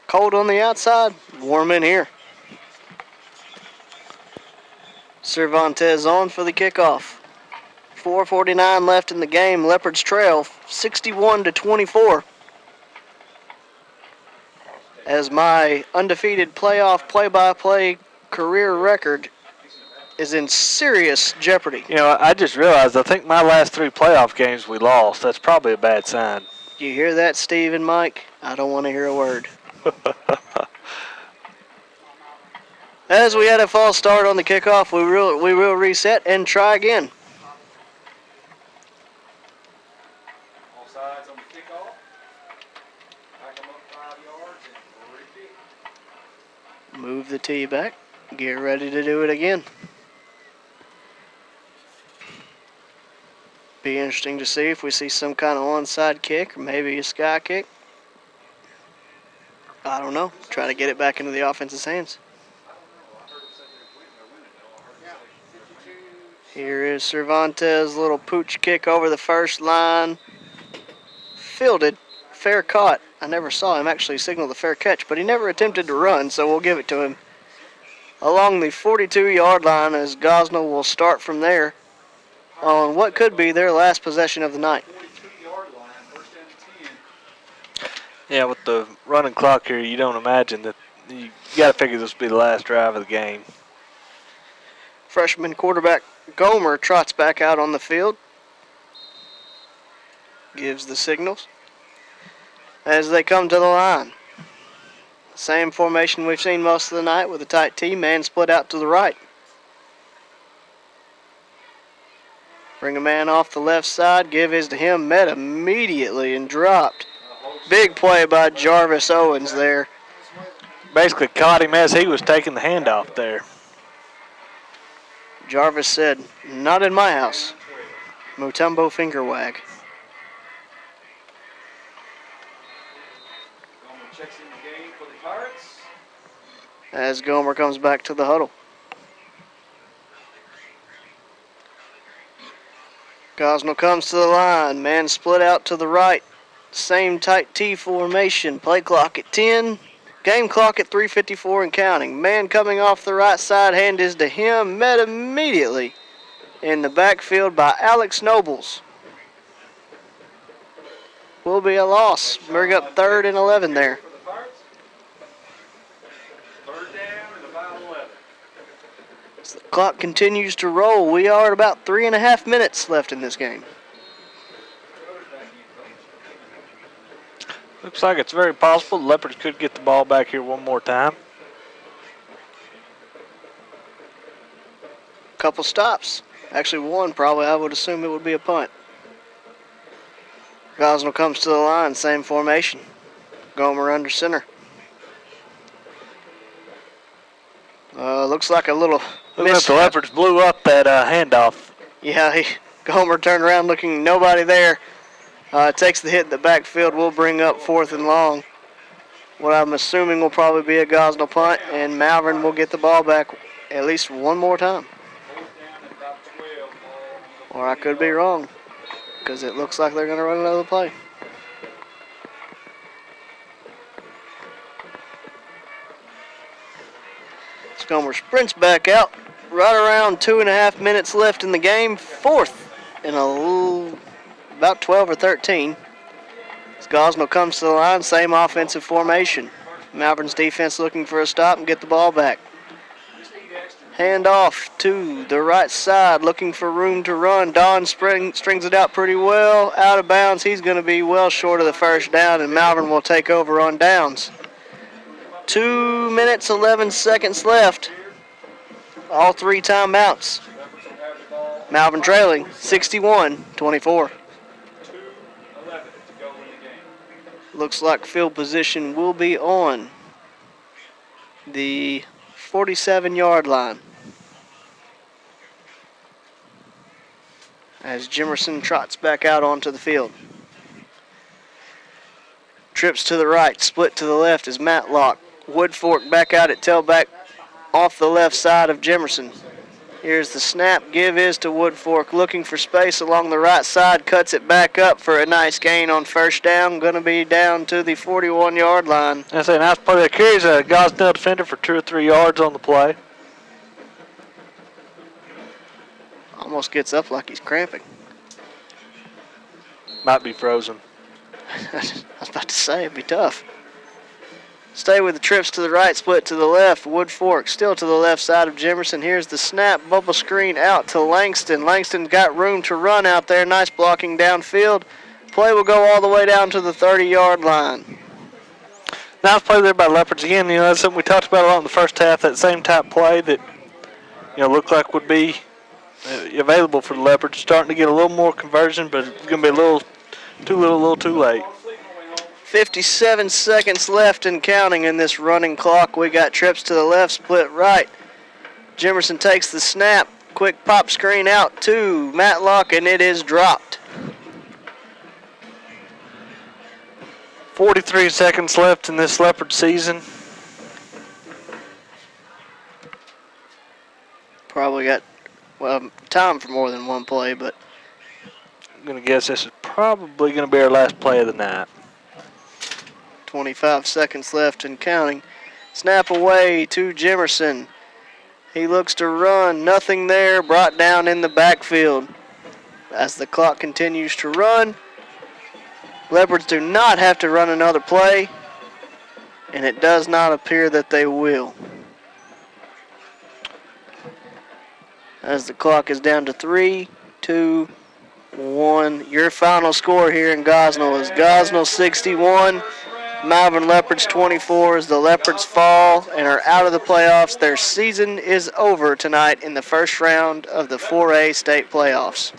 Cold on the outside, warm in here. Cervantes on for the kickoff. 4:49 left in the game. Leopards trail 61-24. As my undefeated playoff play-by-play career record is in serious jeopardy. You know, I just realized I think my last 3 playoff games we lost. That's probably a bad sign. You hear that, Steve and Mike? I don't want to hear a word. As we had a false start on the kickoff, we will reset and try again. All sides on the kickoff. Back them up 5 yards and repeat. Move the tee back. Get ready to do it again. Be interesting to see if we see some kind of onside kick or maybe a sky kick. I don't know. Try to get it back into the offense's hands. Here is Cervantes' little pooch kick over the first line. Fielded. Fair caught. I never saw him actually signal the fair catch, but he never attempted to run, so we'll give it to him. Along the 42-yard line as Gosnell will start from there on what could be their last possession of the night. Yeah, with the running clock here, you don't imagine that. You got to figure this will be the last drive of the game. Freshman quarterback Gomer trots back out on the field. Gives the signals as they come to the line. Same formation we've seen most of the night with a tight T. Man split out to the right. Bring a man off the left side. Give his to him. Met immediately and dropped. Big play by Jarvis Owens there. Basically caught him as he was taking the handoff there. Jarvis said, "Not in my house." Mutombo finger wag. Checks in the game for the Pirates. As Gomer comes back to the huddle. Gosnell comes to the line. Man split out to the right. Same tight T formation. Play clock at 10. Game clock at 3:54 and counting. Man coming off the right side. Hand is to him. Met immediately in the backfield by Alex Nobles. Will be a loss. Bring up 3rd and 11 there. As the clock continues to roll, we are at about 3.5 minutes left in this game. Looks like it's very possible the Leopards could get the ball back here one more time. Couple stops. Actually one probably. I would assume it would be a punt. Gosnell comes to the line, same formation. Gomer under center. Looks like a little Looks like the Leopards blew up that handoff. Yeah, Gomer turned around looking nobody there. Takes the hit in the backfield. Will bring up 4th and long. What I'm assuming will probably be a Gosnell punt, and Malvern will get the ball back at least one more time. Or I could be wrong, because it looks like they're going to run another play. Gomer sprints back out. Right around 2.5 minutes left in the game. 4th and about 12 or 13. As Gosnell comes to the line, same offensive formation. Malvern's defense looking for a stop and get the ball back. Hand off to the right side, looking for room to run. Don strings it out pretty well. Out of bounds. He's going to be well short of the first down, and Malvern will take over on downs. 2 minutes, 11 seconds left. All 3 timeouts. Malvern trailing 61-24. Looks like field position will be on the 47-yard line. As Jimerson trots back out onto the field. Trips to the right, split to the left is Matlock. Woodfork back out at tailback off the left side of Jimerson. Here's the snap. Give is to Woodfork. Looking for space along the right side. Cuts it back up for a nice gain on first down. Going to be down to the 41-yard line. That's a nice play there. Carries a Gosnell defender for 2 or 3 yards on the play. Almost gets up like he's cramping. Might be frozen. I was about to say, it'd be tough. Stay with the trips to the right, split to the left. Woodfork still to the left side of Jimerson. Here's the snap, bubble screen out to Langston. Langston's got room to run out there. Nice blocking downfield. Play will go all the way down to the 30-yard line. Nice play there by Leopards again. You know, that's something we talked about a lot in the first half. That same type play that looked like would be available for the Leopards. Starting to get a little more conversion, but it's going to be a little too late. 57 seconds left and counting in this running clock. We got trips to the left, split right. Jimerson takes the snap. Quick pop screen out to Matlock, and it is dropped. 43 seconds left in this Leopard season. Probably got time for more than one play, but I'm going to guess this is probably going to be our last play of the night. 25 seconds left and counting. Snap away to Jimerson. He looks to run. Nothing there. Brought down in the backfield. As the clock continues to run, Leopards do not have to run another play, and it does not appear that they will. As the clock is down to 3, 2, 1. Your final score here in Gosnell is Gosnell 61, Malvern Leopards 24 as the Leopards fall and are out of the playoffs. Their season is over tonight in the first round of the 4A state playoffs.